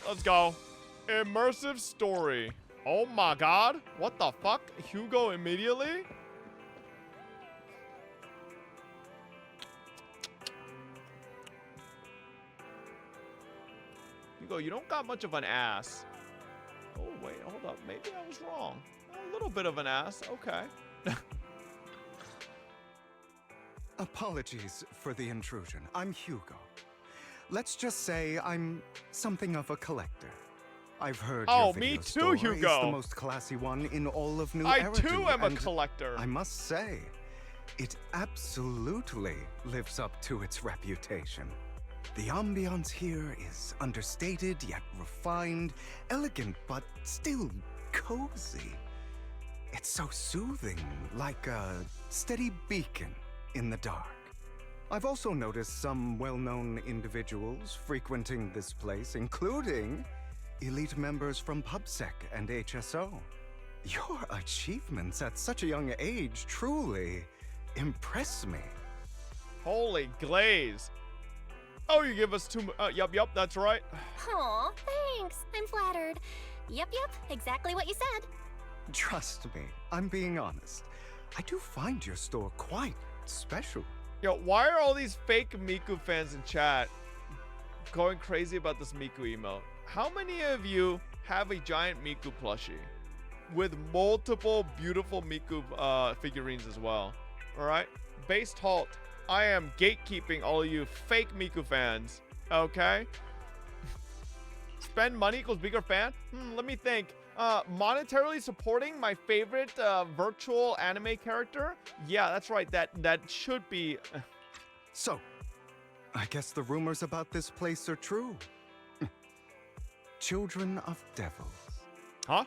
let's go. Immersive story. Oh my god. What the fuck? Hugo immediately? Hugo, you don't got much of an ass. Oh, wait, hold up. Maybe I was wrong. A little bit of an ass. Okay. Apologies for the intrusion. I'm Hugo. Let's just say I'm something of a collector. I've heard your video me too, store Hugo. is the most classy one in all of New I Eridu, too am a and collector. I must say, it absolutely lives up to its reputation. The ambiance here is understated yet refined, elegant but still cozy. It's so soothing, like a steady beacon in the dark. I've also noticed some well-known individuals frequenting this place, including elite members from PubSec and HSO. Your achievements at such a young age truly impress me. Holy glaze. Oh, you give us yup, that's right. Aw, thanks. I'm flattered. Yep, exactly what you said. Trust me, I'm being honest. I do find your store quite special. Yo, why are all these fake Miku fans in chat going crazy about this Miku emote? How many of you have a giant Miku plushie with multiple beautiful Miku figurines as well? Alright? Based halt. I am gatekeeping all of you fake Miku fans. Okay? Spend money equals bigger fan? Let me think. Monetarily supporting my favorite virtual anime character? Yeah, that's right. That should be... So, I guess the rumors about this place are true. Children of devils. Huh?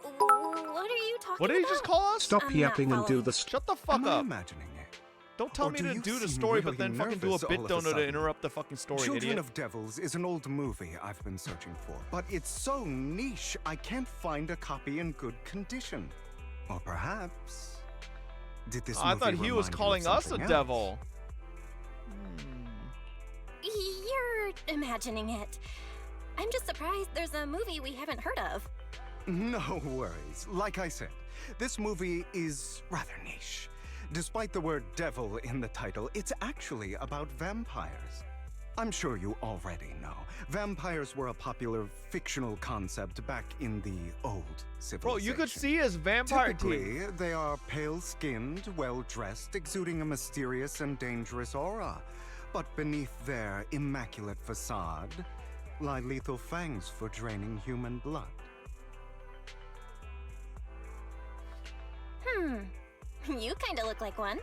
What are you talking about? What did he just call us? Stop yapping and do the Shut the fuck Am I up. imagining it? Don't tell Or me do to you do the seem story, but really then fucking do a nervous bit all of a donor to sudden? interrupt the fucking story, Children idiot. of Devils is an old movie I've been searching for, but it's so niche I can't find a copy in good condition. Or perhaps... Did this I movie thought he was remind you of calling us a something else? devil. You're imagining it. I'm just surprised there's a movie we haven't heard of. No worries. Like I said, this movie is rather niche. Despite the word devil in the title, it's actually about vampires. I'm sure you already know. Vampires were a popular fictional concept back in the old civilization. Bro, you could see his vampire Typically, team. they are pale-skinned, well-dressed, exuding a mysterious and dangerous aura. But beneath their immaculate facade lie lethal fangs for draining human blood. You kinda look like one.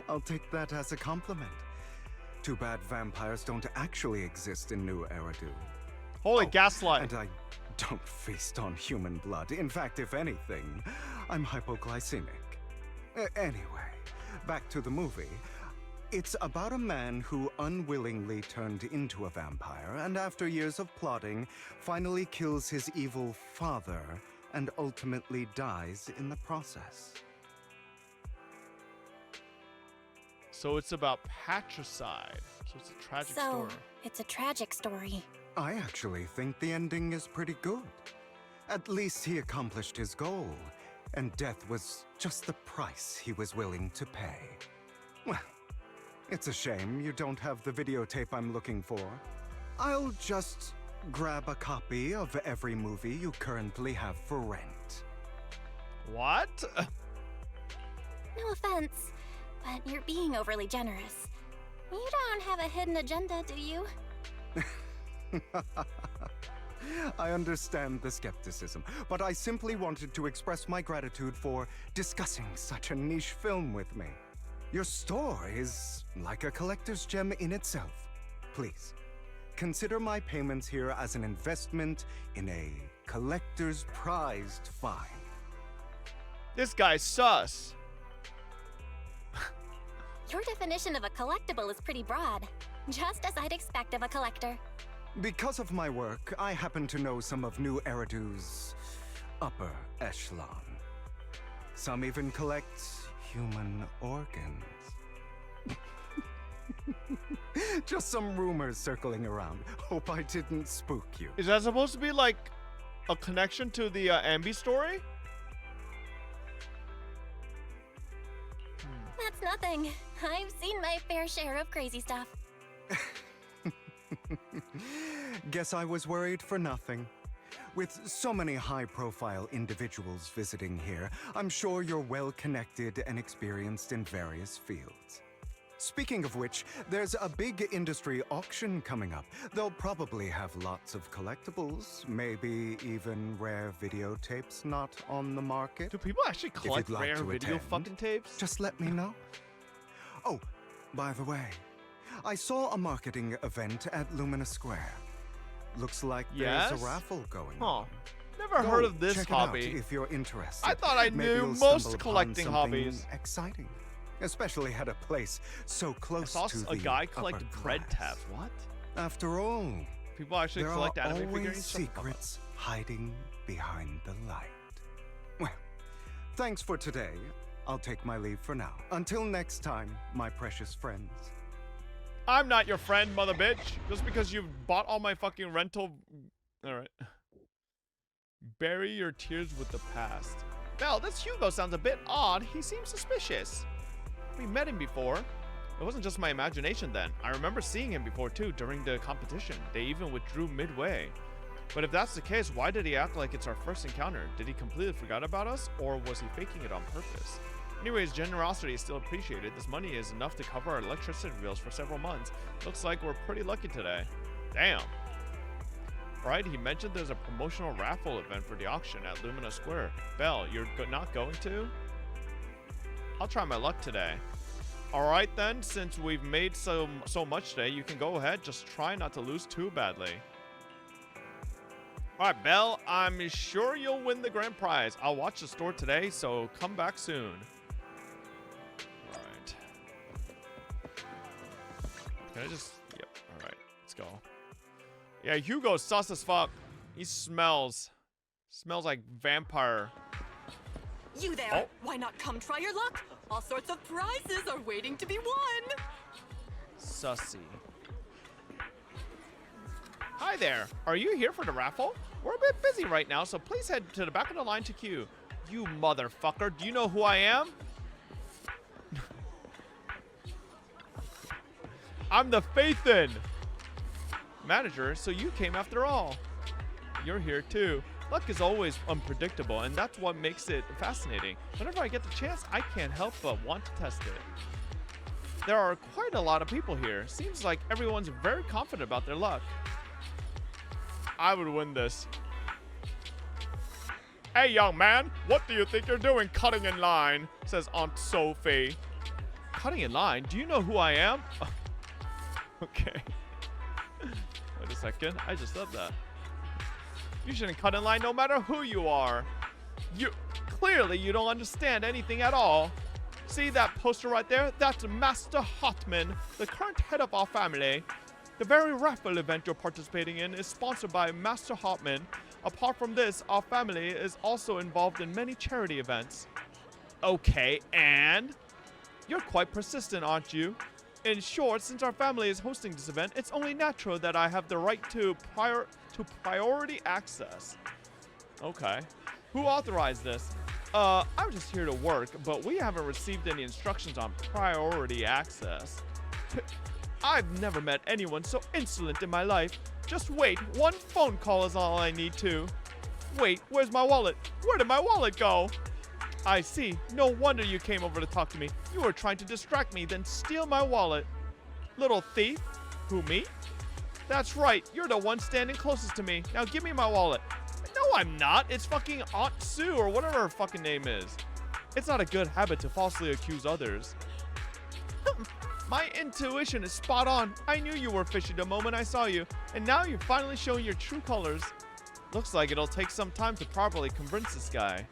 I'll take that as a compliment. Too bad vampires don't actually exist in New Eridu. Holy gaslight. And I don't feast on human blood. In fact, if anything, I'm hypoglycemic. Anyway, back to the movie. It's about a man who unwillingly turned into a vampire, and after years of plotting, finally kills his evil father and ultimately dies in the process. So it's about patricide. So it's a tragic story. It's a tragic story. I actually think the ending is pretty good. At least he accomplished his goal, and death was just the price he was willing to pay. Well, it's a shame you don't have the videotape I'm looking for. I'll just grab a copy of every movie you currently have for rent. What? No offense, but you're being overly generous. You don't have a hidden agenda, do you? I understand the skepticism, but I simply wanted to express my gratitude for discussing such a niche film with me. Your store is like a collector's gem in itself. Please, consider my payments here as an investment in a collector's prized find. This guy's sus. Your definition of a collectible is pretty broad, just as I'd expect of a collector. Because of my work, I happen to know some of New Eridu's upper echelon. Some even collect human organs. Just some rumors circling around. Hope I didn't spook you. Is that supposed to be like a connection to the Ambi story? That's nothing. I've seen my fair share of crazy stuff. Guess I was worried for nothing. With so many high-profile individuals visiting here, I'm sure you're well-connected and experienced in various fields. Speaking of which, there's a big industry auction coming up. They'll probably have lots of collectibles, maybe even rare videotapes not on the market. Do people actually collect like rare to video attend, fucking tapes? Just let me know. Oh, by the way, I saw a marketing event at Lumina Square. Looks like there's a raffle going on. Never heard of this check hobby. It out if you're interested. I thought I Maybe knew you'll most stumble upon collecting something hobbies. Exciting, especially at a place so I close saw to a the guy collect upper bread class. tabs. What? After all, People actually there collect are anime always figurines? Shut the fuck up. secrets hiding behind the light. Well, thanks for today. I'll take my leave for now. Until next time, my precious friends. I'm not your friend, mother bitch. Just because you bought all my fucking rental. Alright. Bury your tears with the past. Belle, this Hugo sounds a bit odd. He seems suspicious. We met him before. It wasn't just my imagination then. I remember seeing him before too, during the competition. They even withdrew midway. But if that's the case, why did he act like it's our first encounter? Did he completely forget about us, or was he faking it on purpose? Anyways, generosity is still appreciated. This money is enough to cover our electricity bills for several months. Looks like we're pretty lucky today. Damn. Right, he mentioned there's a promotional raffle event for the auction at Lumina Square. Belle, you're not going to? I'll try my luck today. Alright then, since we've made so much today, you can go ahead. Just try not to lose too badly. Alright, Belle, I'm sure you'll win the grand prize. I'll watch the store today, so come back soon. Alright. Can I just... Yep, alright. Let's go. Yeah, Hugo's sus as fuck. He smells like vampire. You there! Oh. Why not come try your luck? All sorts of prizes are waiting to be won! Sussy. Hi there. Are you here for the raffle? We're a bit busy right now, so please head to the back of the line to queue. You motherfucker. Do you know who I am? I'm the Faithin. Manager, so you came after all. You're here too. Luck is always unpredictable, and that's what makes it fascinating. Whenever I get the chance, I can't help but want to test it. There are quite a lot of people here. Seems like everyone's very confident about their luck. I would win this. Hey, young man, what do you think you're doing cutting in line? Says Aunt Sophie. Cutting in line? Do you know who I am? Okay. Wait a second. I just said that. You shouldn't cut in line no matter who you are. Clearly you don't understand anything at all. See that poster right there? That's Master Hotman, the current head of our family. The very raffle event you're participating in is sponsored by Master Hotman. Apart from this, our family is also involved in many charity events. Okay, and? You're quite persistent, aren't you? In short, since our family is hosting this event, it's only natural that I have the right to priority access. Okay. Who authorized this? I'm just here to work, but we haven't received any instructions on priority access. I've never met anyone so insolent in my life. Just wait, one phone call is all I need to. Wait, where's my wallet? Where did my wallet go? I see. No wonder you came over to talk to me. You were trying to distract me, then steal my wallet. Little thief. Who, me? That's right. You're the one standing closest to me. Now give me my wallet. No, I'm not. It's fucking Aunt Sue or whatever her fucking name is. It's not a good habit to falsely accuse others. My intuition is spot on. I knew you were fishy the moment I saw you, and now you're finally showing your true colors. Looks like it'll take some time to properly convince this guy.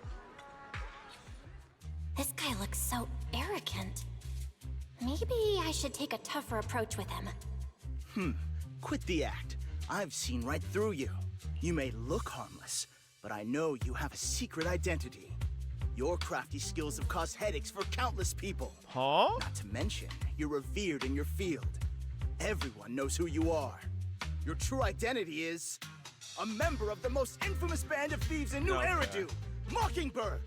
This guy looks so arrogant. Maybe I should take a tougher approach with him. Quit the act. I've seen right through you. You may look harmless, but I know you have a secret identity. Your crafty skills have caused headaches for countless people. Huh? Not to mention, you're revered in your field. Everyone knows who you are. Your true identity is a member of the most infamous band of thieves in New Okay. Eridu, Mockingbird.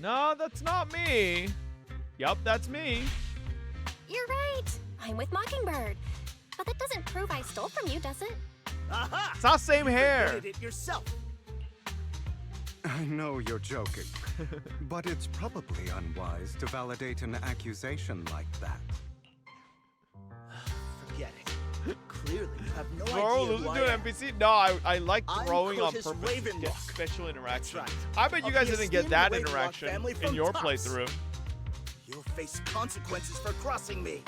No, that's not me. Yup, that's me. You're right. I'm with Mockingbird. But that doesn't prove I stole from you, does it? Aha! It's not same hair. Admitted it yourself. I know you're joking, but it's probably unwise to validate an accusation like that. Forget it. Clearly, you have no Bro, idea listen who to I an am. NPC? No, I like I'm throwing on Curtis purpose to get Ravenlock. special interaction. That's right. I bet you Of guys the didn't get esteemed that Ravenlock interaction family in from your Tufts. playthrough. You'll face consequences for crossing me.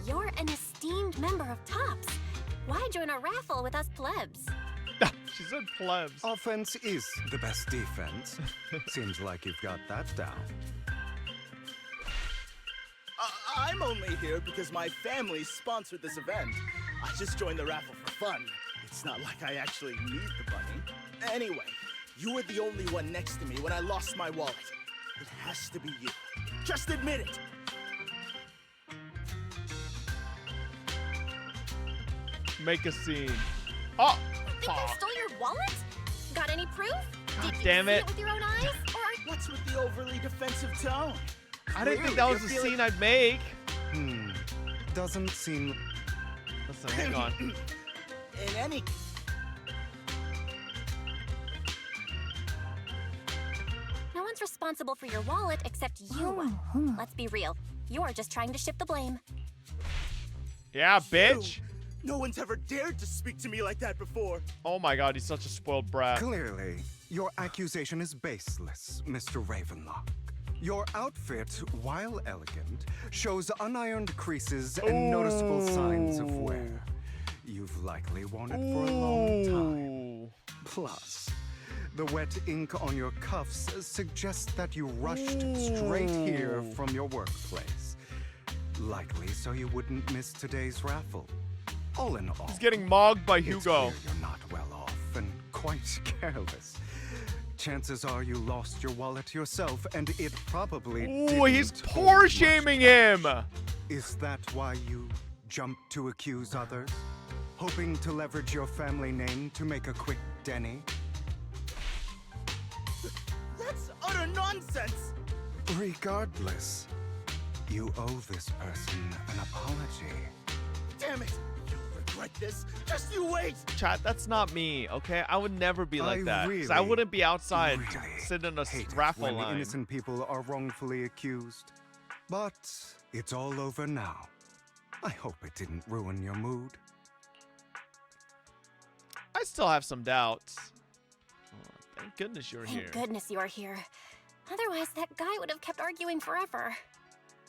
You're an esteemed member of Tops. Why join a raffle with us plebs? She said plebs. Offense is the best defense. Seems like you've got that down. I'm only here because my family sponsored this event. I just joined the raffle for fun. It's not like I actually need the money. Anyway, you were the only one next to me when I lost my wallet. It has to be you. Just admit it. Make a scene. Oh, Think I fuck. stole your wallet? Got any proof? Did you damn see it. with your own eyes? Or What's with the overly defensive tone? I didn't think that was the Clearly, you're scene I'd make. Doesn't seem... Listen, hang on. In any no one's responsible for your wallet except you. Let's be real. You're just trying to shift the blame. Yeah, bitch. No one's ever dared to speak to me like that before. Oh my god, he's such a spoiled brat. Clearly, your accusation is baseless, Mr. Ravenlock. Your outfit, while elegant, shows unironed creases and noticeable signs of wear. You've likely worn it for a long time. Ooh. Plus, the wet ink on your cuffs suggests that you rushed straight here from your workplace. Likely so you wouldn't miss today's raffle. All in all, He's getting mogged by it's Hugo. clear you're not well off and quite careless. Chances are you lost your wallet yourself, and it probably Ooh, he's didn't hold poor much shaming cash. him. Is that why you jumped to accuse others? Hoping to leverage your family name to make a quick Denny? That's utter nonsense. Regardless, you owe this person an apology. Damn it. You'll regret this. Just you wait. Chat, that's not me, okay? I would never be like that. 'Cause I really, wouldn't be outside really sitting in a hate it raffle when line. innocent people are wrongfully accused. But it's all over now. I hope it didn't ruin your mood. I still have some doubts. Oh, thank goodness you're Thank here. goodness you're here. Otherwise, that guy would have kept arguing forever.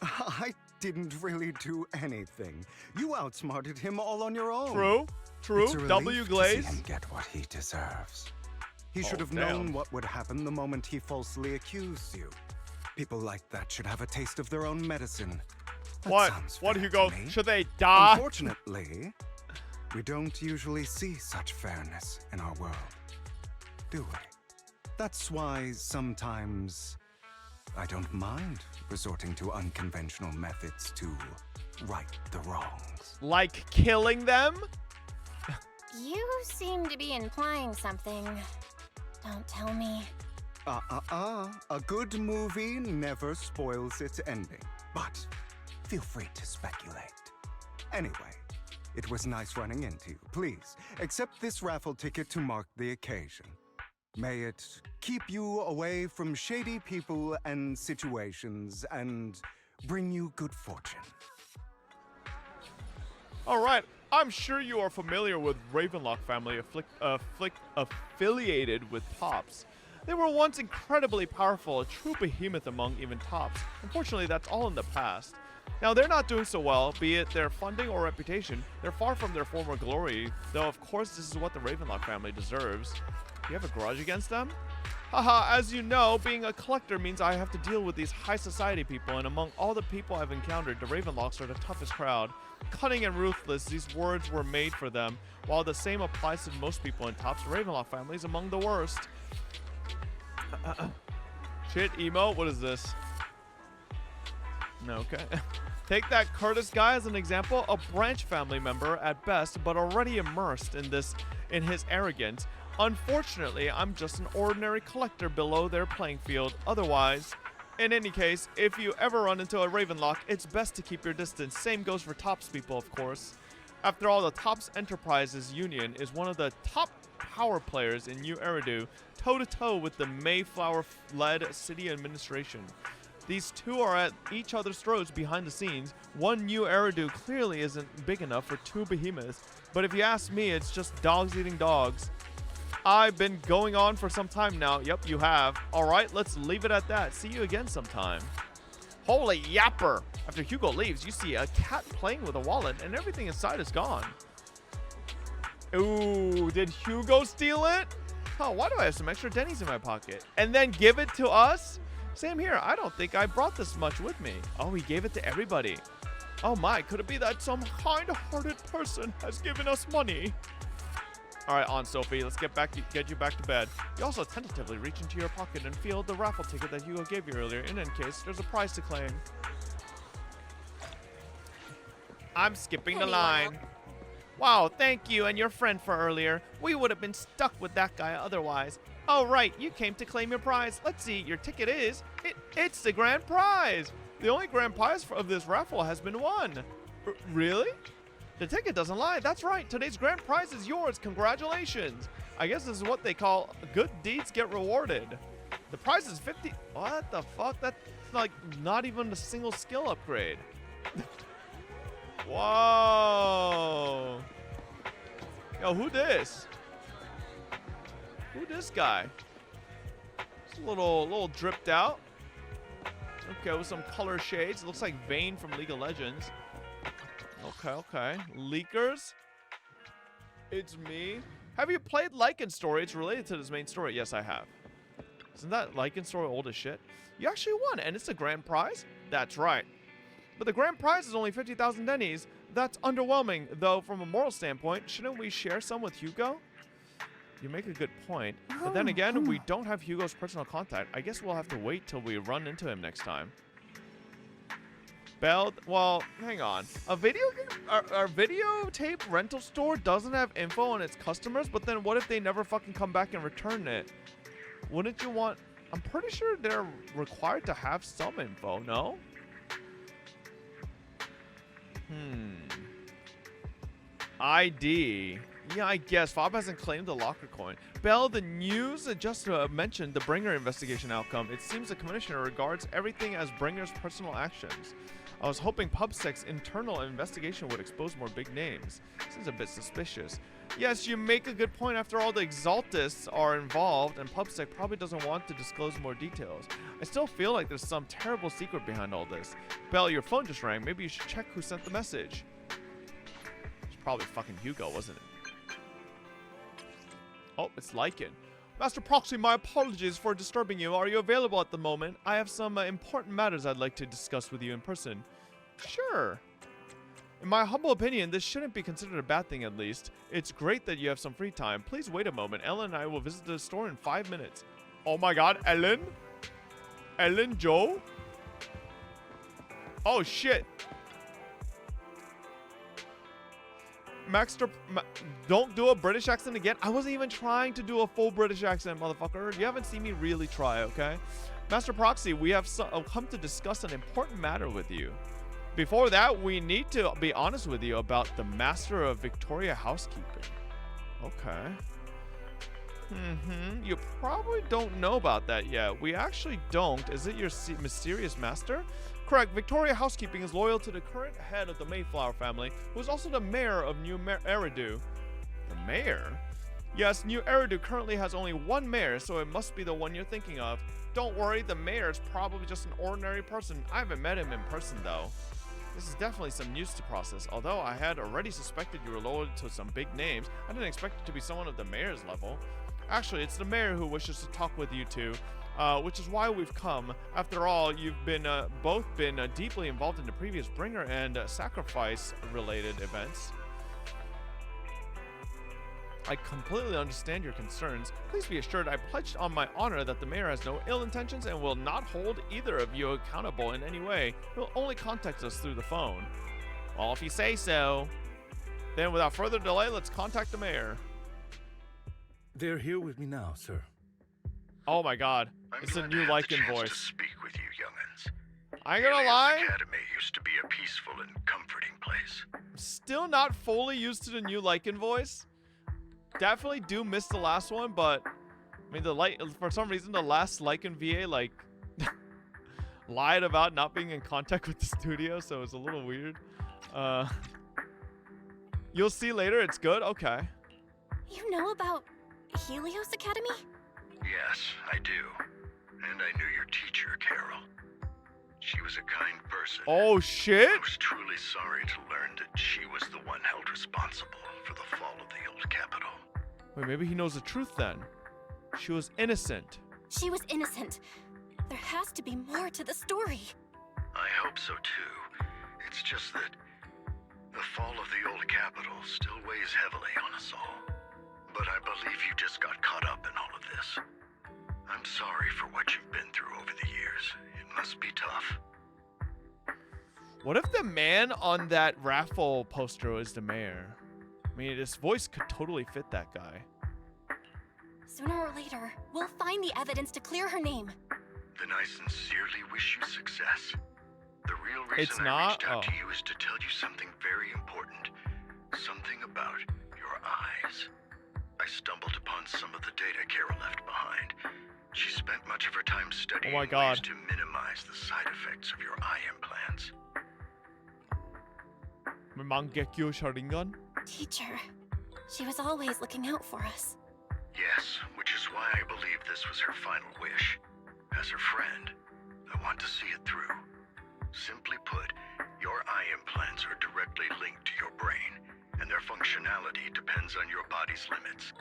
I didn't really do anything. You outsmarted him all on your own. True, true. It's a W relief to Glaze. see him get what he deserves. He should Oh, have damn. known what would happen the moment he falsely accused you. People like that should have a taste of their own medicine. That What? sounds What, fair Hugo? to me. Should they die? Unfortunately, we don't usually see such fairness in our world, do we? That's why sometimes I don't mind resorting to unconventional methods to right the wrongs. Like killing them? You seem to be implying something. Don't tell me. A good movie never spoils its ending, but feel free to speculate. Anyway, it was nice running into you. Please, accept this raffle ticket to mark the occasion. May it keep you away from shady people and situations and bring you good fortune. Alright, I'm sure you are familiar with Ravenlock family affiliated with Tops. They were once incredibly powerful, a true behemoth among even Tops. Unfortunately, that's all in the past. Now, they're not doing so well, be it their funding or reputation. They're far from their former glory, though of course this is what the Ravenlock family deserves. You have a grudge against them? Haha, as you know, being a collector means I have to deal with these high society people, and among all the people I've encountered, the Ravenlocks are the toughest crowd. Cunning and ruthless, these words were made for them, while the same applies to most people in Tops. The Ravenlock family is among the worst. Shit, emo? What is this? No, okay. Take that Curtis guy as an example. A branch family member at best, but already immersed in his arrogance. Unfortunately, I'm just an ordinary collector below their playing field. Otherwise, in any case, if you ever run into a Ravenlock, it's best to keep your distance. Same goes for Tops people, of course. After all, the Tops Enterprises Union is one of the top power players in New Eridu, toe-to-toe with the Mayflower-led city administration. These two are at each other's throats behind the scenes. One New Eridu clearly isn't big enough for two behemoths, but if you ask me, it's just dogs eating dogs. I've been going on for some time now. Yep, you have. Alright, let's leave it at that. See you again sometime. Holy yapper! After Hugo leaves, you see a cat playing with a wallet and everything inside is gone. Ooh, did Hugo steal it? Oh, why do I have some extra Denny's in my pocket? And then give it to us? Same here. I don't think I brought this much with me. Oh, he gave it to everybody. Oh my, could it be that some kind-hearted person has given us money? Alright, Aunt Sophie, let's get you back to bed. You also tentatively reach into your pocket and feel the raffle ticket that Hugo gave you earlier. In any case, there's a prize to claim. I'm skipping the line. Wow, thank you and your friend for earlier. We would have been stuck with that guy otherwise. Oh, right, you came to claim your prize. Let's see, your ticket is... It's the grand prize! The only grand prize of this raffle has been won. Really? The ticket doesn't lie. That's right. Today's grand prize is yours. Congratulations. I guess this is what they call good deeds get rewarded. The prize is 50... What the fuck? That's like not even a single skill upgrade. Whoa. Yo, who this? Who this guy? It's a little dripped out. Okay, with some color shades. It looks like Vane from League of Legends. Okay. Leakers? It's me. Have you played Lycoan Story? It's related to this main story. Yes, I have. Isn't that Lycoan Story old as shit? You actually won, and it's a grand prize? That's right. But the grand prize is only 50,000 Denny's. That's underwhelming, though from a moral standpoint, shouldn't we share some with Hugo? You make a good point. But then again, we don't have Hugo's personal contact. I guess we'll have to wait till we run into him next time. Well, hang on. A videotape rental store doesn't have info on its customers, but then what if they never fucking come back and return it? Wouldn't you want... I'm pretty sure they're required to have some info, no? ID. Yeah, I guess. Fob hasn't claimed the locker coin. Belle, the news just mentioned the Bringer investigation outcome. It seems the commissioner regards everything as Bringer's personal actions. I was hoping PubSec's internal investigation would expose more big names. Seems a bit suspicious. Yes, you make a good point. After all, the Exaltists are involved, and PubSec probably doesn't want to disclose more details. I still feel like there's some terrible secret behind all this. Belle, your phone just rang. Maybe you should check who sent the message. It's probably fucking Hugo, wasn't it? Oh, it's Lycan. Master Proxy, my apologies for disturbing you. Are you available at the moment? I have some important matters I'd like to discuss with you in person. Sure. In my humble opinion, this shouldn't be considered a bad thing, at least. It's great that you have some free time. Please wait a moment. Ellen and I will visit the store in 5 minutes. Oh my god, Ellen? Ellen Joe? Oh shit. Don't do a British accent again. I wasn't even trying to do a full British accent, motherfucker. You haven't seen me really try, okay? Master Proxy, we have come to discuss an important matter with you. Before that, we need to be honest with you about the Master of Victoria Housekeeping. Okay. You probably don't know about that yet. We actually don't. Is it your mysterious master? Correct. Victoria Housekeeping is loyal to the current head of the Mayflower family, who is also the mayor of New Eridu. The mayor? Yes, New Eridu currently has only one mayor, so it must be the one you're thinking of. Don't worry, the mayor is probably just an ordinary person. I haven't met him in person, though. This is definitely some news to process. Although I had already suspected you were loyal to some big names, I didn't expect it to be someone of the mayor's level. Actually, it's the mayor who wishes to talk with you two, which is why we've come. After all, you've been both been deeply involved in the previous Bringer and sacrifice-related events. I completely understand your concerns. Please be assured I pledged on my honor that the mayor has no ill intentions and will not hold either of you accountable in any way. He'll only contact us through the phone. Well, if you say so. Then without further delay, let's contact the mayor. They're here with me now, sir. Oh my god. It's a new Lycan voice. To speak with you, young'uns. I ain't gonna lie. Academy used to be a peaceful and comforting place. Still not fully used to the new Lycan voice. Definitely do miss the last one, but I mean for some reason the last Lycan VA like lied about not being in contact with the studio, so it's a little weird. You'll see later, it's good? Okay. You know about Helios Academy? Yes, I do. And I knew your teacher, Carol. She was a kind person. Oh shit! I was truly sorry to learn that she was the one held responsible for the fall of the old capital. Wait, maybe he knows the truth then. She was innocent. She was innocent. There has to be more to the story. I hope so too. It's just that the fall of the old capital still weighs heavily on us all. But I believe you just got caught up in all of this. I'm sorry for what you've been through over the years. It must be tough. What if the man on that raffle poster is the mayor? I mean, his voice could totally fit that guy. Sooner or later, we'll find the evidence to clear her name. Then I sincerely wish you success. The real reason It's I not? reached out Oh. to you is to tell you something very important. Something about your eyes. I stumbled upon some of the data Carol left behind. She spent much of her time studying my God. ways to minimize the side effects of your eye implants. Mangekyo Sharingan? Teacher, she was always looking out for us. Yes, which is why I believe this was her final wish. As her friend, I want to see it through. Simply put, your eye implants are directly linked to your brain, and their functionality depends on your body's limits.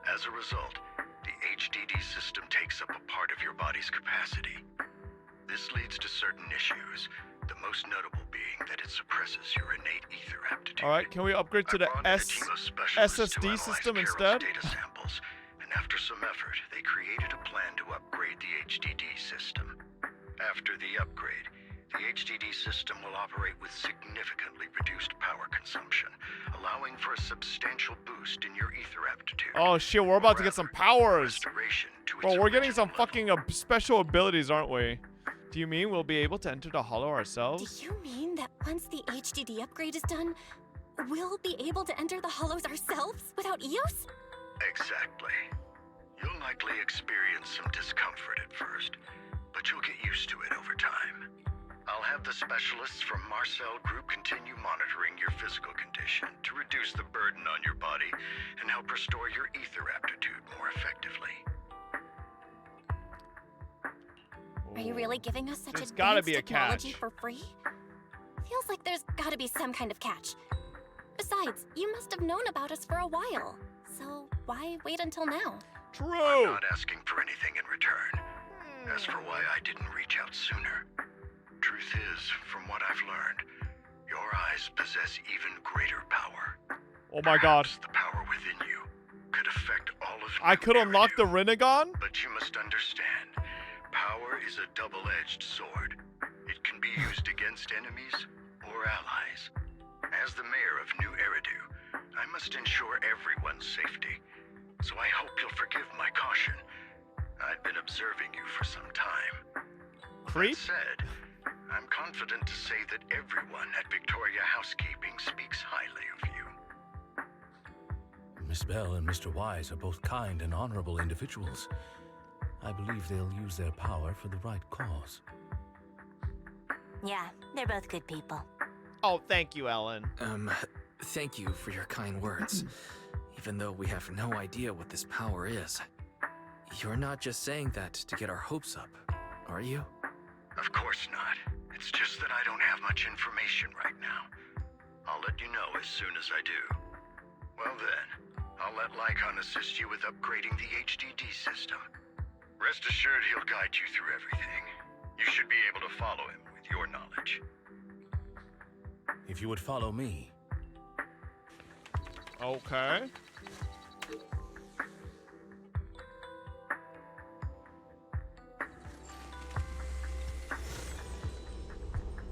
As a result, the HDD system takes up a part of your body's capacity. This leads to certain issues, the most notable being that it suppresses your innate ether aptitude. Alright, can we upgrade to the I brought in a team of specialists to SSD analyze system Carol's instead? data samples, and after some effort, they created a plan to upgrade the HDD system. After the upgrade, the HDD system will operate with significantly reduced power consumption, allowing for a substantial boost in your ether aptitude. Oh shit, we're about to get some powers. Restoration to Bro, its we're getting original some fucking special abilities, aren't we? Do you mean we'll be able to enter the hollow Do ourselves? you mean that once the HDD upgrade is done, we'll be able to enter the hollows ourselves without EOS? Exactly. You'll likely experience some discomfort at first, but you'll get used to it over time. I'll have the specialists from Marcel Group continue monitoring your physical condition to reduce the burden on your body and help restore your ether aptitude more effectively. Are you really giving us such There's advanced gotta be a technology catch. for free? Feels like there's gotta be some kind of catch. Besides, you must have known about us for a while. So why wait until now? I'm True! not asking for anything in return. As for why I didn't reach out sooner, truth is, from what I've learned, your eyes possess even greater power. Oh my god. Perhaps the power within you could affect all of I could you, unlock the Rinnegan? But you must understand, power is a double-edged sword. It can be used against enemies or allies. As the mayor of New Eridu, I must ensure everyone's safety. So I hope you'll forgive my caution. I've been observing you for some time. Creep? That said, I'm confident to say that everyone at Victoria Housekeeping speaks highly of you. Miss Bell and Mr. Wise are both kind and honorable individuals. I believe they'll use their power for the right cause. Yeah, they're both good people. Oh, thank you, Ellen. Thank you for your kind words. Even though we have no idea what this power is. You're not just saying that to get our hopes up, are you? Of course not. It's just that I don't have much information right now. I'll let you know as soon as I do. Well then, I'll let Lycoan assist you with upgrading the HDD system. Rest assured he'll guide you through everything. You should be able to follow him with your knowledge. If you would follow me. Okay.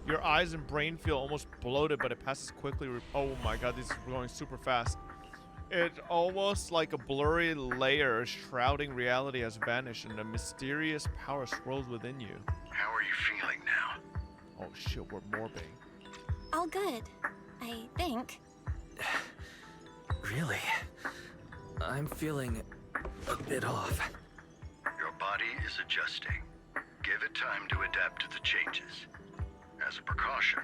Your eyes and brain feel almost bloated, but it passes quickly. Oh my god, these are going super fast. It's almost like a blurry layer shrouding reality has vanished and a mysterious power swirls within you. How are you feeling now? Oh shit, we're morbing. All good, I think. Really? I'm feeling a bit off. Your body is adjusting. Give it time to adapt to the changes. As a precaution,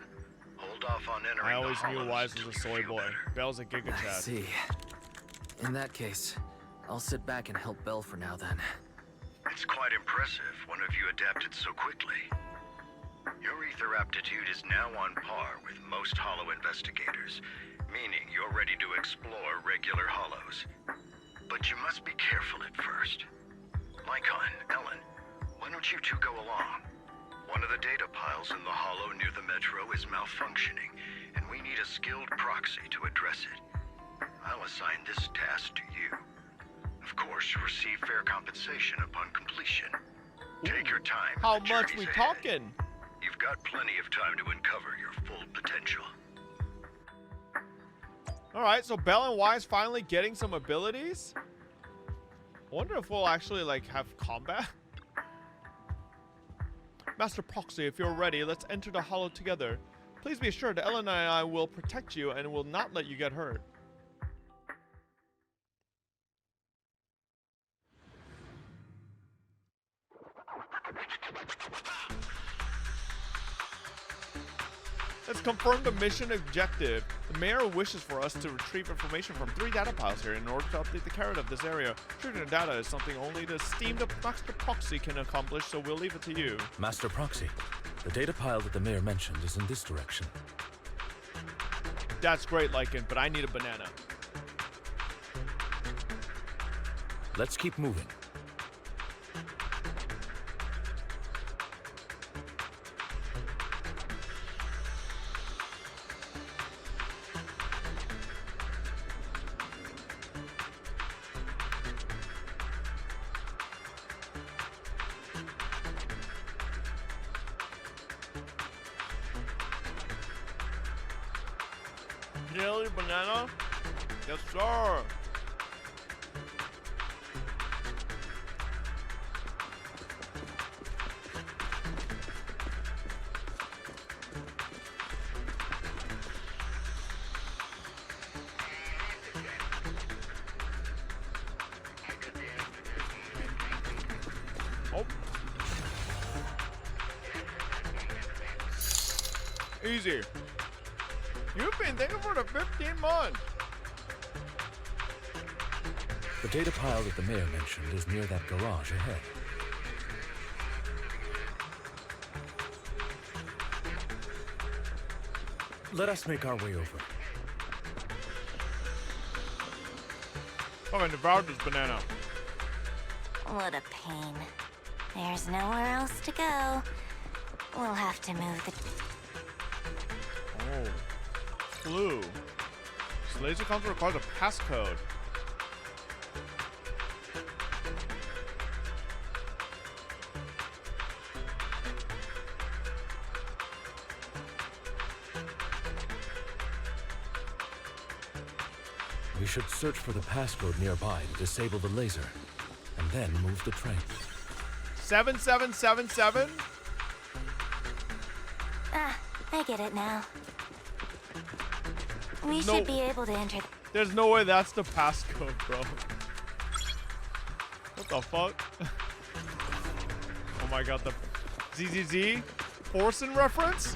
hold off on entering I always the knew hollows Wise until was a you soy feel boy. better. Bell's a Giga I Chad. see. In that case, I'll sit back and help Belle for now then. It's quite impressive one of you adapted so quickly. Your ether aptitude is now on par with most hollow investigators, meaning you're ready to explore regular hollows. But you must be careful at first. Lycoan, Ellen, why don't you two go along? One of the data piles in the hollow near the metro is malfunctioning, and we need a skilled proxy to address it. I'll assign this task to you. Of course, you'll receive fair compensation upon completion. Take your time. How the much journey's we ahead. talking? You've got plenty of time to uncover your full potential. Alright, so Belle and Wise finally getting some abilities? I wonder if we'll actually, like, have combat? Master Proxy, if you're ready, let's enter the hollow together. Please be assured that Ellen and I will protect you and will not let you get hurt. Let's confirm the mission objective. The mayor wishes for us to retrieve information from 3 data piles here in order to update the character of this area. Retrieving the data is something only the esteemed Master Proxy can accomplish, so we'll leave it to you. Master Proxy, the data pile that the mayor mentioned is in this direction. That's great, Lycan, but I need a banana. Let's keep moving. Jelly banana? Yes, sir. Oh. Easy. You've been thinking for the 15 months. The data pile that the mayor mentioned is near that garage ahead. Let us make our way over. Oh, I devoured this banana. What a pain. There's nowhere else to go. We'll have to move the... Oh. Clue. This laser counter requires a passcode. We should search for the passcode nearby to disable the laser, and then move the train. 7777? Ah, I get it now. We No. should be able to enter... There's no way that's the passcode, bro. What the fuck? Oh my god, the ZZZ Forsen reference?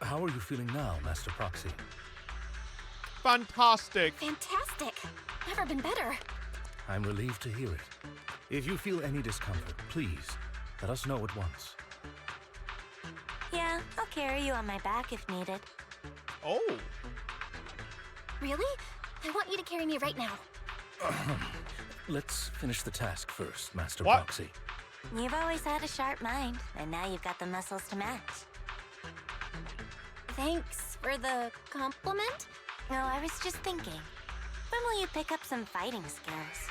How are you feeling now, Master Proxy? Fantastic. Fantastic. Never been better. I'm relieved to hear it. If you feel any discomfort, please let us know at once. Yeah, I'll carry you on my back if needed. Oh. Really? I want you to carry me right now. Let's finish the task first, Master What? Proxy. You've always had a sharp mind, and now you've got the muscles to match. Thanks for the compliment. No, I was just thinking. When will you pick up some fighting skills?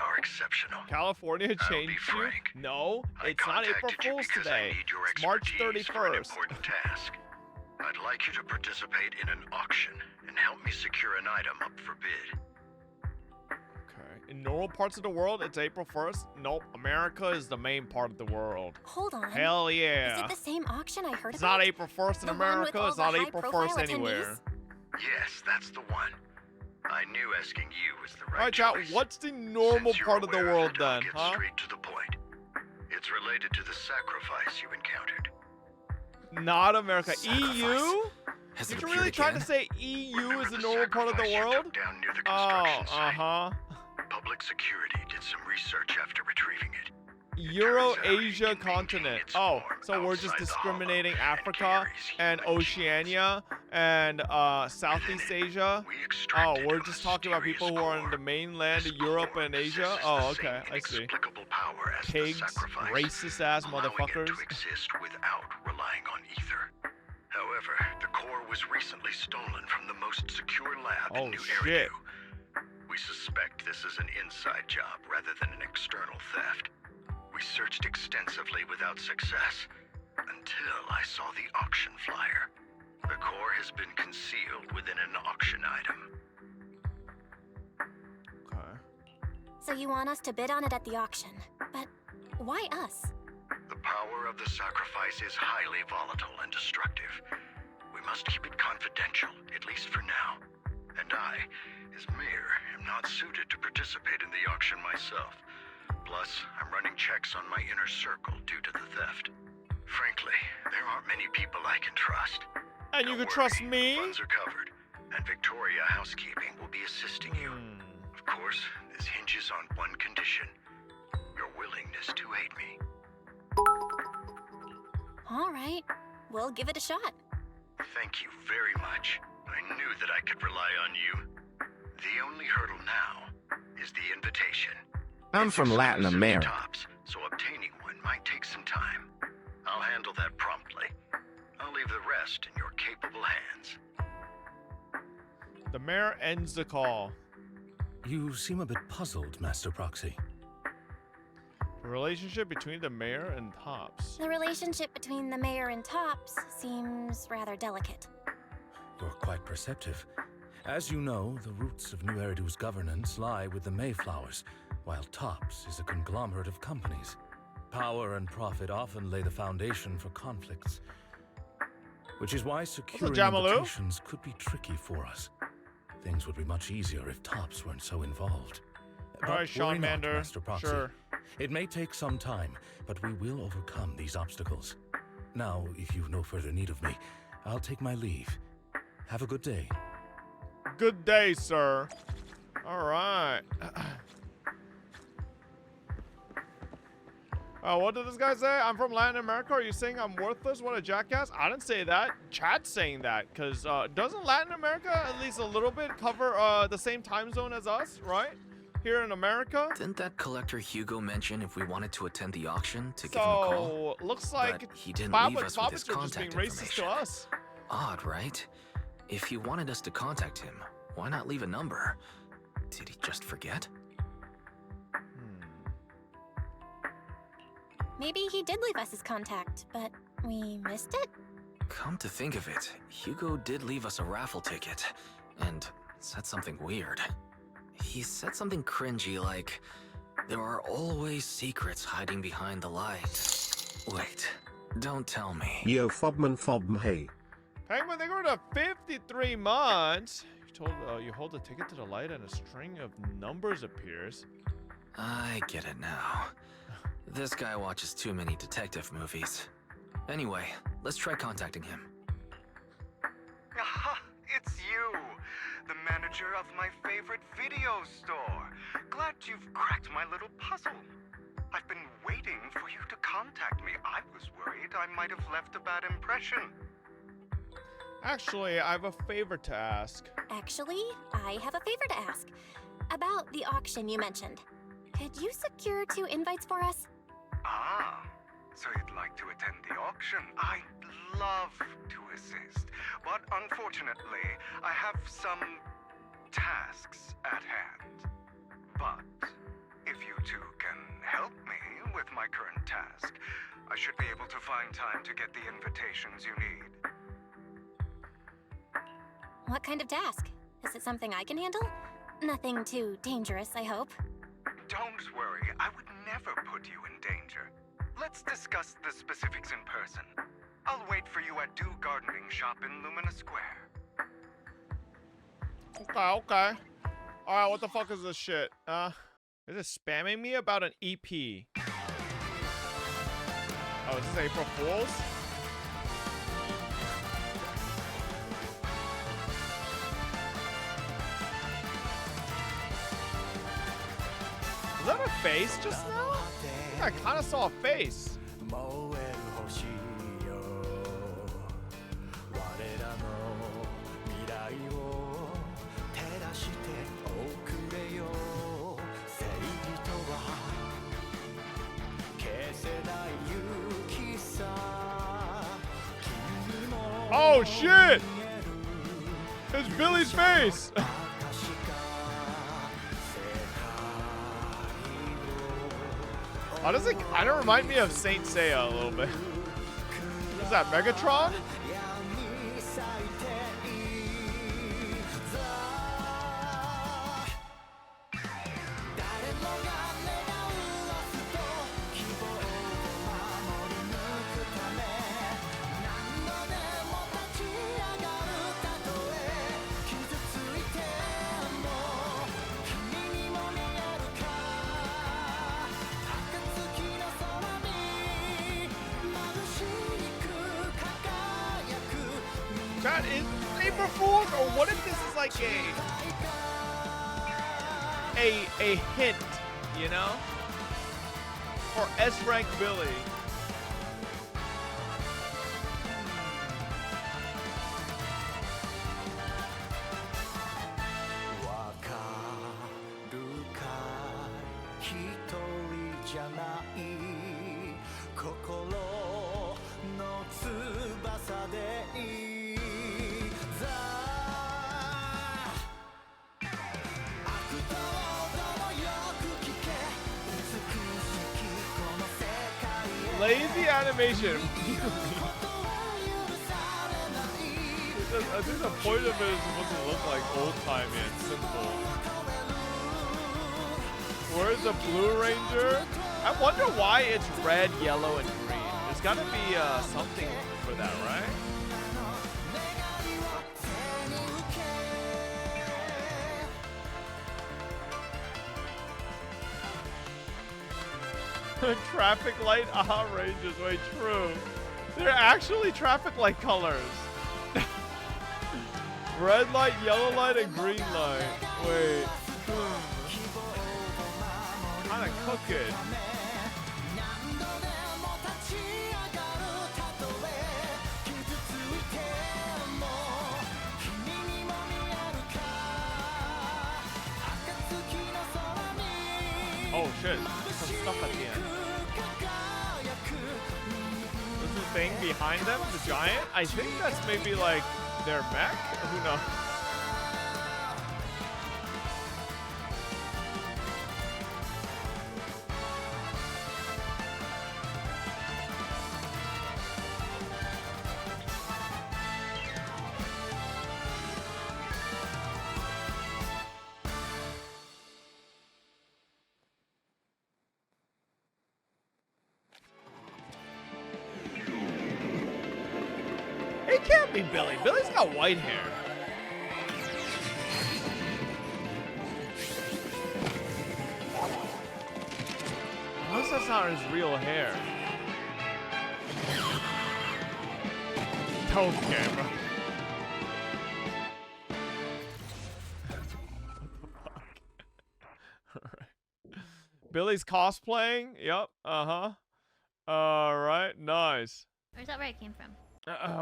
are exceptional. California I'll be changed you? frank. No, I it's not April contacted you Fool's because today. I need your It's March expertise for an 31st. important task. I'd like you to participate in an auction and help me secure an item up for bid. Okay. In normal parts of the world, it's April 1st. Nope, America is the main part of the world. Hold on. Hell Is yeah. it the same auction I heard It's about? not April 1st in The one with America. all It's the not April 1st high-profile anywhere. attendees? Yes, that's the one. I knew asking you was the right Alright, chat, choice. what's the normal Since you're part of the aware world it, I'll then, get huh? straight to the point. It's related to the sacrifice you encountered. Not America. Sacrifice. EU? Has Did it you appeared really try to again? say EU Remember is the normal part of the sacrifice you world? took down near the Oh, construction site? uh-huh. Public security did some research after retrieving it. Euro-Asia continent. Oh, so we're just outside the discriminating hollow and Africa carries and human Oceania and Southeast Asia. We Oh, extracted we're a just talking about people who are in the mysterious mainland core. of Europe This and Asia. possesses Oh, the okay, same I see. inexplicable power as the Pigs, sacrifice, racist ass allowing it motherfuckers. to exist without relying on ether. However, the core was recently stolen from the most secure lab Oh, in New shit. Eridu. We suspect this is an inside job rather than an external theft. We searched extensively without success until I saw the auction flyer. The core has been concealed within an auction item. Okay. So you want us to bid on it at the auction. But why us? The power of the sacrifice is highly volatile and destructive. We must keep it confidential, at least for now. And I, as mayor, am not suited to participate in the auction myself. Plus, I'm running checks on my inner circle due to the theft. Frankly, there aren't many people I can trust. And you Don't can trust worry, me? Funds are covered, and Victoria Housekeeping will be assisting you. Of course, this hinges on one condition: your willingness to aid me. All right, we'll give it a shot. Thank you very much. I knew that I could rely on you. The only hurdle now is the invitation. I'm It's from Latin exclusive to America. Tops, so obtaining one might take some time. I'll handle that promptly. I'll leave the rest in your capable hands. The mayor ends the call. You seem a bit puzzled, Master Proxy. The relationship between the mayor and Tops. The relationship between the mayor and Tops seems rather delicate. You're quite perceptive. As you know, the roots of New Eridu's governance lie with the Mayflowers, while Tops is a conglomerate of companies. Power and profit often lay the foundation for conflicts, which is why securing Jamalou? invitations could be tricky for us. Things would be much easier if Tops weren't so involved. All right, Sean worry not, Mander. Master Proxy. Sure. It may take some time, but we will overcome these obstacles. Now, if you've no further need of me, I'll take my leave. Have a good day. Good day, sir. All right. What did this guy say? I'm from Latin America. Are you saying I'm worthless? What a jackass. I didn't say that. Chat's saying that. Because doesn't Latin America at least a little bit cover the same time zone as us, right? Here in America? Didn't that collector Hugo mention if we wanted to attend the auction to give him a call? So, looks like But he didn't Bob leave and us with his Bobbits are just being contact racist to information. us. Odd, right? If he wanted us to contact him, why not leave a number? Did he just forget? Maybe he did leave us his contact, but we missed it? Come to think of it, Hugo did leave us a raffle ticket, and said something weird. He said something cringy like, "There are always secrets hiding behind the light." Wait, don't tell me. Yo Fobman Fobm hey. Penguin, they go to 53 months. You hold the ticket to the light and a string of numbers appears. I get it now. This guy watches too many detective movies. Anyway, let's try contacting him. Aha, it's you, the manager of my favorite video store. Glad you've cracked my little puzzle. I've been waiting for you to contact me. I was worried I might have left a bad impression. Actually, I have a favor to ask. Actually, I have a favor to ask. About the auction you mentioned. Could you secure 2 invites for us? Ah, so you'd like to attend the auction? I'd love to assist, but unfortunately, I have some tasks at hand. But if my current task. I should be able to find time to get the invitations you need. What kind of task? Is it something I can handle? Nothing too dangerous, I hope. Don't worry, I would never put you in danger. Let's discuss the specifics in person. I'll wait for you at Dew Gardening Shop in Lumina Square. Okay. Alright, what the fuck is this shit? Is it spamming me about an EP? Oh, is this April Fool's? Was that a face just now? I kind of saw a face. Oh shit! It's Billy's face! Honestly, kind of remind me of Saint Seiya a little bit. Is that Megatron? That is April Fool's, or what if this is like a hint, you know? For S-rank Billy. Lazy animation. I think the point of it is supposed to look like old-timey and simple. Where's the Blue Ranger? I wonder why it's red, yellow, and green. There's gotta be something for that, right? Traffic light Rangers, wait, true. They're actually traffic light colors. Red light, yellow light, and green light. Wait. Kinda cooking. Oh shit, some stuff at the end. There's a thing behind them, the giant? I think that's maybe like their mech? Who knows? It can't be Billy. Billy's got white hair. Unless that's not his real hair. Don't camera. Alright. Billy's cosplaying? Yep. Uh-huh. Alright, nice. Or is that where it came from?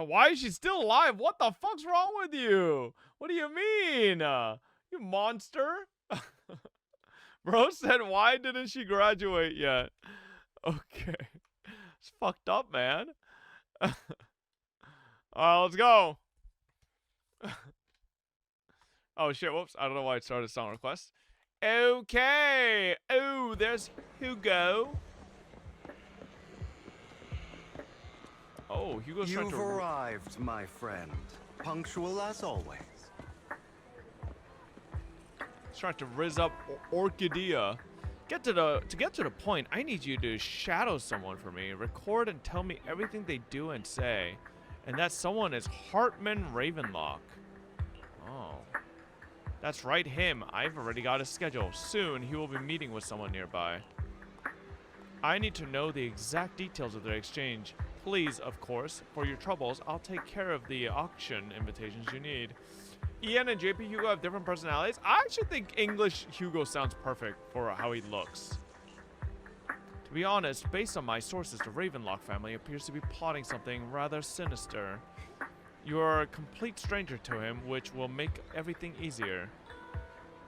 Why is she still alive? What the fuck's wrong with you? What do you mean? You monster? Bro said, why didn't she graduate yet? Okay. It's fucked up, man. Alright, let's go. Oh, shit. Whoops. I don't know why it started song request. Okay. Oh, there's Hugo. Oh, Hugo's trying You've to... arrived, my friend. Punctual as always. He's trying to rizz up Orchidea. To get to the point, I need you to shadow someone for me. Record and tell me everything they do and say. And that someone is Hartman Ravenlock. Oh. That's right, him. I've already got his schedule. Soon, he will be meeting with someone nearby. I need to know the exact details of their exchange. Please, of course, for your troubles, I'll take care of the auction invitations you need. Ian and JP Hugo have different personalities. I actually think English Hugo sounds perfect for how he looks. To be honest, based on my sources, the Ravenlock family appears to be plotting something rather sinister. You are a complete stranger to him, which will make everything easier.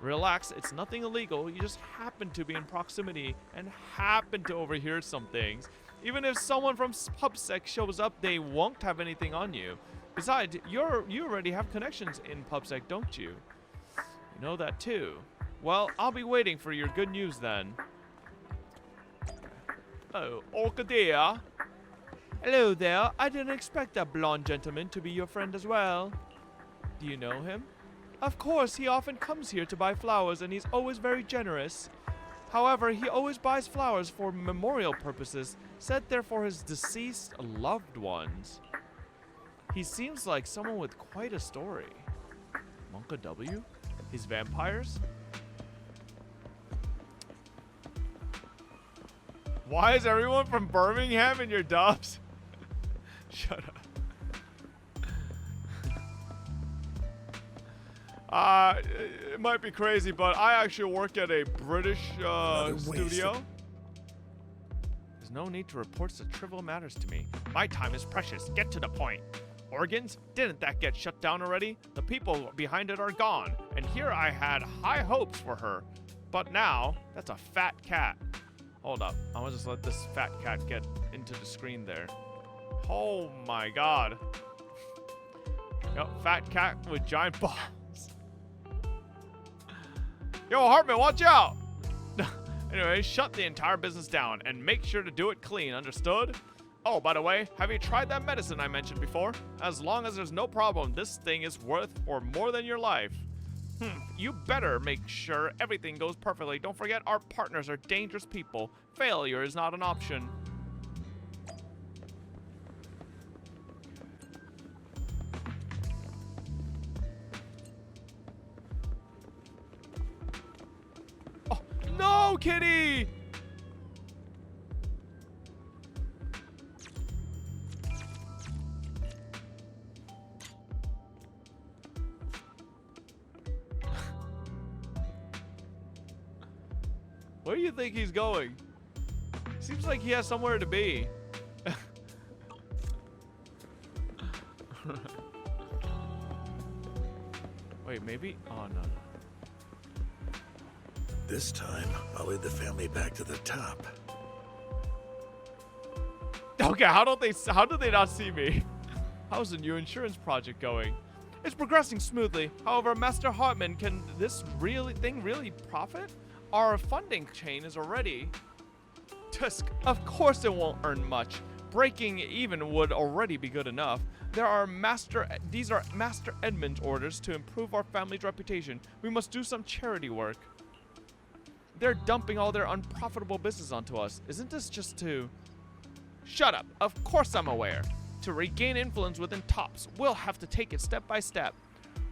Relax, it's nothing illegal. You just happen to be in proximity and happen to overhear some things. Even if someone from PubSec shows up, they won't have anything on you. Besides, you already have connections in PubSec, don't you? You know that too. Well, I'll be waiting for your good news then. Oh, Orchidea. Hello there. I didn't expect that blonde gentleman to be your friend as well. Do you know him? Of course, he often comes here to buy flowers and he's always very generous. However, he always buys flowers for memorial purposes, set there for his deceased loved ones. He seems like someone with quite a story. Monka W? His vampires? Why is everyone from Birmingham in your dubs? Shut up. It might be crazy, but I actually work at a British studio. There's no need to report such trivial matters to me. My time is precious. Get to the point. Organs? Didn't that get shut down already? The people behind it are gone, and here I had high hopes for her. But now, that's a fat cat. Hold up, I want to just let this fat cat get into the screen there. Oh my god. Yep, fat cat with giant balls. Yo, Hartman, watch out! Anyway, shut the entire business down and make sure to do it clean, understood? Oh, by the way, have you tried that medicine I mentioned before? As long as there's no problem, this thing is worth for more than your life. You better make sure everything goes perfectly. Don't forget, our partners are dangerous people. Failure is not an option. Oh, no, kitty! Where do you think he's going? Seems like he has somewhere to be. Wait, maybe? Oh, no. This time, I'll lead the family back to the top. Okay, how do they not see me? How's the new insurance project going? It's progressing smoothly. However, Master Hartman, can this thing really profit? Our funding chain is already... Tusk, of course it won't earn much. Breaking even would already be good enough. These are Master Edmund's orders to improve our family's reputation. We must do some charity work. They're dumping all their unprofitable business onto us. Isn't this just to... Shut up. Of course I'm aware. To regain influence within Tops, we'll have to take it step by step.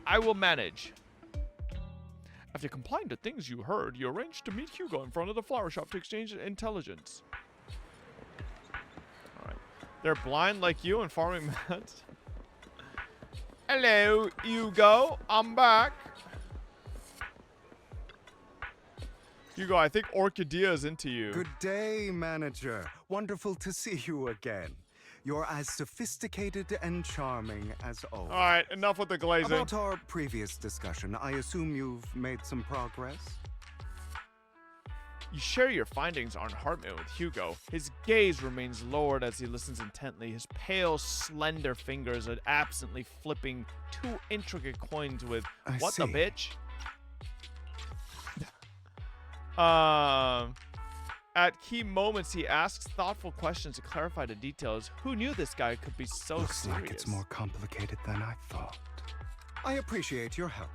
I will manage. After complying to things you heard, you arranged to meet Hugo in front of the flower shop to exchange intelligence. Alright. They're blind like you and farming mats. Hello, Hugo. I'm back. Hugo, I think Orchidea is into you. Good day, manager. Wonderful to see you again. You're as sophisticated and charming as always. All right, enough with the glazing. About our previous discussion, I assume you've made some progress? You share your findings on Hartman with Hugo. His gaze remains lowered as he listens intently, his pale, slender fingers are absently flipping two intricate coins with, what the bitch? At key moments, he asks thoughtful questions to clarify the details. Who knew this guy could be so Looks serious? like it's more complicated than I thought. I appreciate your help.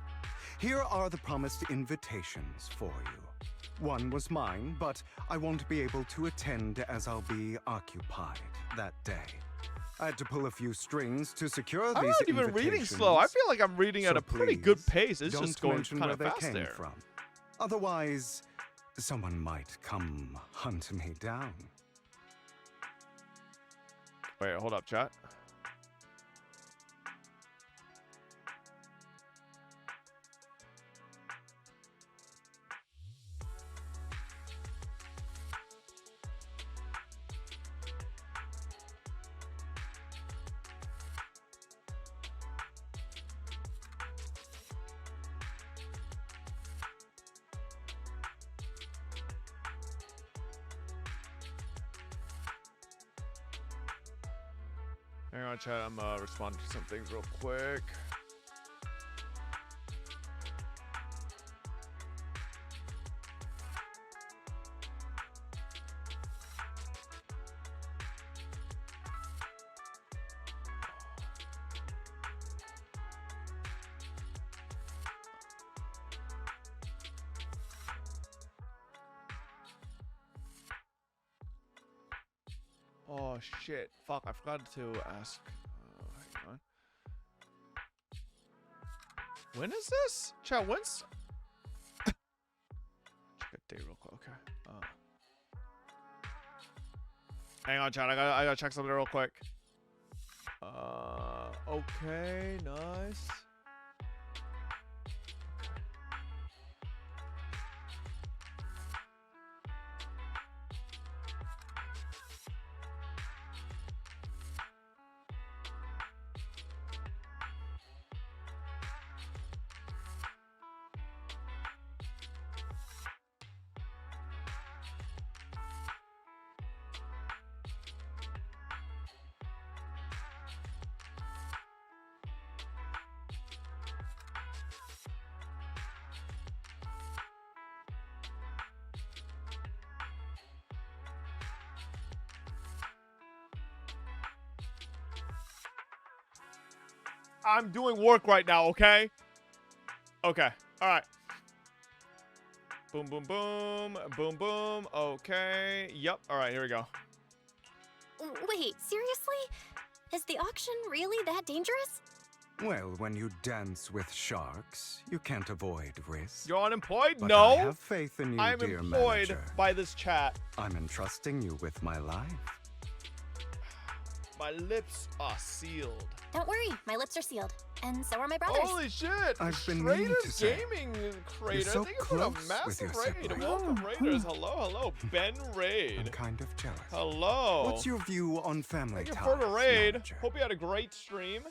Here are the promised invitations for you. One was mine, but I won't be able to attend as I'll be occupied that day. I had to pull a few strings to secure these I'm not even reading slow. I feel like I'm reading at a pretty good pace. It's just going kind of fast there. From. Otherwise, someone might come hunt me down. Wait, hold up, chat. Hang on, chat. I'm responding to some things real quick. Oh shit! Fuck! I forgot to ask. Hang on. When is this? Chat, when's? Check a date real quick. Okay. Hang on, chat. I gotta check something real quick. Okay, nice. I'm doing work right now, okay? Okay. All right. Boom, boom, boom. Boom, boom. Okay. Yep. All right, here we go. Wait, seriously? Is the auction really that dangerous? Well, when you dance with sharks, you can't avoid risk. You're unemployed? But No. I have faith in you, I'm dear employed manager. by this chat. I'm entrusting you with my life. My lips are sealed. Don't worry, my lips are sealed. And so are my brothers. Holy shit! I've been meaning to Raiders say, Gaming Crater. you're so Thank you for the close with massive your raid. sibling. Welcome, Raiders. Hello, hello. Ben I'm Raid. kind of jealous. Hello. What's your view on family Thank you ties, for the raid. manager? Hope you had a great stream.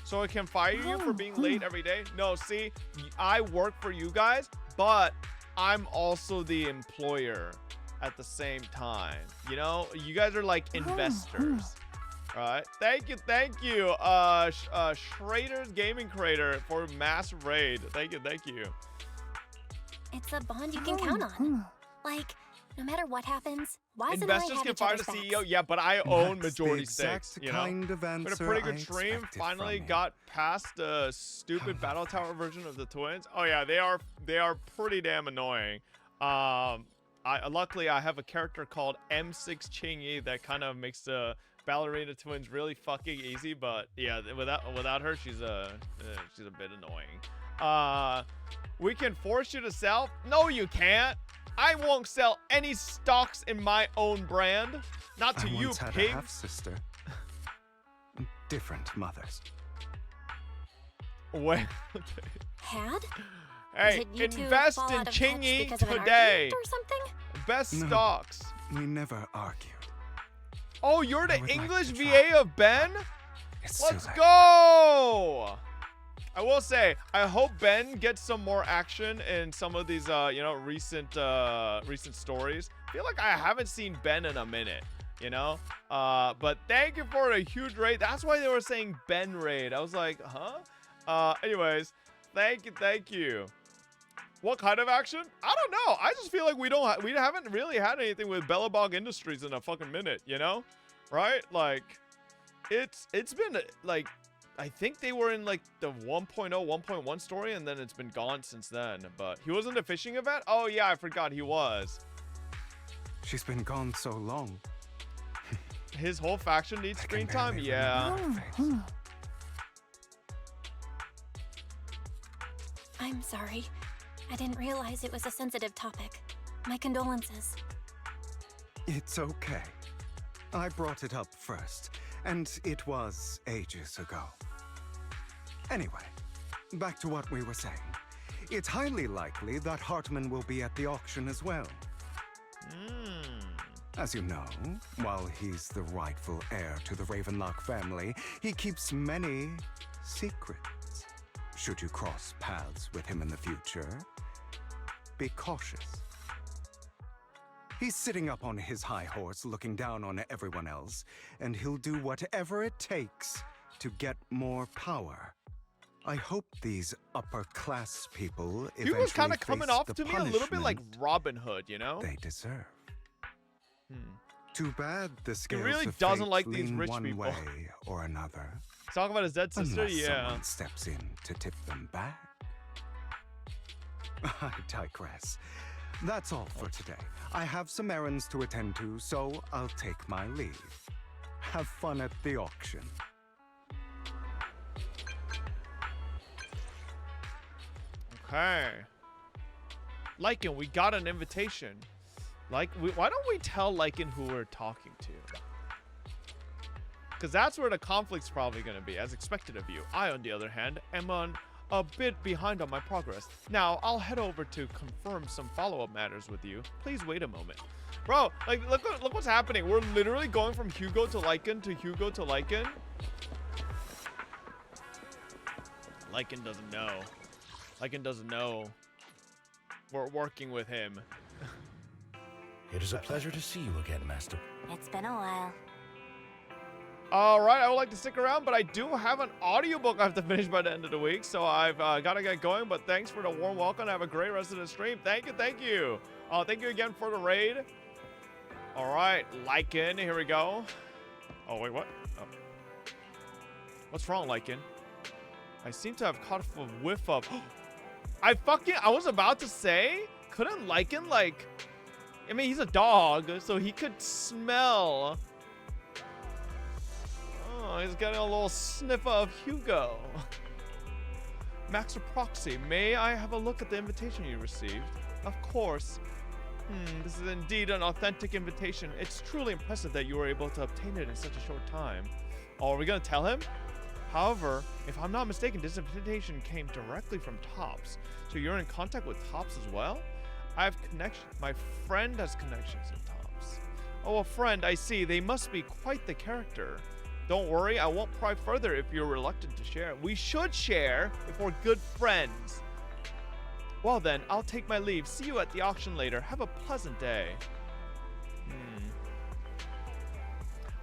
So I can fire you for being late every day? No, see, I work for you guys, but I'm also the employer at the same time. You know, you guys are like investors. All right. Thank you. Schrader's Gaming Creator for massive raid. Thank you. It's a bond you can count on. Like, no matter what happens, Wise and I Investors have can each fire other's the backs. CEO. Yeah, but I own That's majority the exact stakes. You know. kind of Been a answer pretty good I stream. expected Finally from you. got past the stupid Battle Tower version of the twins. Oh yeah, they are pretty damn annoying. Luckily I have a character called M6 Chingy that kind of makes the Ballerina twins really fucking easy. But yeah, without her, she's a bit annoying. We can force you to sell. No, you can't. I won't sell any stocks in my own brand. Not to I you, once had a pig. half-sister. Different mothers. Wait. Had? Hey, Did you two invest fall in out of touch Chingy because of an today. argument or something? Best No. stocks. We never argued. Oh, you're I the would like English to VA of Ben? It's Let's too late. go! I will say, I hope Ben gets some more action in some of these, recent stories. I feel like I haven't seen Ben in a minute, you know? But thank you for a huge raid. That's why they were saying Ben raid. I was like, huh? Anyways, thank you. What kind of action? I don't know. I just feel like we haven't really had anything with Bellabog Industries in a fucking minute, you know? Right? Like, it's been like, I think they were in like the 1.0, 1.1 story, and then it's been gone since then. But he wasn't a fishing event? Oh yeah, I forgot he was. She's been gone so long. His whole faction needs I screen can time? barely Yeah. remember her face. I'm sorry. I didn't realize it was a sensitive topic. My condolences. It's okay. I brought it up first, and it was ages ago. Anyway, back to what we were saying. It's highly likely that Hartman will be at the auction as well. As you know, while he's the rightful heir to the Ravenlock family, he keeps many secrets. Should you cross paths with him in the future, be cautious. He's sitting up on his high horse looking down on everyone else, and he'll do whatever it takes to get more power. I hope these upper-class people He was eventually kind of coming face off the to me a little bit like punishment Robin Hood, you know? they deserve. Too bad the scales really of doesn't fate like these lean rich one people. way or another. Talk about his dead sister? Unless Yeah. someone steps in to tip them back. I digress. That's all for today. I have some errands to attend to, so I'll take my leave. Have fun at the auction. Okay. Lycan, we got an invitation. Why don't we tell Lycan who we're talking to? Because that's where the conflict's probably going to be, as expected of you. I, on the other hand, am a bit behind on my progress. Now, I'll head over to confirm some follow-up matters with you. Please wait a moment. Bro, like, look what's happening. We're literally going from Hugo to Lycan to Hugo to Lycan. Lycan doesn't know. Lycan doesn't know. We're working with him. It is a pleasure to see you again, Master. It's been a while. Alright, I would like to stick around, but I do have an audiobook I have to finish by the end of the week, so I've got to get going, but thanks for the warm welcome. Have a great rest of the stream. Thank you, thank you. Thank you again for the raid. Alright, Lycan, here we go. Oh, wait, what? Oh. What's wrong, Lycan? I seem to have caught a whiff of... I was about to say, couldn't Lycan, like... I mean, he's a dog, so he could smell... Oh, he's getting a little sniffer of Hugo. Master Proxy, may I have a look at the invitation you received? Of course. This is indeed an authentic invitation. It's truly impressive that you were able to obtain it in such a short time. Oh, are we gonna tell him? However, if I'm not mistaken, this invitation came directly from Tops. So you're in contact with Tops as well? I have connection. My friend has connections in Tops. Oh, a friend, I see. They must be quite the character. Don't worry, I won't pry further if you're reluctant to share. We should share if we're good friends. Well then, I'll take my leave. See you at the auction later. Have a pleasant day.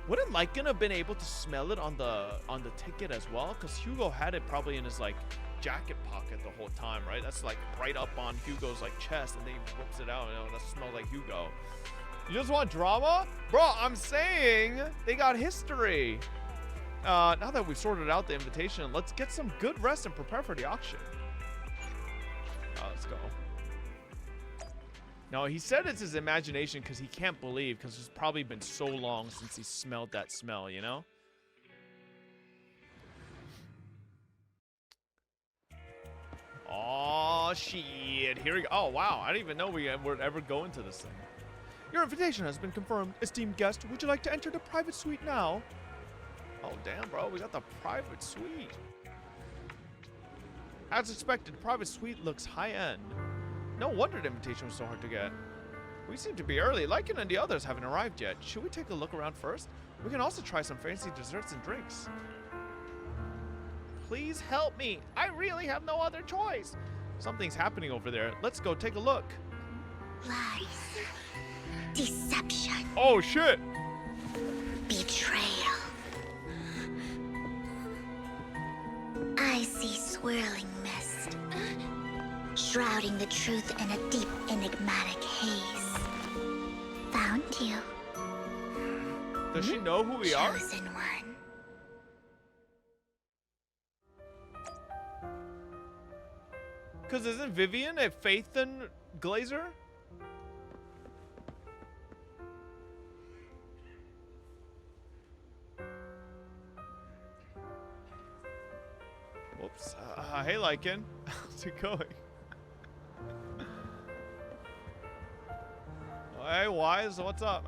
Wouldn't Lycan have been able to smell it on the ticket as well? Because Hugo had it probably in his like jacket pocket the whole time, right? That's like right up on Hugo's like chest, and then he whips it out. You know, that smells like Hugo. You just want drama? Bro, I'm saying they got history. Now that we've sorted out the invitation, let's get some good rest and prepare for the auction. Let's go. No, he said it's his imagination because he can't believe, because it's probably been so long since he smelled that smell, you know? Oh, shit. Here we go. Oh, wow. I didn't even know we would ever go into this thing. Your invitation has been confirmed. Esteemed guest, would you like to enter the private suite now? Oh, damn, bro. We got the private suite. As expected, private suite looks high-end. No wonder the invitation was so hard to get. We seem to be early. Lycan and the others haven't arrived yet. Should we take a look around first? We can also try some fancy desserts and drinks. Please help me. I really have no other choice. Something's happening over there. Let's go take a look. Lies. Deception. Oh, shit. Betrayal. I see swirling mist. shrouding the truth in a deep, enigmatic haze. Found you. Does she know who we are? Chosen one. Because isn't Vivian a Faithen Glazer? Whoops. Hey, Lycan. How's it going? Hey, Wise. What's up?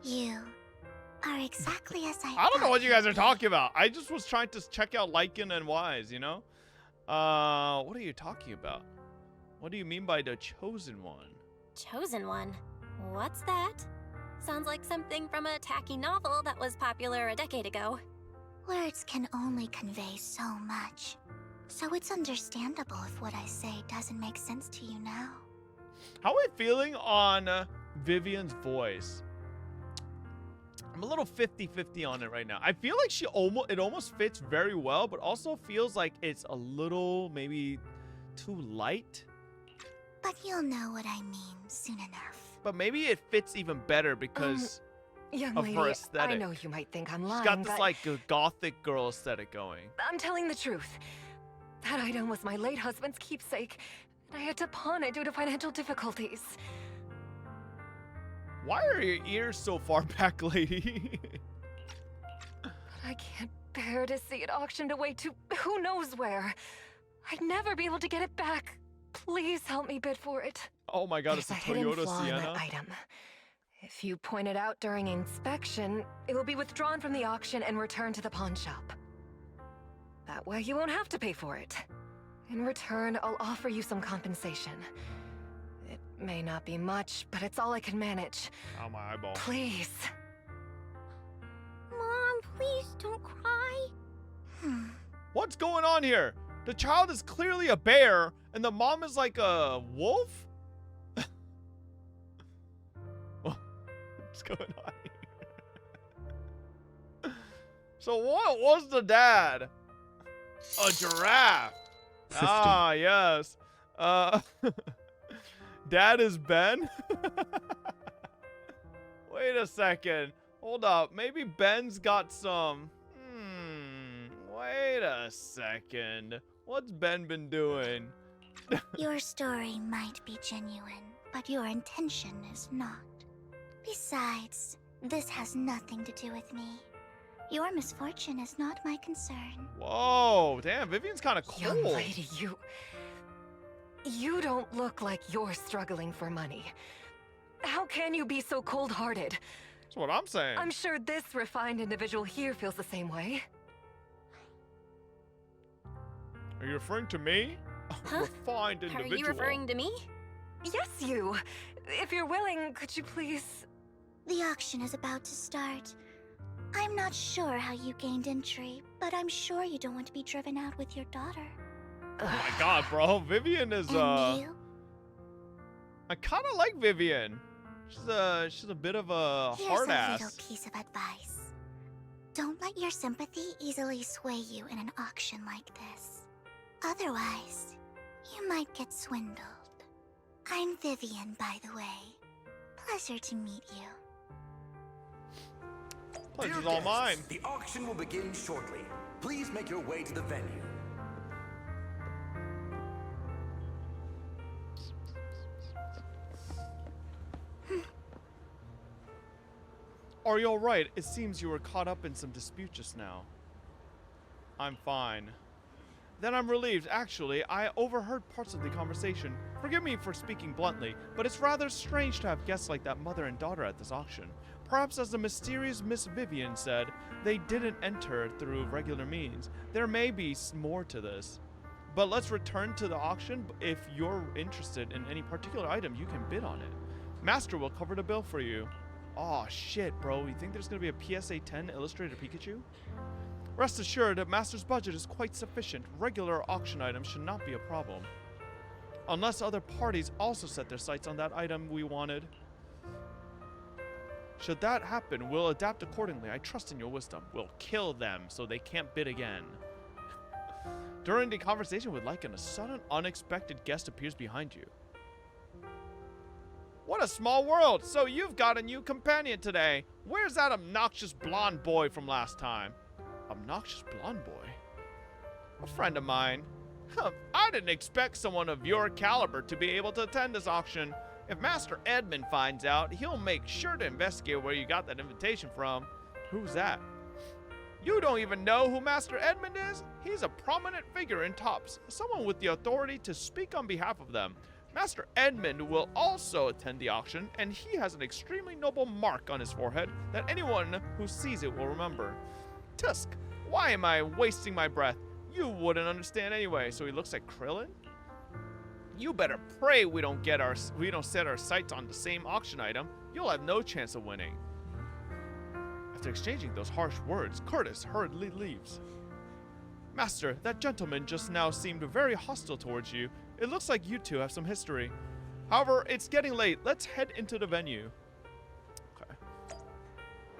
You are exactly as I don't know what you guys are talking about. I just was trying to check out Lycan and Wise, you know? What are you talking about? What do you mean by the chosen one? Chosen one? What's that? Sounds like something from a tacky novel that was popular a decade ago. Words can only convey so much. So it's understandable if what I say doesn't make sense to you now. How are we feeling on Vivian's voice? I'm a little 50-50 on it right now. I feel like it almost fits very well, but also feels like it's a little maybe too light. But you'll know what I mean soon enough. But maybe it fits even better because Young of lady, her aesthetic. I know you might think I'm lying, She's got this but like a gothic girl aesthetic going. I'm telling the truth. That item was my late husband's keepsake, and I had to pawn it due to financial difficulties. Why are your ears so far back, lady? But I can't bear to see it auctioned away to who knows where. I'd never be able to get it back. Please help me bid for it. Oh my god, it's a There's hidden Toyota flaw in Sienna. that item. If you point it out during inspection, it will be withdrawn from the auction and returned to the pawn shop. That way you won't have to pay for it. In return, I'll offer you some compensation. It may not be much, but it's all I can manage. Oh, my eyeball. Please. Mom, please don't cry. What's going on here? The child is clearly a bear, and the mom is like a wolf? What's going on here? So what was the dad? A giraffe. 50. Ah, yes. Dad is Ben? Wait a second. Hold up. Maybe Ben's got some... Wait a second. What's Ben been doing? Your story might be genuine, but your intention is not. Besides, this has nothing to do with me. Your misfortune is not my concern. Whoa, damn, Vivian's kind of cold. Young lady, you don't look like you're struggling for money. How can you be so cold-hearted? That's what I'm saying. I'm sure this refined individual here feels the same way. Are you referring to me? Huh? Refined individual. Are you referring to me? Yes, you. If you're willing, could you please... The auction is about to start. I'm not sure how you gained entry, but I'm sure you don't want to be driven out with your daughter. Oh my god, bro. Vivian is, And you? I kind of like Vivian. She's a bit of a hard Here's a ass. little piece of advice. Don't let your sympathy easily sway you in an auction like this. Otherwise, you might get swindled. I'm Vivian, by the way. Pleasure to meet you. Pleasure's all mine. The auction will begin shortly. Please make your way to the venue. Are you alright? It seems you were caught up in some dispute just now. I'm fine. Then I'm relieved. Actually, I overheard parts of the conversation. Forgive me for speaking bluntly, but it's rather strange to have guests like that mother and daughter at this auction. Perhaps as the mysterious Miss Vivian said, they didn't enter through regular means. There may be more to this. But let's return to the auction. If you're interested in any particular item, you can bid on it. Master will cover the bill for you. Aw, shit, bro. You think there's gonna be a PSA 10 illustrated Pikachu? Rest assured that Master's budget is quite sufficient. Regular auction items should not be a problem. Unless other parties also set their sights on that item we wanted. Should that happen, we'll adapt accordingly. I trust in your wisdom. We'll kill them so they can't bid again. During the conversation with Lycoan, a sudden unexpected guest appears behind you. What a small world! So you've got a new companion today. Where's that obnoxious blonde boy from last time? Obnoxious blonde boy? A friend of mine. I didn't expect someone of your caliber to be able to attend this auction. If Master Edmund finds out, he'll make sure to investigate where you got that invitation from. Who's that? You don't even know who Master Edmund is? He's a prominent figure in Tops, someone with the authority to speak on behalf of them. Master Edmund will also attend the auction, and he has an extremely noble mark on his forehead that anyone who sees it will remember. Tusk, why am I wasting my breath? You wouldn't understand anyway. So he looks like Krillin? You better pray we don't set our sights on the same auction item. You'll have no chance of winning. After exchanging those harsh words, Curtis hurriedly leaves. Master, that gentleman just now seemed very hostile towards you. It looks like you two have some history. However, it's getting late. Let's head into the venue. Okay.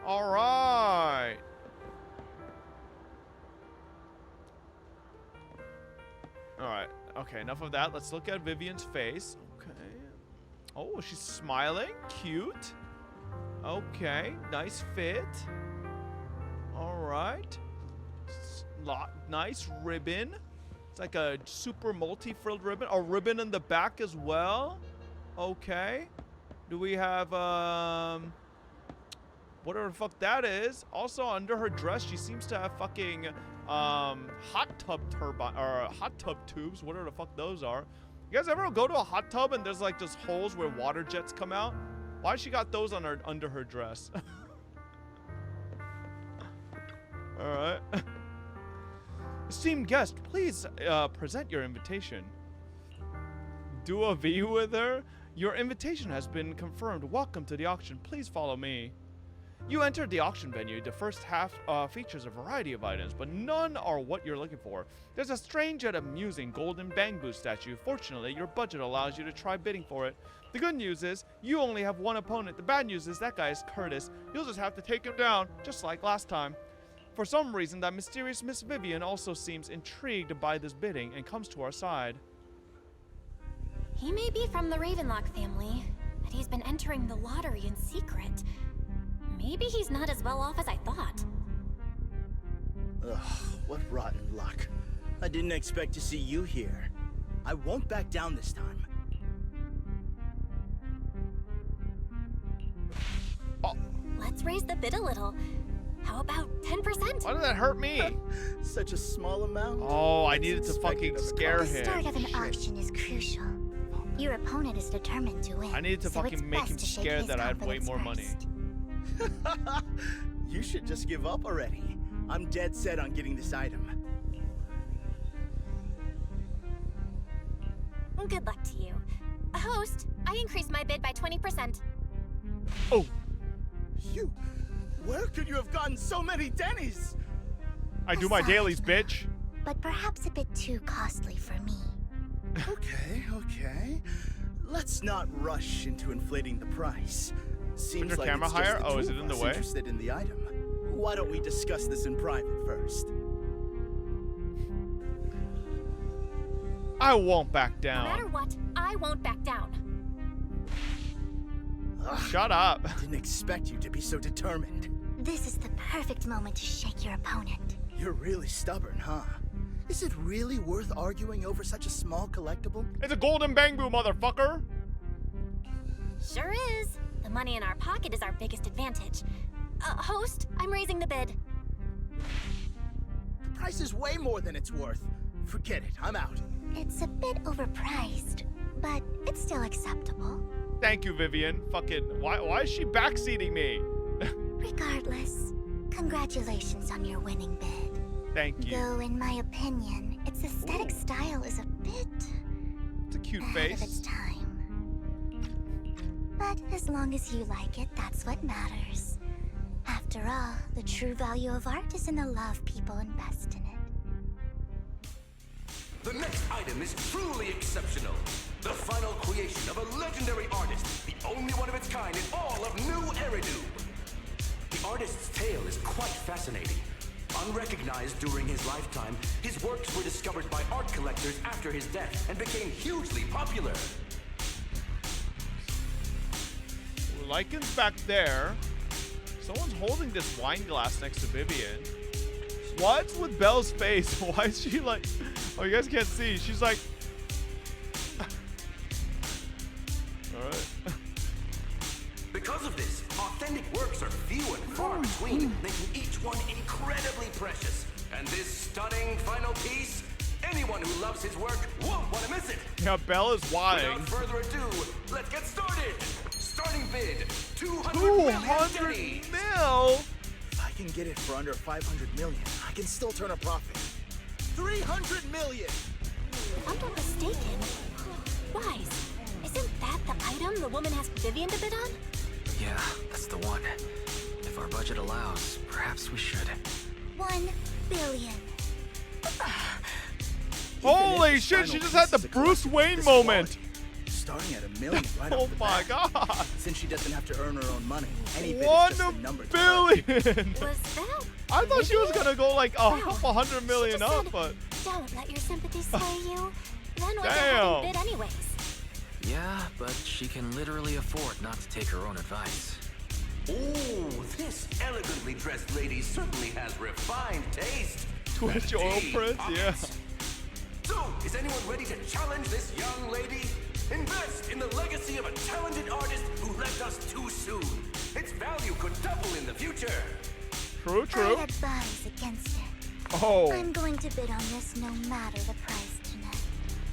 All right. All right. Okay, enough of that. Let's look at Vivian's face. Okay. Oh, she's smiling. Cute. Okay, nice fit. All right. Nice ribbon. It's like a super multi-frilled ribbon. A ribbon in the back as well. Okay. Do we have, whatever the fuck that is. Also, under her dress, she seems to have fucking, hot tub turbine, or hot tub tubes, whatever the fuck those are. You guys ever go to a hot tub and there's like just holes where water jets come out? Why she got those on her, under her dress? All right. Esteemed guest, please present your invitation. Do a V with her? Your invitation has been confirmed. Welcome to the auction. Please follow me. You entered the auction venue. The first half features a variety of items, but none are what you're looking for. There's a strange yet amusing golden bamboo statue. Fortunately, your budget allows you to try bidding for it. The good news is, you only have one opponent. The bad news is that guy is Curtis. You'll just have to take him down, just like last time. For some reason, that mysterious Miss Vivian also seems intrigued by this bidding and comes to our side. He may be from the Ravenlock family, but he's been entering the lottery in secret. Maybe he's not as well off as I thought. Ugh, what rotten luck. I didn't expect to see you here. I won't back down this time. Oh. Let's raise the bid a little. How about 10%? Why did that hurt me? Such a small amount. Oh, I needed to fucking scare him. The start of an auction is crucial. Your opponent is determined to win. I needed to so fucking make him scared that I had way more money. You should just give up already. I'm dead set on getting this item. Good luck to you. Host, I increased my bid by 20%. Oh. You... Where could you have gotten so many Denny's? I do my dailies, bitch. But perhaps a bit too costly for me. Okay. Let's not rush into inflating the price. Seems your like camera it's just higher? the Oh, two is it of in the us way? Interested in the item. Why don't we discuss this in private first? I won't back down. No matter what, I won't back down. Shut up. I didn't expect you to be so determined. This is the perfect moment to shake your opponent. You're really stubborn, huh? Is it really worth arguing over such a small collectible? It's a golden bamboo, motherfucker. Sure is. The money in our pocket is our biggest advantage. Host, I'm raising the bid. The price is way more than it's worth. Forget it, I'm out. It's a bit overpriced, but it's still acceptable. Thank you, Vivian. Fucking, why is she backseating me? Regardless, congratulations on your winning bid. Thank you. Though, in my opinion, its aesthetic style is a bit... It's a cute ahead face. of its time. But as long as you like it, that's what matters. After all, the true value of art is in the love people invest in it. The next item is truly exceptional. The final creation of a legendary artist, the only one of its kind in all of New Eridu. The artist's tale is quite fascinating. Unrecognized during his lifetime, his works were discovered by art collectors after his death and became hugely popular. Lycan's back there. Someone's holding this wine glass next to Vivian. What's with Belle's face? Why is she like... Oh, you guys can't see. She's like... Alright. Because of this, authentic works are few and far between, making each one incredibly precious. And this stunning final piece, anyone who loves his work won't want to miss it. Yeah, Belle is whining. Without further ado, let's get started. Starting bid, 200 200 mil? If I can get it for under 500 million, I can still turn a profit. 300 million! If I'm not mistaken, Wise, isn't that the item the woman asked Vivian to bid on? Yeah, that's the one. If our budget allows, perhaps we should. 1 billion. Holy shit, she just had the Bruce Wayne moment. Starting at $1 million right Oh off the my bat. god. Since she doesn't have to earn her own money, any bid is 1 just a number to her. billion. Was that? I thought she was gonna go like Wow. $100 million She up, just but Don't let your sympathy sway you. Then why Damn. bid anyways? Yeah, but she can literally afford not to take her own advice. Ooh, this elegantly dressed lady certainly has refined taste. Twitch oil Deep prints, yeah. pockets. So, is anyone ready to challenge this young lady? Invest in the legacy of a talented artist who left us too soon. Its value could double in the future. True, true. I'd advise against it. Oh, I'm going to bid on this no matter the price tonight.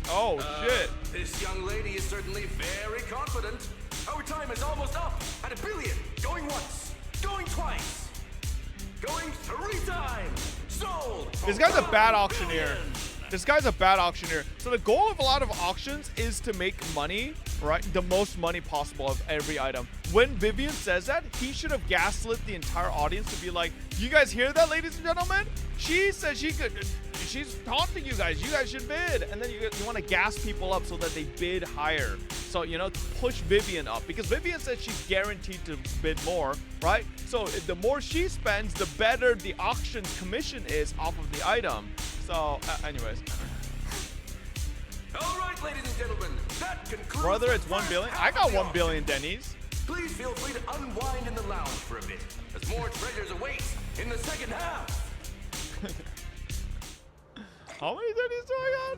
oh shit. This young lady is certainly very confident. Our time is almost up at $1 billion. Going once, going twice, going 3 times. Sold. This guy's a bad $1 auctioneer. billion. This guy's a bad auctioneer. So the goal of a lot of auctions is to make money, right? The most money possible of every item. When Vivian says that, he should have gaslit the entire audience to be like, you guys hear that, ladies and gentlemen? She said she could, she's taunting you guys. You guys should bid. And then you want to gas people up so that they bid higher. So, you know, to push Vivian up. Because Vivian said she's guaranteed to bid more, right? So the more she spends, the better the auction's commission is off of the item. So, anyways. All right, ladies and gentlemen, that concludes. Brother, the it's 1 first billion? half I of got the 1 auction. billion, Denny's. Please feel free to unwind in the lounge for a bit, as more treasures await in the second half. How many Denny's do I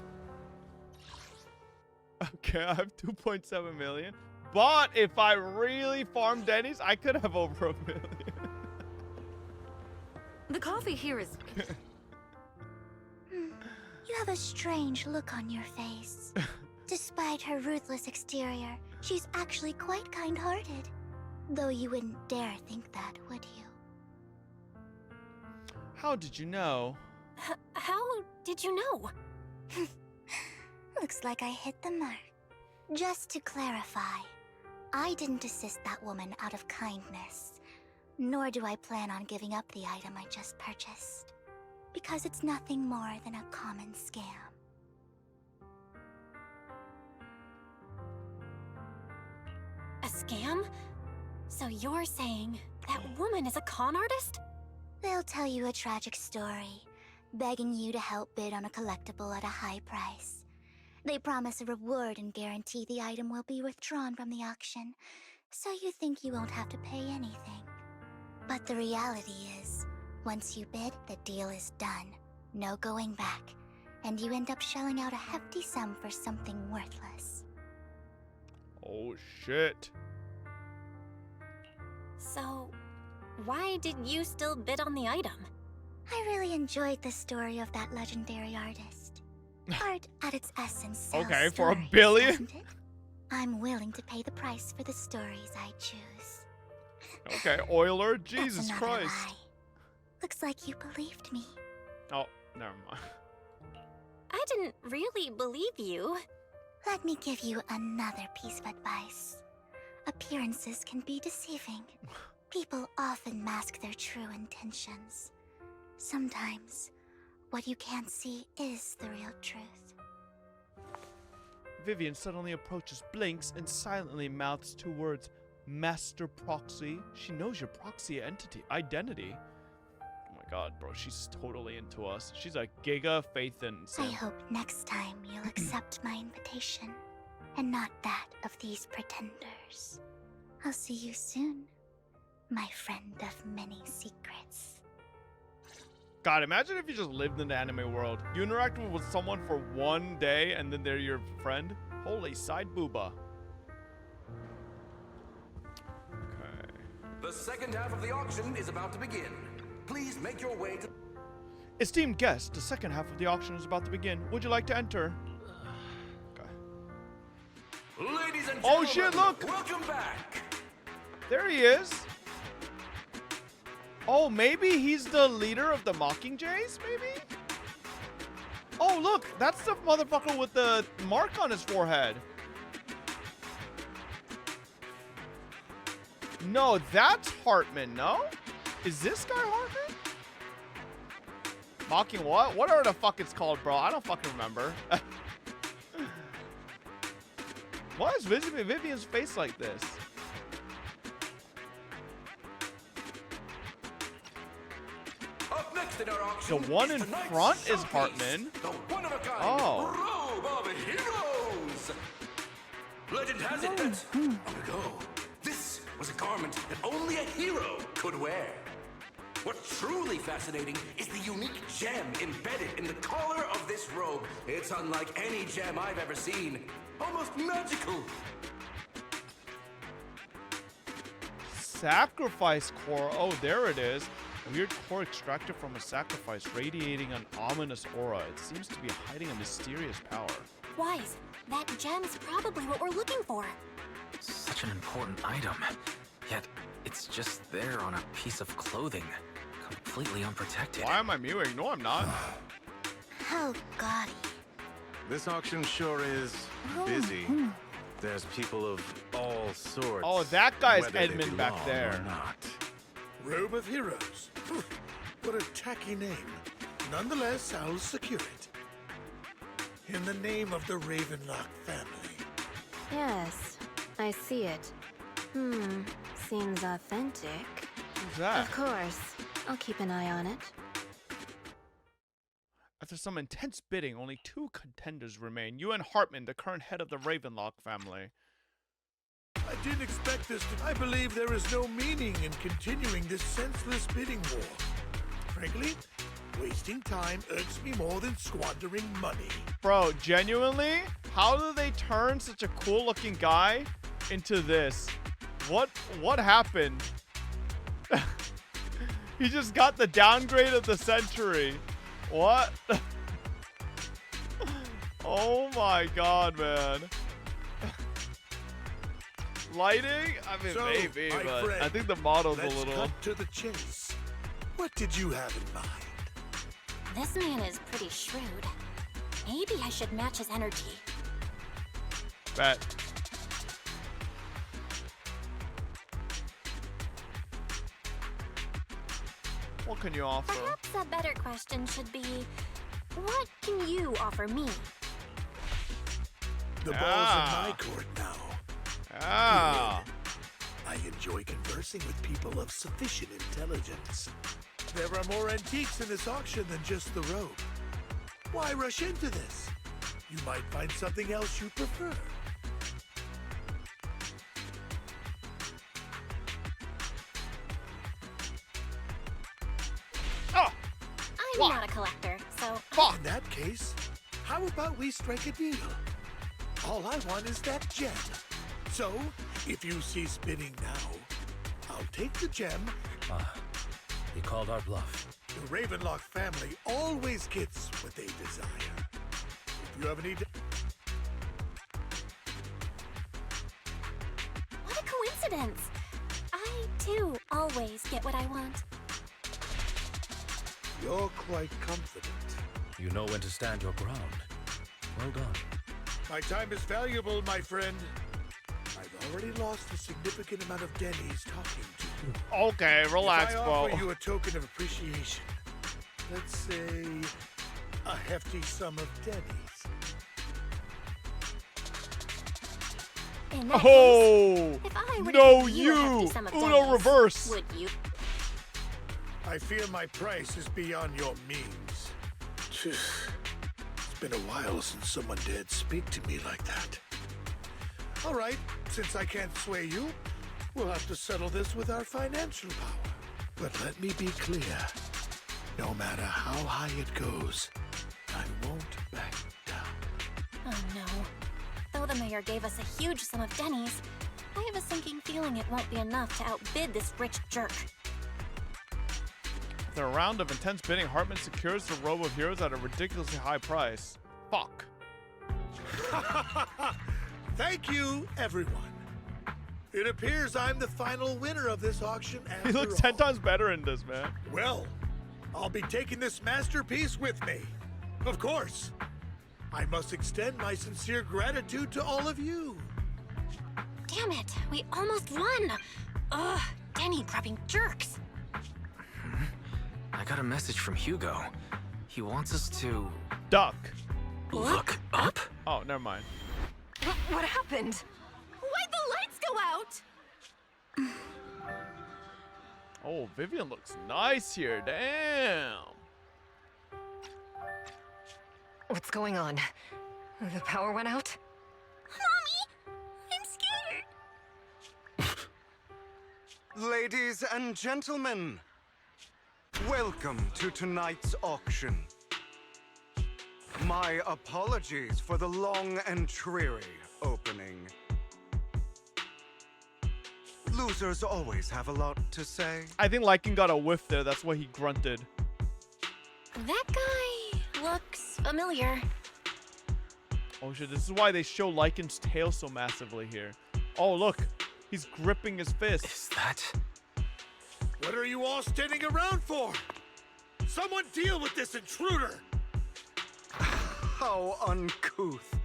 got? Okay, I have 2.7 million. But if I really farm Denny's, I could have over $1 million. The coffee here is... You have a strange look on your face. Despite her ruthless exterior, she's actually quite kind-hearted. Though you wouldn't dare think that, would you? How did you know? How did you know? Looks like I hit the mark. Just to clarify, I didn't assist that woman out of kindness. Nor do I plan on giving up the item I just purchased. Because it's nothing more than a common scam. A scam? So you're saying that woman is a con artist? They'll tell you a tragic story, begging you to help bid on a collectible at a high price. They promise a reward and guarantee the item will be withdrawn from the auction, so you think you won't have to pay anything. But the reality is, once you bid, the deal is done. No going back, and you end up shelling out a hefty sum for something worthless. Oh, shit. So, why did you still bid on the item? I really enjoyed the story of that legendary artist. Art at its essence sells Okay, for $1 stories, billion? doesn't it? I'm willing to pay the price for the stories I choose. Okay, Euler, That's Jesus another Christ. lie. Looks like you believed me. Oh, never mind. I didn't really believe you. Let me give you another piece of advice. Appearances can be deceiving. People often mask their true intentions. Sometimes, what you can't see is the real truth. Vivian suddenly approaches, blinks, and silently mouths 2 words. Master Proxy. She knows your proxy identity. Oh my god, bro, she's totally into us. She's a giga faith in I Sim. hope next time you'll accept my invitation, and not that of these pretenders. I'll see you soon, my friend of many secrets. God, imagine if you just lived in the anime world. You interacted with someone for 1 day and then they're your friend. Holy side booba. Okay. The second half of the auction is about to begin. Please make your way to... Esteemed guests, the second half of the auction is about to begin. Would you like to enter? Okay. Ladies and gentlemen, Oh shit, look! welcome back. There he is. Oh, maybe he's the leader of the Mockingjays, maybe? Oh, look, that's the motherfucker with the mark on his forehead. No, that's Hartman, no? Is this guy Hartman? Mocking what? What are the fuck it's called, bro? I don't fucking remember. Why is Vivian's face like this? Up next in our auction, The one in tonight's front is showpiece, Hartman. The one-of-a-kind Oh. robe of heroes. Legend has it that long ago, this was a garment that only a hero could wear. What's truly fascinating is the unique gem embedded in the collar of this robe. It's unlike any gem I've ever seen. Almost magical. Sacrifice core. Oh, there it is. A weird core extracted from a sacrifice, radiating an ominous aura. It seems to be hiding a mysterious power. Wise, that gem's probably what we're looking for. Such an important item. Yet, it's just there on a piece of clothing. Completely unprotected. Why am I mewing? No, I'm not. How gaudy. This auction sure is busy. There's people of all sorts. Oh, that guy's whether they Edmund back belong there. or not. Robe of Heroes. What a tacky name. Nonetheless, I'll secure it. In the name of the Ravenlock family. Yes, I see it. Seems authentic. Who's that? Of course. I'll keep an eye on it. After some intense bidding, only 2 contenders remain. You and Hartman, the current head of the Ravenlock family. I didn't expect this to... I believe there is no meaning in continuing this senseless bidding war. Frankly, wasting time irks me more than squandering money. Bro, genuinely, how do they turn such a cool-looking guy into this? What happened? He just got the downgrade of the century. What? Oh my god, man. Lighting? I mean, So, maybe, my but friend, I think the model's let's a little... cut to the chase. What did you have in mind? This man is pretty shrewd. Maybe I should match his energy. Bet. What can you offer? Perhaps a better question should be, what can you offer me? The ball's Ah. in my court now. Ah. I enjoy conversing with people of sufficient intelligence. There are more antiques in this auction than just the robe. Why rush into this? You might find something else you prefer. I'm not a collector, so... In that case, how about we strike a deal? All I want is that gem. So, if you cease bidding now, I'll take the gem. He called our bluff. The Ravenlock family always gets what they desire. If you have any... What a coincidence! I, too, always get what I want. You're quite confident. You know when to stand your ground. Well done. My time is valuable, my friend. I've already lost a significant amount of Denny's talking to you. Okay, relax, if I bro. offer you a token of appreciation, let's say a hefty sum of Denny's. In that Oh! case, if I were to No, give you a hefty you! sum of Uno Denny's, reverse! would you? I fear my price is beyond your means. It's been a while since someone dared speak to me like that. All right, since I can't sway you, we'll have to settle this with our financial power. But let me be clear. No matter how high it goes, I won't back down. Oh no. Though the mayor gave us a huge sum of dennies, I have a sinking feeling it won't be enough to outbid this rich jerk. After a round of intense bidding, Hartman secures the Robe of Heroes at a ridiculously high price. Fuck. Thank you, everyone. It appears I'm the final winner of this auction after He looks 10 times better in this, man. Well, I'll be taking this masterpiece with me. Of course. I must extend my sincere gratitude to all of you. Damn it, we almost won! Ugh, denny grabbing jerks. I got a message from Hugo. He wants us to... Duck. Look up? Oh, never mind. What happened? Why'd the lights go out? Oh, Vivian looks nice here. Damn. What's going on? The power went out? Mommy! I'm scared! Ladies and gentlemen, welcome to tonight's auction. My apologies for the long and dreary opening. Losers always have a lot to say. I think Lycan got a whiff there. That's why he grunted. That guy looks familiar. Oh shit, this is why they show Lycan's tail so massively here. Oh look, he's gripping his fist. Is that... What are you all standing around for? Someone deal with this intruder! How uncouth.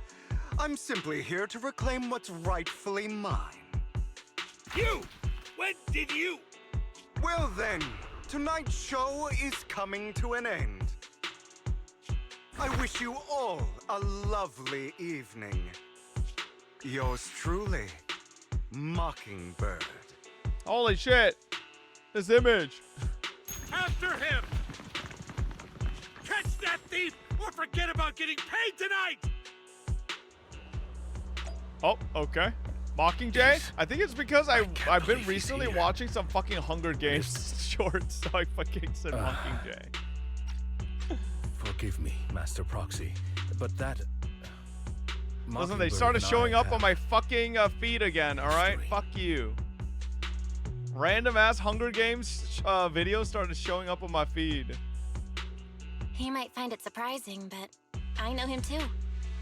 I'm simply here to reclaim what's rightfully mine. You! When did you? Well then, tonight's show is coming to an end. I wish you all a lovely evening. Yours truly, Mockingbird. Holy shit. This image. After him! Catch that thief or forget about getting paid tonight! Oh, okay. Mockingjay? I think it's because I've been recently watching some fucking Hunger Games shorts, so I fucking said Mockingjay. Forgive me, Master Proxy, but that... Listen, they started showing up on my fucking feed again, alright? Fuck you. Random ass Hunger Games videos started showing up on my feed. He might find it surprising, but I know him too.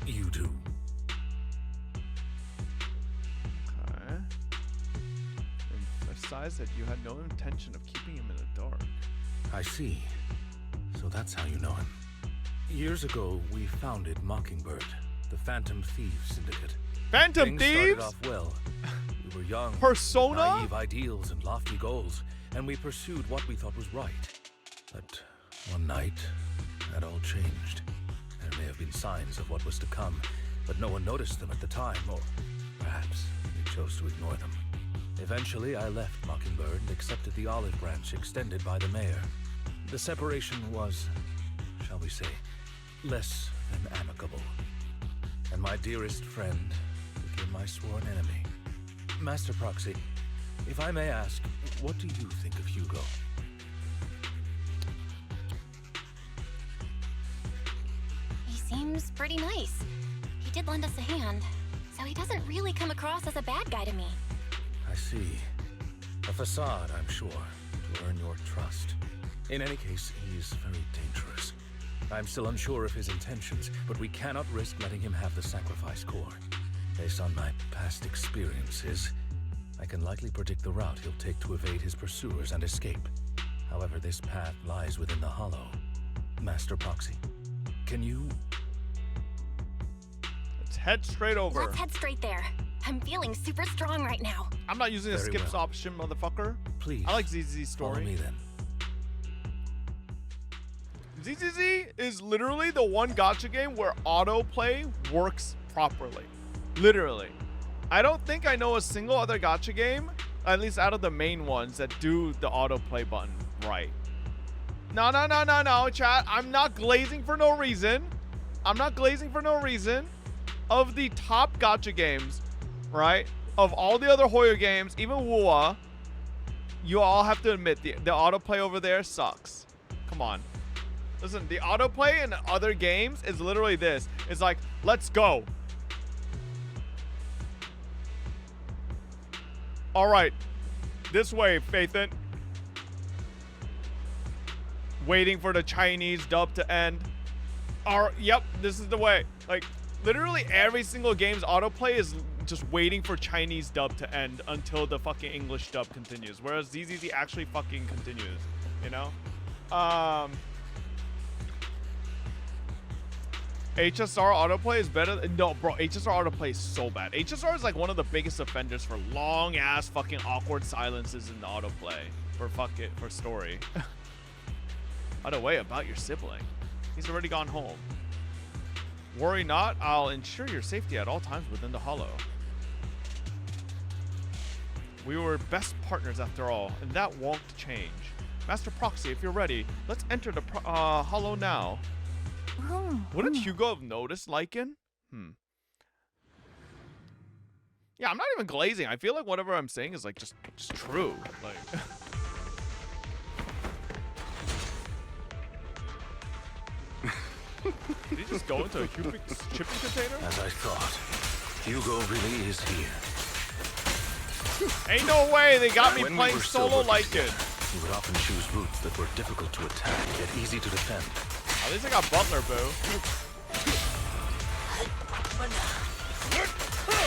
You do. Okay. Emphasize that you had no intention of keeping him in the dark. I see. So that's how you know him. Years ago, we founded Mockingbird, the Phantom Thieves Syndicate. Phantom Thieves? Started off well. We were young, Persona? naive ideals and lofty goals, and we pursued what we thought was right. But one night, that all changed. There may have been signs of what was to come, but no one noticed them at the time, or perhaps we chose to ignore them. Eventually, I left Mockingbird and accepted the olive branch extended by the mayor. The separation was, shall we say, less than amicable. And my dearest friend became my sworn enemy. Master Proxy, if I may ask, what do you think of Hugo? He seems pretty nice. He did lend us a hand, so he doesn't really come across as a bad guy to me. I see. A facade, I'm sure, to earn your trust. In any case, he is very dangerous. I'm still unsure of his intentions, but we cannot risk letting him have the sacrifice core. Based on my past experiences, I can likely predict the route he'll take to evade his pursuers and escape. However, this path lies within the Hollow. Master Proxy, can you... Let's head straight over. Let's head straight there. I'm feeling super strong right now. I'm not using a Very skips well. option, motherfucker. Please, I like ZZ's follow story. me then. ZZZ is literally the one gacha game where autoplay works properly. Literally. I don't think I know a single other gacha game, at least out of the main ones, that do the autoplay button right. No, no, no, no, no, chat. I'm not glazing for no reason. I'm not glazing for no reason. Of the top gacha games, right? Of all the other Hoyo games, even Wua, you all have to admit the autoplay over there sucks. Come on. Listen, the autoplay in other games is literally this. It's like, let's go. All right. This way, Faithin. Waiting for the Chinese dub to end. Yep, this is the way. Like, literally every single game's autoplay is just waiting for Chinese dub to end until the fucking English dub continues. Whereas ZZZ actually fucking continues, you know? HSR autoplay is better. No, bro, HSR autoplay is so bad. HSR is like one of the biggest offenders for long ass fucking awkward silences in the autoplay for story. By the way, about your sibling. He's already gone home. Worry not, I'll ensure your safety at all times within the Hollow. We were best partners after all, and that won't change. Master Proxy, if you're ready, let's enter the Hollow now. Wouldn't Hugo have noticed Lycan? Yeah, I'm not even glazing. I feel like whatever I'm saying is like just true. Like did he just go into a shipping container? As I thought, Hugo really is here. Ain't no way they got me When playing we were solo silver like it. He would often choose routes that were difficult to attack, yet easy to defend. At least I got Butler, boo.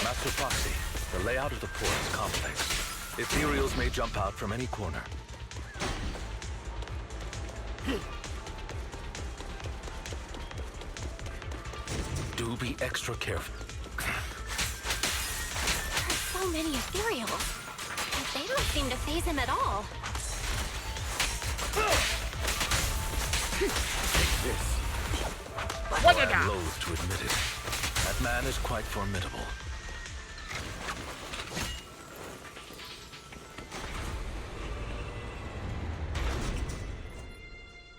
Master Proxy, the layout of the port is complex. Ethereals may jump out from any corner. Do be extra careful. There's so many ethereals. But they don't seem to faze him at all. Take this. What I'm loath to admit it. That man is quite formidable.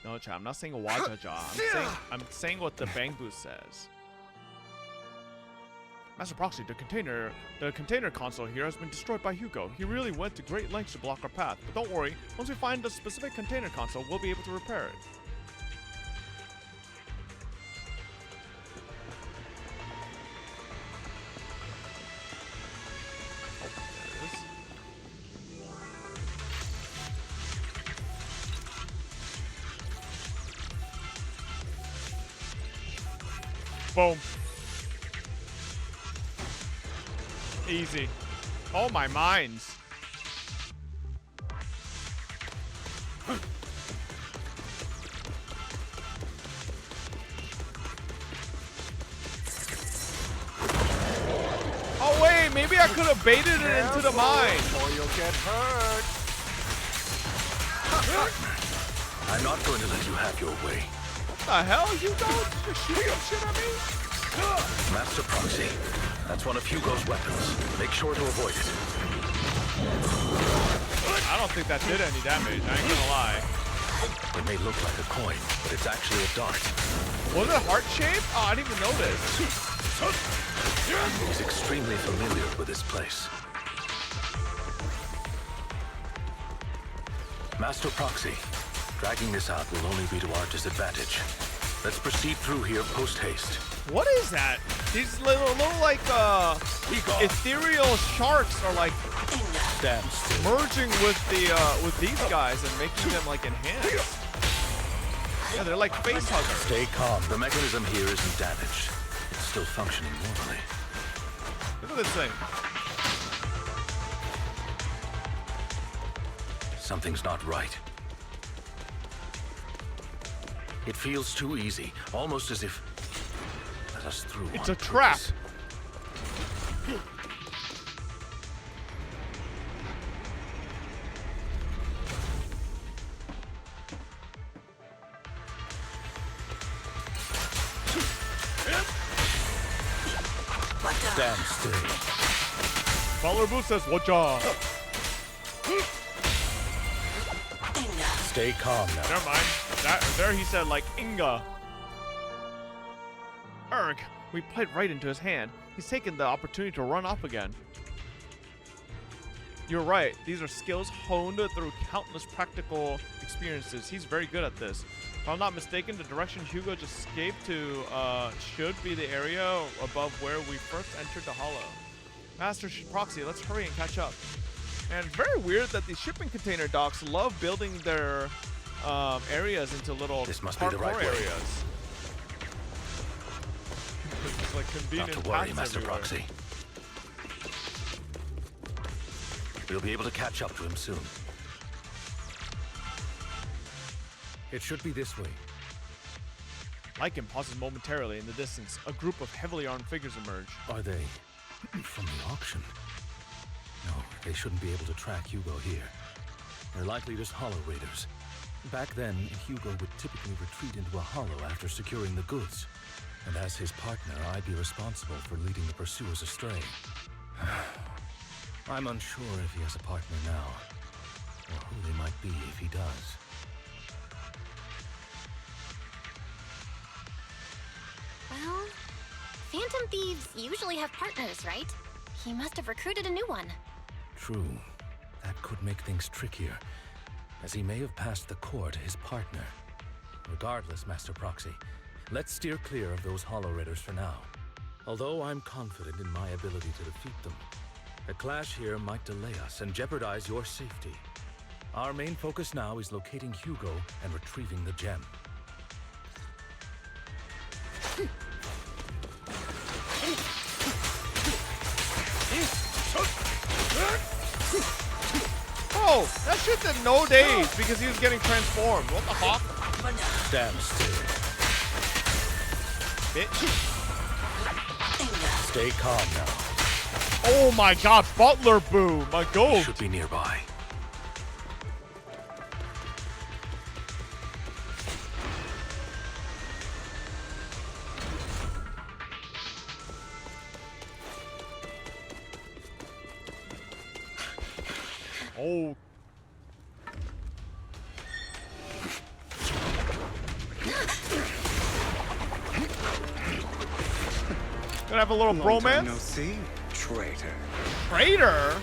No, chat, I'm not saying Wajaja. I'm saying what the Bang Boost says. Master Proxy, the container console here has been destroyed by Hugo. He really went to great lengths to block our path. But don't worry, once we find the specific container console, we'll be able to repair it. Boom. Easy. Oh, my mines. Oh, wait. Maybe I could have baited it into the mine. Or you'll get hurt. I'm not going to let you have your way. What the hell? You don't just shoot shit at me? Master Proxy, that's one of Hugo's weapons. Make sure to avoid it. I don't think that did any damage. I ain't gonna lie. It may look like a coin, but it's actually a dart. Was it heart-shaped? Oh, I didn't even notice. He's extremely familiar with this place. Master Proxy, dragging this out will only be to our disadvantage. Let's proceed through here post-haste. What is that? These little like ethereal sharks are like merging with these guys and making them like enhanced. Yeah, they're like face huggers. Stay calm. The mechanism here isn't damaged. It's still functioning normally. Look at this thing. Something's not right. It feels too easy, almost as if let us through. It's a trap. Stand still. Baller Boo says, "Watch out." Stay calm now. Never mind. There he said like Inga. Erg, we played right into his hand. He's taken the opportunity to run up again. You're right. These are skills honed through countless practical experiences. He's very good at this. If I'm not mistaken, the direction Hugo just escaped to should be the area above where we first entered the hollow. Master Proxy, let's hurry and catch up. And it's very weird that these shipping container docks love building their areas into little parkour areas. It's like convenient. Not to worry, paths Master everywhere. Proxy. We'll be able to catch up to him soon. It should be this way. Lycan pauses momentarily in the distance. A group of heavily armed figures emerge. Are they from the auction? No, they shouldn't be able to track Hugo here. They're likely just hollow raiders. Back then, Hugo would typically retreat into a hollow after securing the goods. And as his partner, I'd be responsible for leading the pursuers astray. I'm unsure if he has a partner now, or who they might be if he does. Well, Phantom Thieves usually have partners, right? He must have recruited a new one. True. That could make things trickier, as he may have passed the core to his partner. Regardless, Master Proxy, let's steer clear of those Hollow Raiders for now. Although I'm confident in my ability to defeat them, a clash here might delay us and jeopardize your safety. Our main focus now is locating Hugo and retrieving the gem. Oh, that shit did no days because he was getting transformed. What the fuck? Stand still. Bitch. Stay calm now. Oh my god, Butler Boo, my goat. Should be nearby. Oh. Gonna have a little Long time bromance? no see, traitor. Traitor?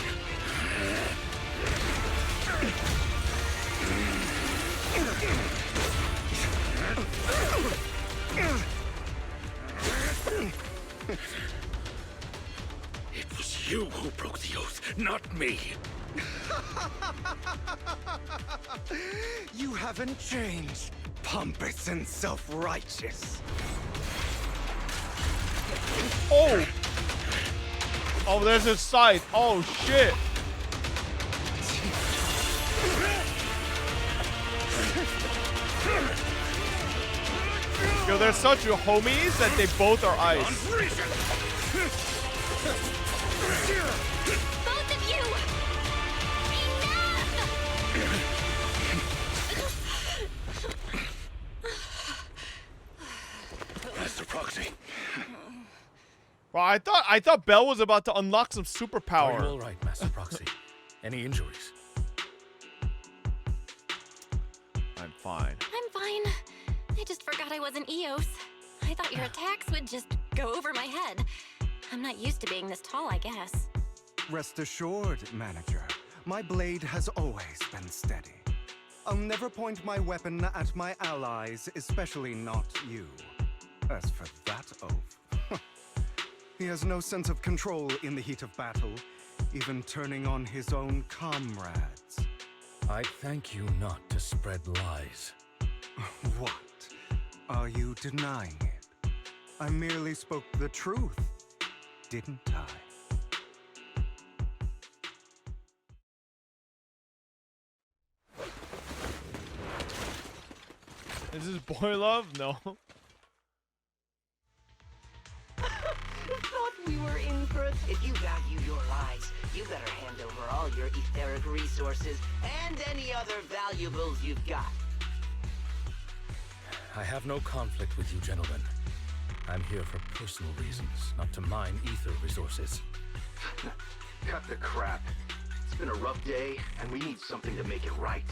It was you who broke the oath, not me. You haven't changed, pompous and self-righteous. Oh! Oh, there's his scythe. Oh, shit. Yo, they're such homies that they both are ice. Both of you! Master Proxy. Well, I thought Belle was about to unlock some superpower. Are you all right, Master Proxy? Any injuries? I'm fine. I'm fine. I just forgot I wasn't Eos. I thought your attacks would just go over my head. I'm not used to being this tall, I guess. Rest assured, manager, my blade has always been steady. I'll never point my weapon at my allies, especially not you. As for that oath, he has no sense of control in the heat of battle, even turning on his own comrades. I thank you not to spread lies. What? Are you denying it? I merely spoke the truth, didn't I? Is this boy love? No. Thought we were in for it. If you value your lives, you better hand over all your etheric resources and any other valuables you've got. I have no conflict with you, gentlemen. I'm here for personal reasons, not to mine ether resources. Cut the crap. It's been a rough day, and we need something to make it right.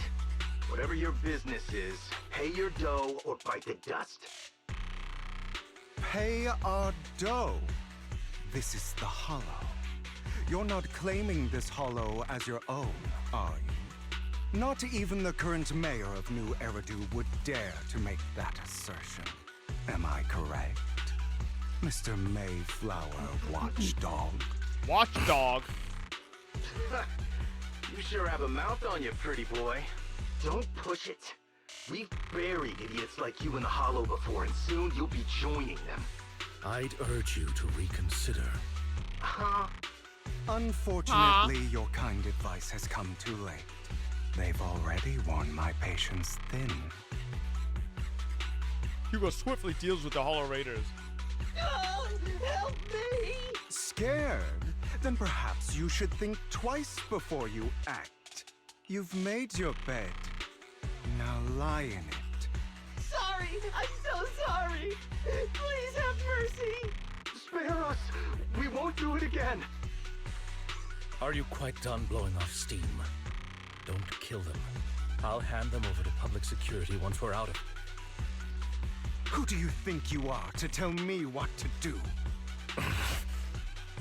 Whatever your business is, pay your dough or bite the dust. Pay our dough. This is the Hollow. You're not claiming this Hollow as your own, are you? Not even the current mayor of New Eridu would dare to make that assertion. Am I correct, Mr. Mayflower Watchdog? Watchdog? You sure have a mouth on you, pretty boy. Don't push it. We've buried idiots like you in the Hollow before, and soon you'll be joining them. I'd urge you to reconsider. Huh? Unfortunately, your kind advice has come too late. They've already worn my patience thin. Hugo swiftly deals with the Hollow Raiders. Oh, help me! Scared? Then perhaps you should think twice before you act. You've made your bed. Now lie in it. Sorry, I'm so sorry. Please have mercy. Spare us! We won't do it again! Are you quite done blowing off steam? Don't kill them. I'll hand them over to public security once we're out of it. Who do you think you are to tell me what to do?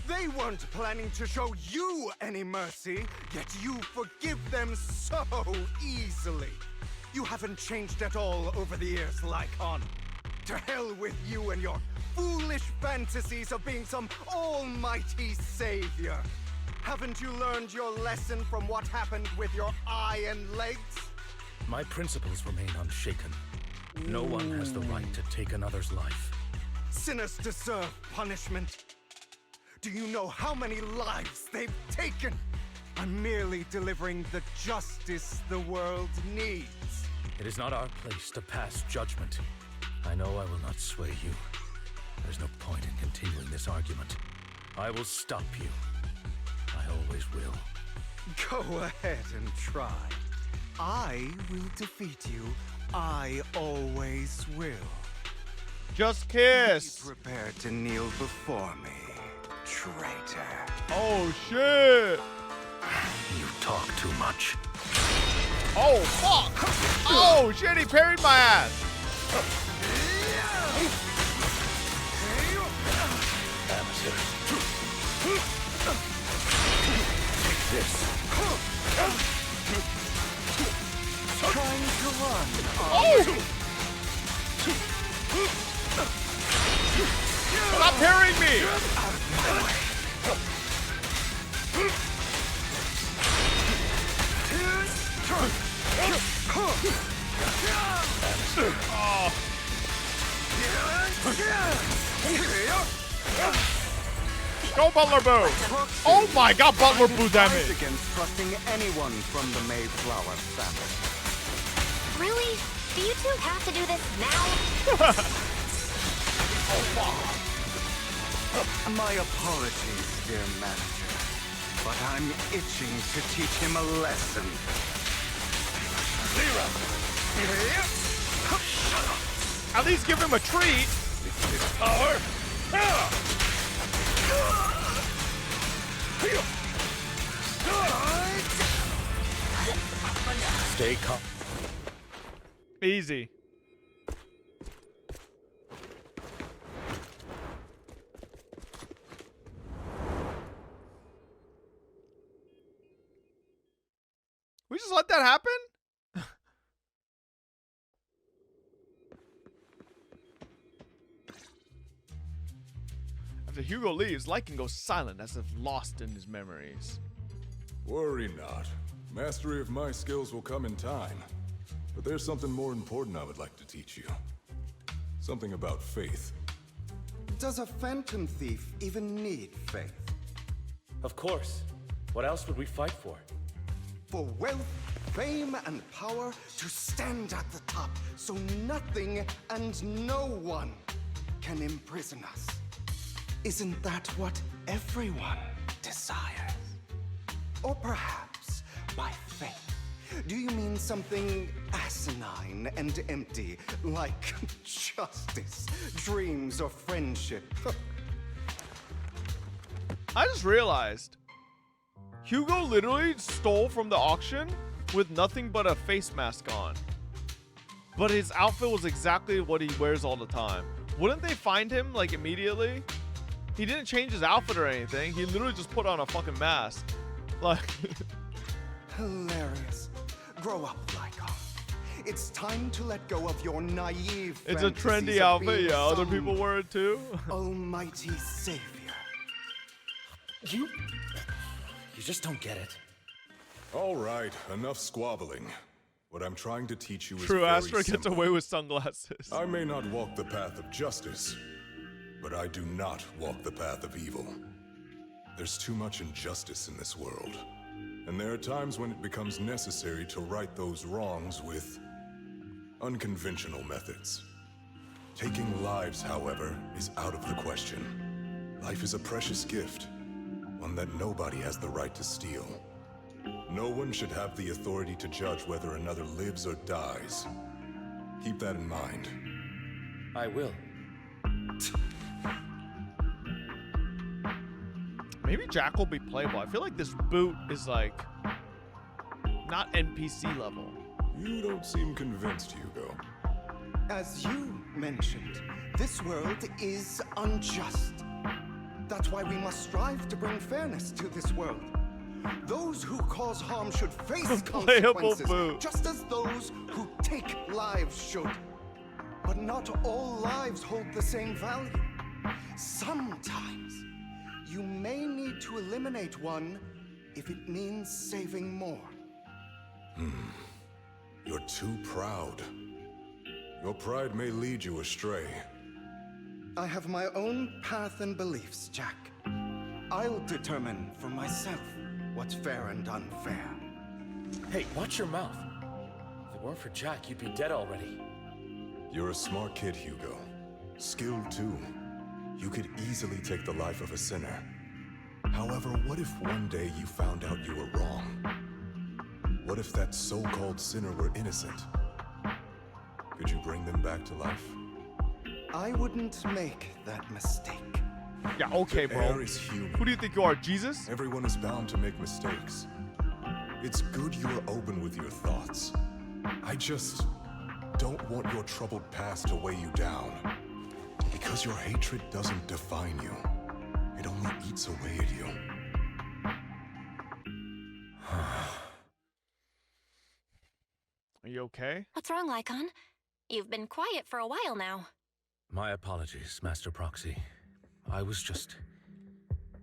They weren't planning to show you any mercy, yet you forgive them so easily. You haven't changed at all over the years, Lycoan. To hell with you and your foolish fantasies of being some almighty savior. Haven't you learned your lesson from what happened with your eye and legs? My principles remain unshaken. No one has the right to take another's life. Sinners deserve punishment. Do you know how many lives they've taken? I'm merely delivering the justice the world needs. It is not our place to pass judgment. I know I will not sway you. There's no point in continuing this argument. I will stop you. I always will. Go ahead and try. I will defeat you. I always will. Just kiss. Be prepared to kneel before me, traitor. Oh shit! You talk too much. Oh fuck! Oh shit! He parried my ass. Take this. Trying to run. Oh! Stop parrying me! Go Butler Boo! Oh my god, Butler Boo damage! Against trusting anyone from the Mayflower family. Really? Do you two have to do this now? My apologies, dear manager, but I'm itching to teach him a lesson. At least give him a treat. Power. Stay calm. Easy. We just let that happen? After Hugo leaves, Lycan goes silent as if lost in his memories. Worry not. Mastery of my skills will come in time. But there's something more important I would like to teach you. Something about faith. Does a phantom thief even need faith? Of course. What else would we fight for? For wealth, fame, and power to stand at the top so nothing and no one can imprison us. Isn't that what everyone desires? Or perhaps by faith, do you mean something asinine and empty, like justice, dreams, or friendship? I just realized Hugo literally stole from the auction with nothing but a face mask on. But his outfit was exactly what he wears all the time. Wouldn't they find him, like, immediately? He didn't change his outfit or anything. He literally just put on a fucking mask. Like... Hilarious. Grow up, Lycoan. It's time to let go of your naive It's a trendy outfit, yeah. Other people wear it too. Almighty Savior. You just don't get it. All right, enough squabbling. What I'm trying to teach you is True, very Astra gets simple. away with sunglasses. I may not walk the path of justice, but I do not walk the path of evil. There's too much injustice in this world, and there are times when it becomes necessary to right those wrongs with unconventional methods. Taking lives, however, is out of the question. Life is a precious gift, one that nobody has the right to steal. No one should have the authority to judge whether another lives or dies. Keep that in mind. I will. Maybe Jack will be playable. I feel like this boot is like not NPC level. You don't seem convinced, Hugo. As you mentioned, this world is unjust. That's why we must strive to bring fairness to this world. Those who cause harm should face consequences, just as those who take lives should. But not all lives hold the same value. Sometimes, you may need to eliminate one if it means saving more. You're too proud. Your pride may lead you astray. I have my own path and beliefs, Jack. I'll determine for myself what's fair and unfair. Hey, watch your mouth. If it weren't for Jack, you'd be dead already. You're a smart kid, Hugo. Skilled too. You could easily take the life of a sinner. However, what if one day you found out you were wrong? What if that so-called sinner were innocent? Could you bring them back to life? I wouldn't make that mistake. Yeah, okay, The bro. air is human. Who do you think you are, Jesus? Everyone is bound to make mistakes. It's good you are open with your thoughts. I just don't want your troubled past to weigh you down. Because your hatred doesn't define you. It only eats away at you. Are you okay? What's wrong, Lycon? You've been quiet for a while now. My apologies, Master Proxy. I was just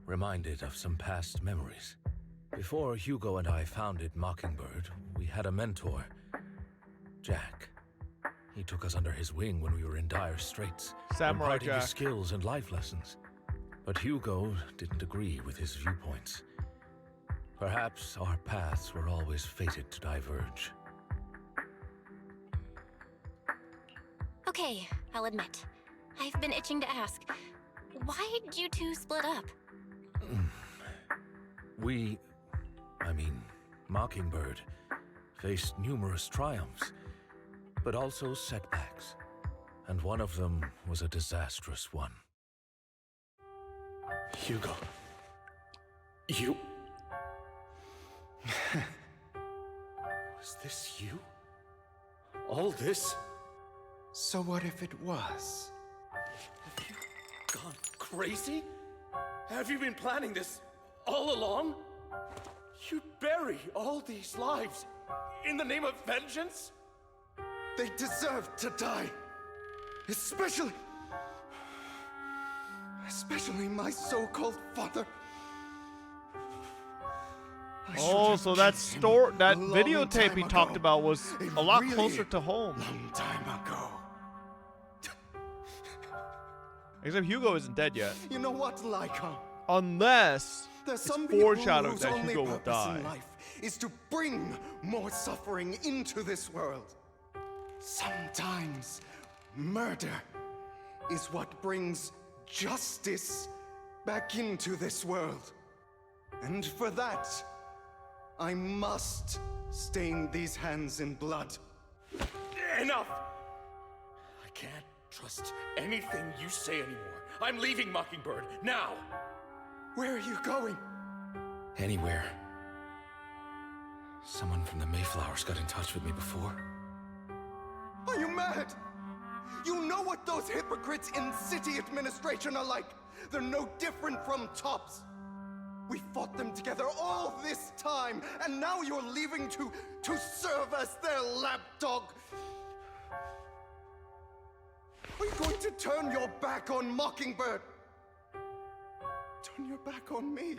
reminded of some past memories. Before Hugo and I founded Mockingbird, we had a mentor, Jack. He took us under his wing when we were in dire straits, Samurai imparting Jack. his skills and life lessons. But Hugo didn't agree with his viewpoints. Perhaps our paths were always fated to diverge. Okay, I'll admit. I've been itching to ask. Why did you two split up? Mockingbird, faced numerous triumphs, but also setbacks. And one of them was a disastrous one. Hugo. You... Was this you? All this? So what if it was? Have you gone crazy? Have you been planning this all along? You'd bury all these lives in the name of vengeance? They deserve to die. Especially my so-called father. Oh, so that videotape he talked about was a lot closer to home. Long time ago. Except Hugo isn't dead yet. You know what, Lycon? Unless There's it's some people foreshadowed whose that only Hugo will purpose die. in life is to bring more suffering into this world. Sometimes murder is what brings justice back into this world. And for that, I must stain these hands in blood. Enough! I can't trust anything you say anymore. I'm leaving Mockingbird, now! Where are you going? Anywhere. Someone from the Mayflowers got in touch with me before. Are you mad? You know what those hypocrites in city administration are like. They're no different from tops. We fought them together all this time, and now you're leaving to serve as their lapdog. Are you going to turn your back on Mockingbird? Turn your back on me?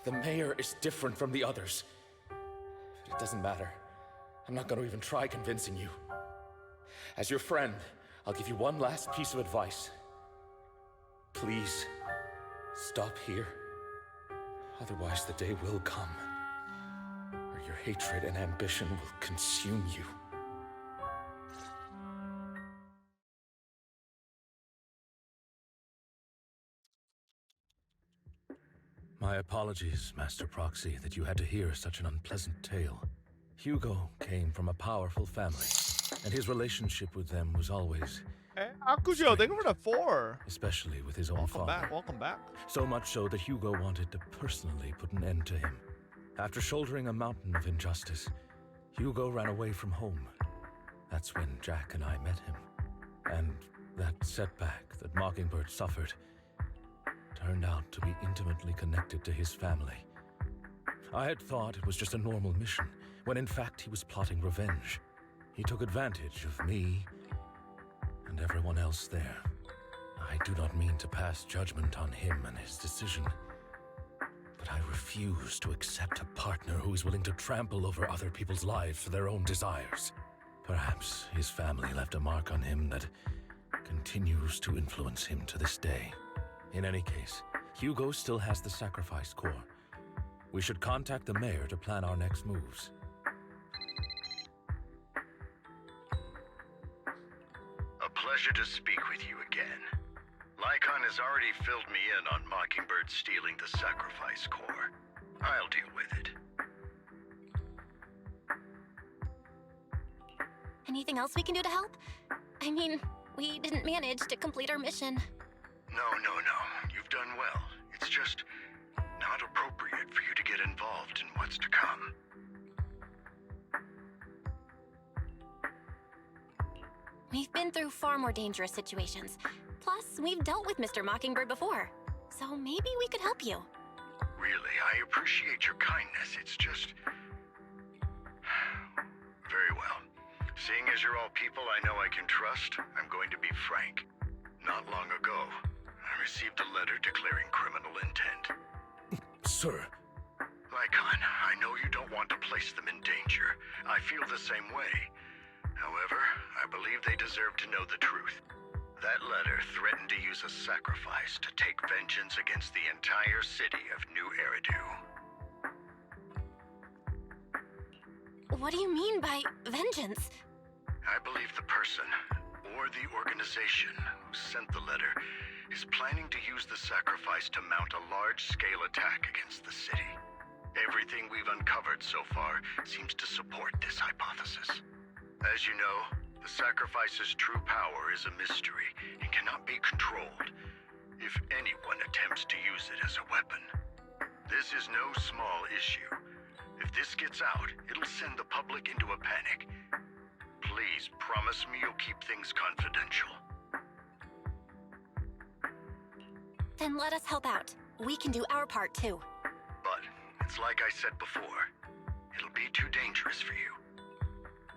The mayor is different from the others. But it doesn't matter. I'm not going to even try convincing you. As your friend, I'll give you one last piece of advice. Please, stop here. Otherwise, the day will come where your hatred and ambition will consume you. My apologies, Master Proxy, that you had to hear such an unpleasant tale. Hugo came from a powerful family, and his relationship with them was always... Akujo, thank you for the 4. Especially with his own father. Welcome back. So much so that Hugo wanted to personally put an end to him. After shouldering a mountain of injustice, Hugo ran away from home. That's when Jack and I met him. And that setback that Mockingbird suffered turned out to be intimately connected to his family. I had thought it was just a normal mission, when in fact he was plotting revenge. He took advantage of me and everyone else there. I do not mean to pass judgment on him and his decision, but I refuse to accept a partner who is willing to trample over other people's lives for their own desires. Perhaps his family left a mark on him that continues to influence him to this day. In any case, Hugo still has the sacrifice core. We should contact the mayor to plan our next moves. A pleasure to speak with you again. Lycoan has already filled me in on Mockingbird stealing the sacrifice core. I'll deal with it. Anything else we can do to help? I mean, we didn't manage to complete our mission. No. You've done well. It's just not appropriate for you to get involved in what's to come. We've been through far more dangerous situations. Plus, we've dealt with Mr. Mockingbird before. So maybe we could help you. Really, I appreciate your kindness. It's just... Very well. Seeing as you're all people I know I can trust, I'm going to be frank. Not long ago, I received a letter declaring criminal intent. Sir. Lycoan, I know you don't want to place them in danger. I feel the same way. However, I believe they deserve to know the truth. That letter threatened to use a sacrifice to take vengeance against the entire city of New Eridu. What do you mean by vengeance? I believe the person, or the organization, who sent the letter is planning to use the sacrifice to mount a large-scale attack against the city. Everything we've uncovered so far seems to support this hypothesis. As you know, the sacrifice's true power is a mystery and cannot be controlled if anyone attempts to use it as a weapon. This is no small issue. If this gets out, it'll send the public into a panic. Please promise me you'll keep things confidential. Then let us help out. We can do our part too. But it's like I said before, it'll be too dangerous for you.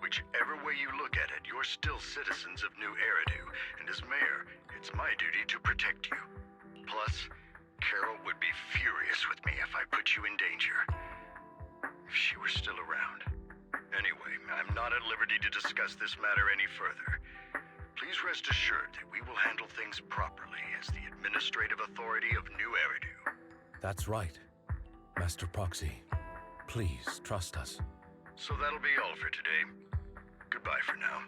Whichever way you look at it, you're still citizens of New Eridu, and as mayor, it's my duty to protect you. Plus, Carol would be furious with me if I put you in danger. If she were still around. Anyway, I'm not at liberty to discuss this matter any further. Please rest assured that we will handle things properly as the administrative authority of New Eridu. That's right. Master Proxy, please trust us. So that'll be all for today. Goodbye for now.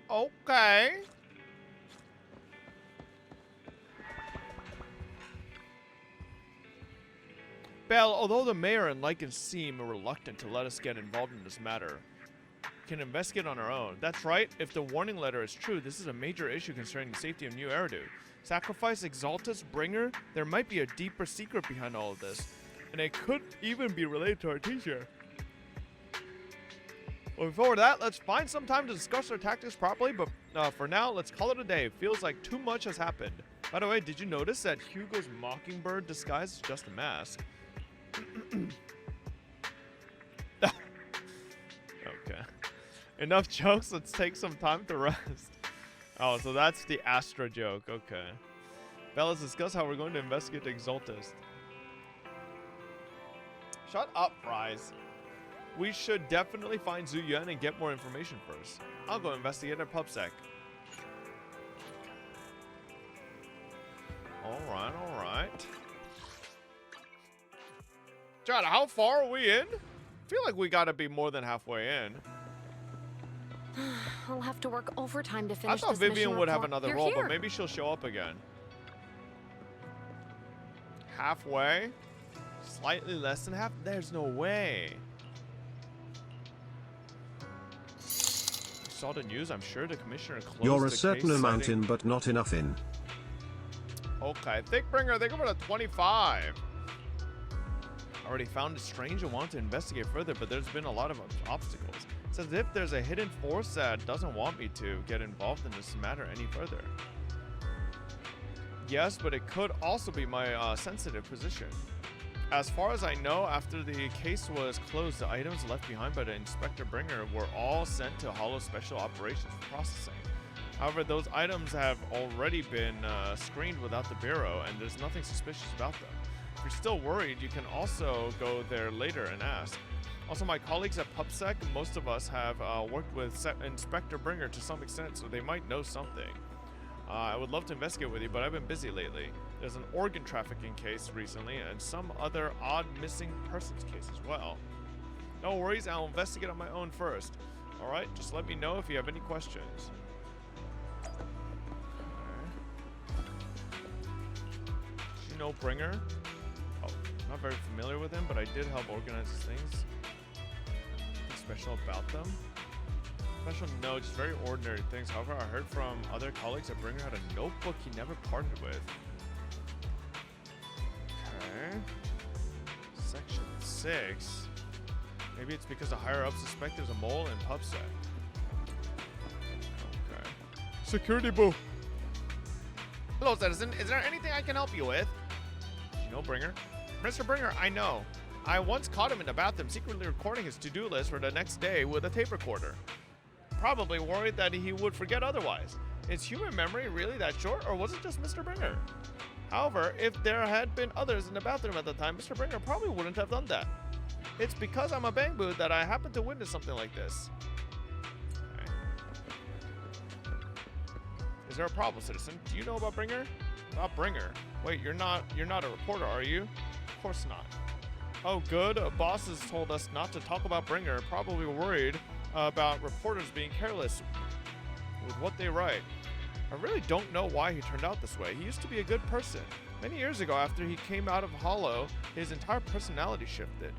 Okay. Belle, although the mayor and Lycan seem reluctant to let us get involved in this matter, we can investigate on our own. That's right. If the warning letter is true, this is a major issue concerning the safety of New Eridu. Sacrifice Exaltus Bringer? There might be a deeper secret behind all of this. And it could even be related to our teacher. Well, before that, let's find some time to discuss our tactics properly, but for now, let's call it a day. Feels like too much has happened. By the way, did you notice that Hugo's mockingbird disguise is just a mask? Okay. Enough jokes, let's take some time to rest. Oh, so that's the Astra joke, okay. Now let's discuss how we're going to investigate the Exaltist. Shut up, Fries. We should definitely find Zhu Yuan and get more information first. I'll go investigate at PubSec. Alright, alright. Chad, how far are we in? I feel like we gotta be more than halfway in. I'll have to work overtime to finish I thought this Vivian mission would have report. another You're role, here. but maybe she'll show up again. Halfway? Slightly less than half? There's no way. Saw the news, I'm sure the commissioner closed You're a the certain case amount citing... in, but not enough in. Okay, Thickbringer, they go for the 25. I already found it strange and want to investigate further, but there's been a lot of obstacles. It's as if there's a hidden force that doesn't want me to get involved in this matter any further. Yes, but it could also be my sensitive position. As far as I know, after the case was closed, the items left behind by the Inspector Bringer were all sent to Hollow Special Operations for processing. However, those items have already been screened without the Bureau, and there's nothing suspicious about them. If you're still worried, you can also go there later and ask. Also, my colleagues at PubSec, most of us have worked with Inspector Bringer to some extent, so they might know something. I would love to investigate with you, but I've been busy lately. There's an organ trafficking case recently, and some other odd missing persons case as well. No worries, I'll investigate on my own first. Alright, just let me know if you have any questions. You know Bringer? Oh, not very familiar with him, but I did help organize his things. Nothing special about them. Special no, just very ordinary things. However, I heard from other colleagues that Bringer had a notebook he never parted with. Okay. Section 6. Maybe it's because the higher up suspect there's a mole in PubSec. Okay. Security boo. Hello, citizen. Is there anything I can help you with? You know Bringer? Mr. Bringer, I know. I once caught him in the bathroom secretly recording his to-do list for the next day with a tape recorder. Probably worried that he would forget otherwise. Is human memory really that short, or was it just Mr. Bringer? However, if there had been others in the bathroom at the time, Mr. Bringer probably wouldn't have done that. It's because I'm a bang boot that I happened to witness something like this. Okay. Is there a problem, citizen? Do you know about Bringer? About Bringer? Wait, you're not a reporter, are you? Of course not. Oh, good. Bosses told us not to talk about Bringer, probably worried about reporters being careless with what they write. I really don't know why he turned out this way. He used to be a good person. Many years ago, after he came out of Hollow, his entire personality shifted.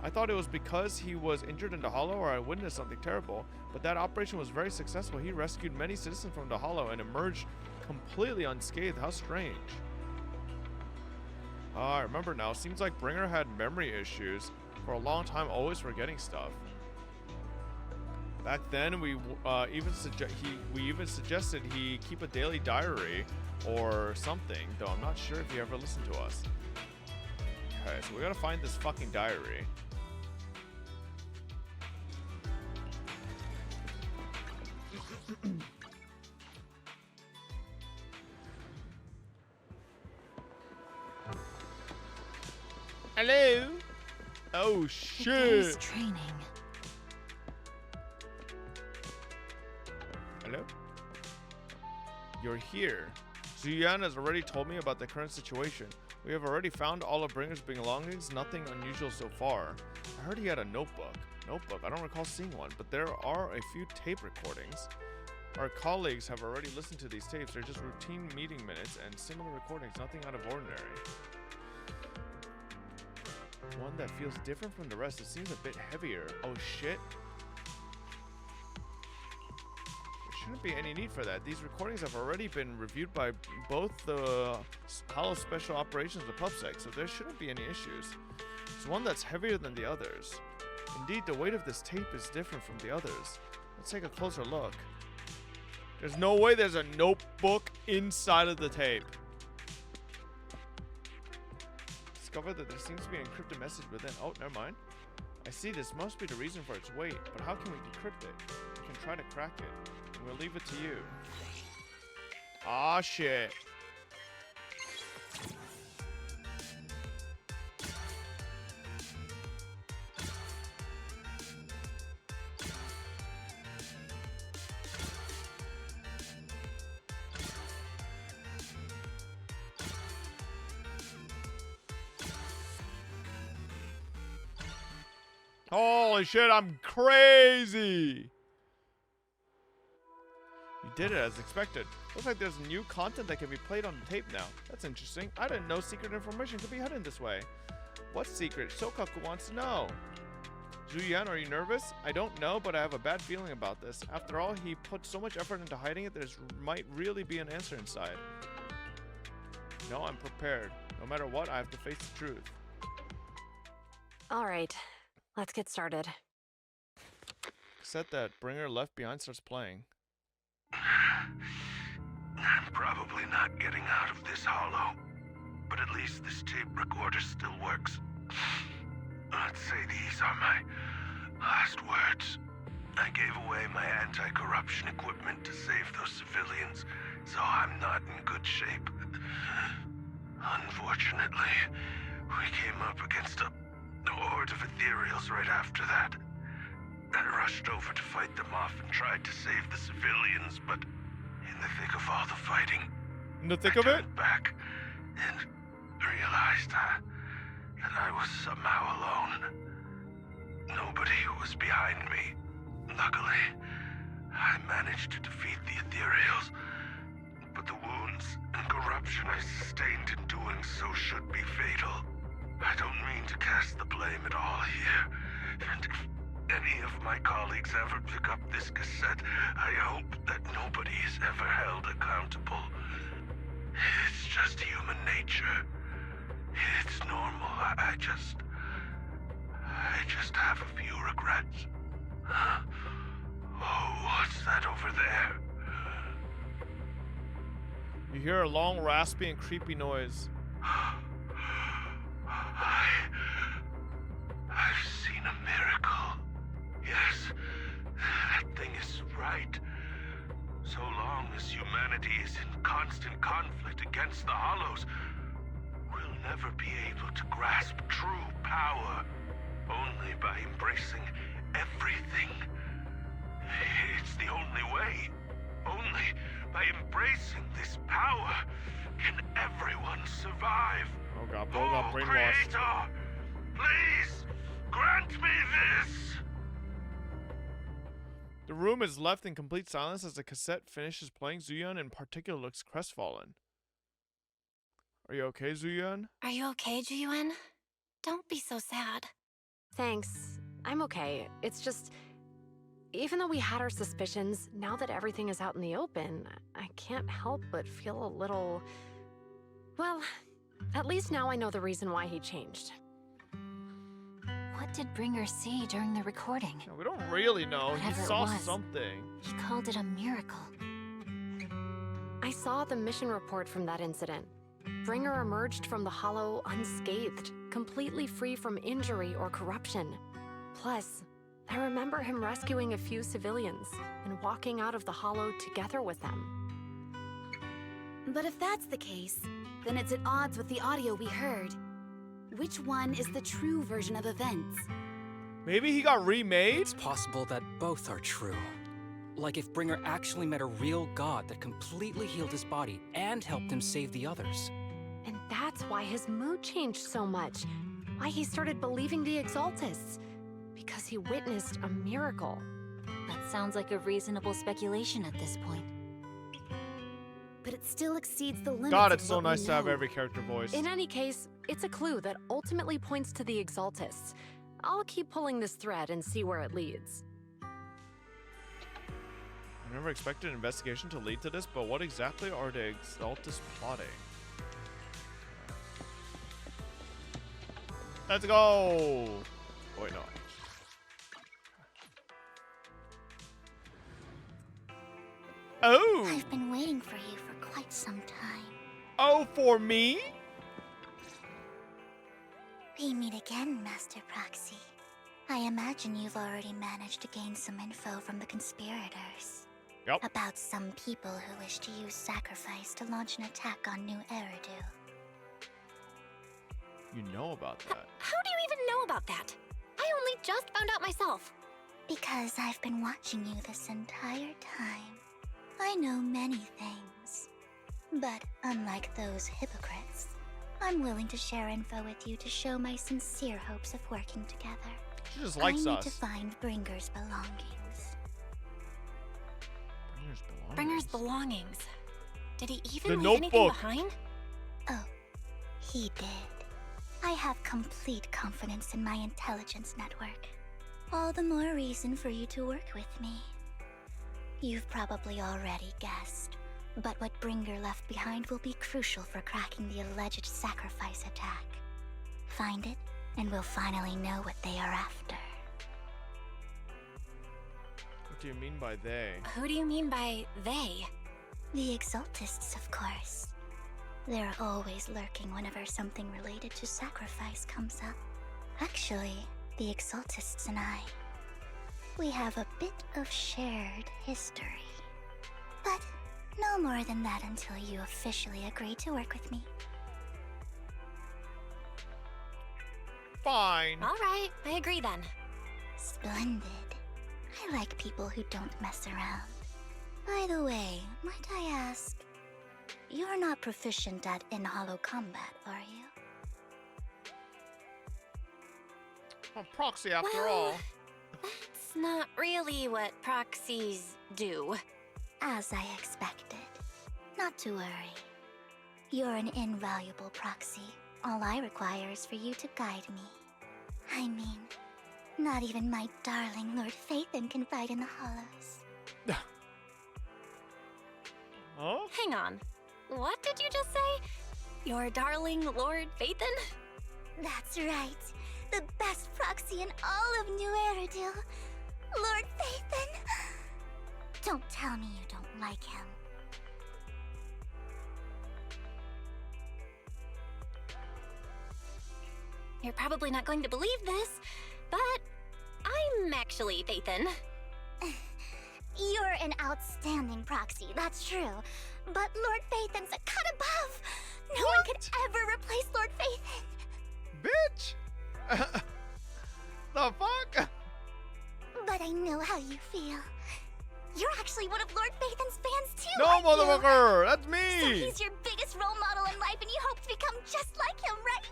I thought it was because he was injured in the Hollow or I witnessed something terrible, but that operation was very successful. He rescued many citizens from the Hollow and emerged completely unscathed. How strange. I remember now. Seems like Bringer had memory issues for a long time, always forgetting stuff. Back then, we even suggested he keep a daily diary or something, though I'm not sure if he ever listened to us. Okay, so we gotta find this fucking diary. Hello? Oh shit! Training. Hello? You're here. Zhuyan has already told me about the current situation. We have already found all of Bringer's belongings, nothing unusual so far. I heard he had a notebook. I don't recall seeing one, but there are a few tape recordings. Our colleagues have already listened to these tapes. They're just routine meeting minutes and similar recordings, nothing out of ordinary. One that feels different from the rest. It seems a bit heavier. Oh shit. There shouldn't shouldn't be any need for that. These recordings have already been reviewed by both the Hollow Special Operations and PubSec, so there shouldn't be any issues. It's one that's heavier than the others. Indeed, the weight of this tape is different from the others. Let's take a closer look. There's no way there's a notebook inside of the tape. Discover that there seems to be an encrypted message within. Oh, never mind. I see, this must be the reason for its weight, but how can we decrypt it? We can try to crack it, and we'll leave it to you. Ah, shit. Holy shit, I'm crazy! You did it as expected. Looks like there's new content that can be played on the tape now. That's interesting. I didn't know secret information could be hidden this way. What secret? Shokaku wants to know. Zuyan, are you nervous? I don't know, but I have a bad feeling about this. After all, he put so much effort into hiding it, there might really be an answer inside. No, I'm prepared. No matter what, I have to face the truth. Alright, let's get started. Set that Bringer Left Behind starts playing. I'm probably not getting out of this hollow, but at least this tape recorder still works. Let's say these are my last words. I gave away my anti-corruption equipment to save those civilians, so I'm not in good shape. Unfortunately, we came up against a horde of ethereals right after that. I rushed over to fight them off and tried to save the civilians, but in the thick of all the fighting, in the thick of it? Back and realized that I was somehow alone. Nobody was behind me. Luckily, I managed to defeat the ethereals, but the wounds and corruption I sustained in doing so should be fatal. I don't mean to cast the blame at all here, and if any of my colleagues ever pick up this cassette, I hope that nobody is ever held accountable. It's just human nature. It's normal. I just have a few regrets. Oh, what's that over there? You hear a long, raspy, and creepy noise. I've seen a miracle. Yes, that thing is right. So long as humanity is in constant conflict against the Hollows, we'll never be able to grasp true power. Only by embracing everything. It's the only way. Only by embracing this power can everyone survive. Oh god, bro got brainwashed. Creator, please grant me this. The room is left in complete silence as the cassette finishes playing. Zuyan in particular looks crestfallen. Are you okay, Zuyan? Are you okay, Juyuan? Don't be so sad. Thanks. I'm okay. It's just, even though we had our suspicions, now that everything is out in the open, I can't help but feel a little... Well, at least now I know the reason why he changed. What did Bringer see during the recording? No, we don't really know. Whatever He saw it was, something. He called it a miracle. I saw the mission report from that incident. Bringer emerged from the Hollow unscathed, completely free from injury or corruption. Plus, I remember him rescuing a few civilians and walking out of the Hollow together with them. But if that's the case, then it's at odds with the audio we heard. Which one is the true version of events? Maybe he got remade? It's possible that both are true. Like if Bringer actually met a real god that completely healed his body and helped him save the others. And that's why his mood changed so much. Why he started believing the Exaltists. Because he witnessed a miracle. That sounds like a reasonable speculation at this point. But it still exceeds the limits. God, it's of so what we nice to have know. every character voice. In any case, it's a clue that ultimately points to the Exaltists. I'll keep pulling this thread and see where it leads. I never expected an investigation to lead to this, but what exactly are the Exaltus plotting? Let's go! Oh, wait, no. Oh! I've been waiting for you for quite some time. Oh, for me? We meet again, Master Proxy. I imagine you've already managed to gain some info from the conspirators. Yep. About some people who wish to use sacrifice to launch an attack on New Eridu. You know about that. How do you even know about that? I only just found out myself. Because I've been watching you this entire time. I know many things. But unlike those hypocrites, I'm willing to share info with you to show my sincere hopes of working together. She just likes I need us. to find Bringer's belongings. Bringer's belongings. Did he even The leave anything notebook. behind? Oh, he did. I have complete confidence in my intelligence network. All the more reason for you to work with me. You've probably already guessed, but what Bringer left behind will be crucial for cracking the alleged sacrifice attack. Find it, and we'll finally know what they are after. What do you mean by they? Who do you mean by they? The Exaltists, of course. They're always lurking whenever something related to sacrifice comes up. Actually, the Exaltists and I, we have a bit of shared history. But no more than that until you officially agree to work with me. Fine. All right, I agree then. Splendid. I like people who don't mess around. By the way, might I ask, you're not proficient at in-hollow combat, are you? Well, proxy after Well, all. That's not really what proxies do. As I expected. Not to worry. You're an invaluable proxy. All I require is for you to guide me. I mean, not even my darling Lord Phaethon can fight in the hollows. Huh? Hang on. What did you just say? Your darling Lord Phaethon? That's right. The best proxy in all of New Eridu. Lord Phaethon. Don't tell me you don't like him. You're probably not going to believe this, but I'm actually Phaethon. You're an outstanding proxy, that's true. But Lord Phaethon's a cut above. No one could ever replace Lord Phaethon. Bitch! The fuck? But I know how you feel. You're actually one of Lord Phaethon's fans too, No, aren't you? motherfucker! That's So me! he's your biggest role model in life and you hope to become just like him, right?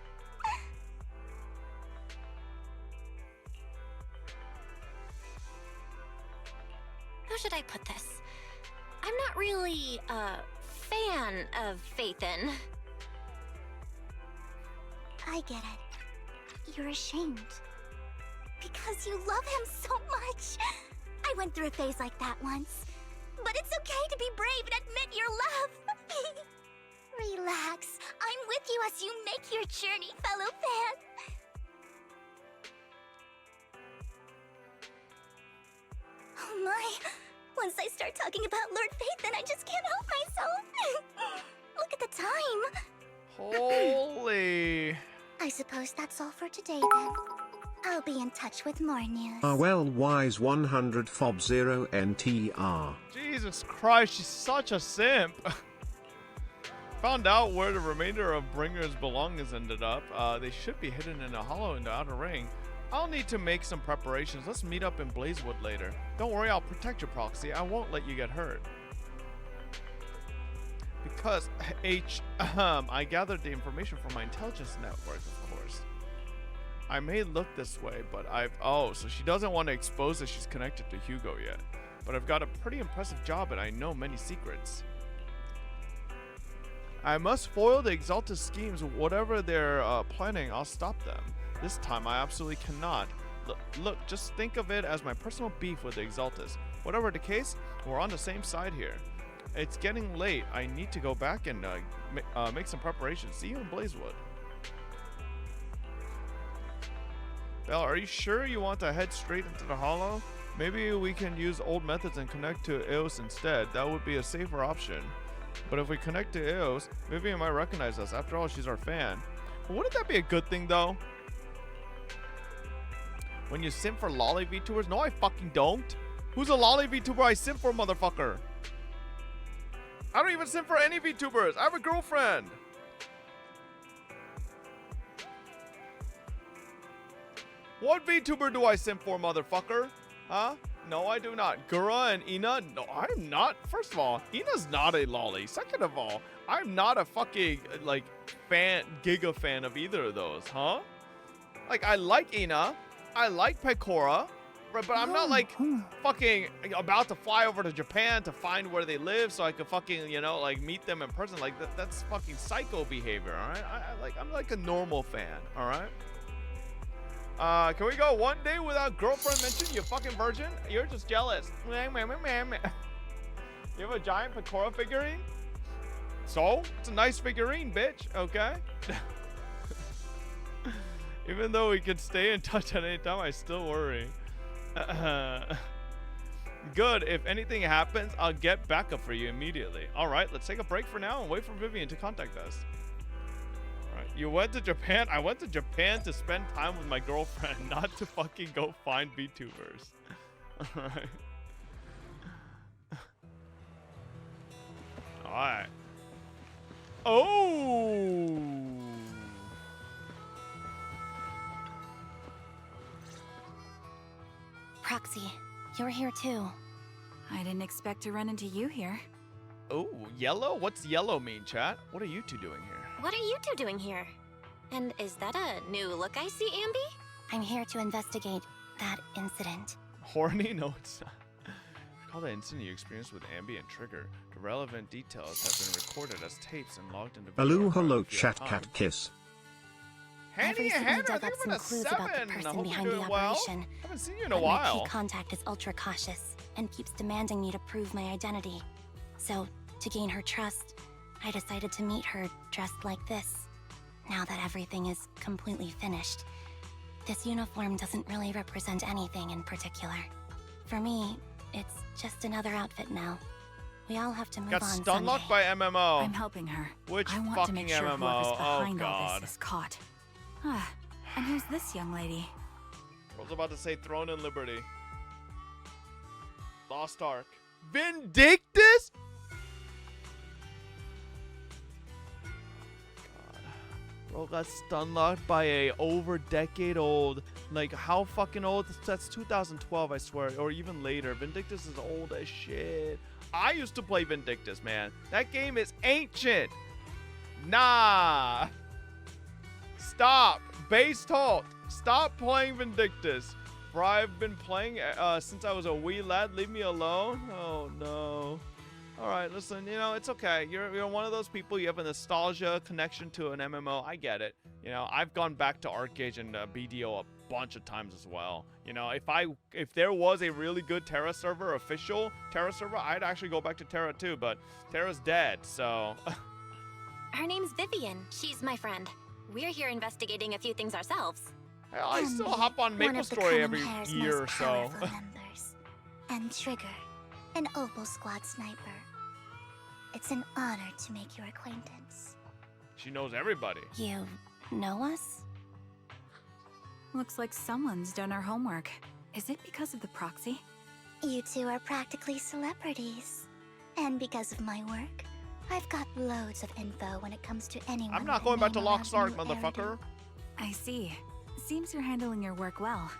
How should I put this? I'm not really a fan of Phaethon. I get it. You're ashamed. Because you love him so much. I went through a phase like that once. But it's okay to be brave and admit your love. Relax. I'm with you as you make your journey, fellow fan. Oh my. Once I start talking about Lord Phaethon, I just can't help myself. Look at the time. Holy. I suppose that's all for today then. I'll be in touch with more news. Well, wise 100 fob 0 NTR. Jesus Christ, she's such a simp. Found out where the remainder of Bringer's belongings ended up. They should be hidden in a hollow in the outer ring. I'll need to make some preparations. Let's meet up in Blazewood later. Don't worry, I'll protect your proxy. I won't let you get hurt. Because, I gathered the information from my intelligence network, of course. I may look this way, but so she doesn't want to expose that she's connected to Hugo yet. But I've got a pretty impressive job and I know many secrets. I must foil the Exalted schemes. Whatever they're planning, I'll stop them. This time I absolutely cannot. Look, just think of it as my personal beef with the Exaltus. Whatever the case, we're on the same side here. It's getting late. I need to go back and make some preparations. See you in Blazewood. Belle, are you sure you want to head straight into the hollow? Maybe we can use old methods and connect to Eos instead. That would be a safer option. But if we connect to Eos, Vivian might recognize us. After all, she's our fan. Well, wouldn't that be a good thing, though? When you simp for lolly VTubers? No, I fucking don't. Who's a lolly VTuber I simp for, motherfucker? I don't even simp for any VTubers. I have a girlfriend. What VTuber do I simp for, motherfucker? Huh? No, I do not. Gura and Ina? No, I'm not. First of all, Ina's not a lolly. Second of all, I'm not a fucking, like, giga fan of either of those, huh? Like, I like Ina. I like Pecora. But I'm not, like, fucking about to fly over to Japan to find where they live so I could fucking, you know, like, meet them in person. Like, that's fucking psycho behavior, all right? I'm like a normal fan, all right? Can we go one day without girlfriend mention, you fucking virgin? You're just jealous. You have a giant Pecora figurine? So? It's a nice figurine, bitch, okay? Even though we could stay in touch at any time, I still worry. Good, if anything happens, I'll get backup for you immediately. Alright, let's take a break for now and wait for Vivian to contact us. Alright, you went to Japan? I went to Japan to spend time with my girlfriend, not to fucking go find VTubers. Alright. Alright. Oh! Proxy, you're here too. I didn't expect to run into you here. Oh, yellow? What's yellow mean, chat? What are you two doing here? What are you two doing here? And is that a new look I see, Ambi? I'm here to investigate that incident. Horny? No, it's not. Recall the incident you experienced with Ambi and Trigger. The relevant details have been recorded as tapes and logged into Hello, hello, chat cat kiss. Handy, I've recently Hannah, dug up some clues about the person behind the operation. Haven't seen you in a but while. my key contact is ultra cautious and keeps demanding me to prove my identity. So, to gain her trust, I decided to meet her dressed like this. Now that everything is completely finished, this uniform doesn't really represent anything in particular. For me, it's just another outfit now. We all have to move Got on stun locked by someday. MMO. I'm helping her. Which I want fucking to make sure MMO? whoever's behind Oh all god. this is caught. Ah, and who's this young lady? I was about to say Throne and Liberty. Lost Ark. Vindictus? God. Bro got stun locked by a over decade old. Like, how fucking old? That's 2012, I swear. Or even later. Vindictus is old as shit. I used to play Vindictus, man. That game is ancient. Nah. Stop. Base halt. Stop playing Vindictus. For I've been playing since I was a wee lad. Leave me alone. Oh, no. All right, listen, you know, it's okay. You're one of those people, you have a nostalgia connection to an MMO. I get it. You know, I've gone back to Arcade and BDO a bunch of times as well. You know, if there was a really good Terra server, official Terra server, I'd actually go back to Terra too, but Terra's dead, so... Her name's Vivian. She's my friend. We're here investigating a few things ourselves. Hell, I still hop on MapleStory every year or so. Members. And Trigger, an Opal Squad sniper. It's an honor to make your acquaintance. She knows everybody. You know us? Looks like someone's done our homework. Is it because of the proxy? You two are practically celebrities. And because of my work, I've got loads of info when it comes to anyone. I'm not going back to Lost Ark, motherfucker. I see. Seems you're handling your work well.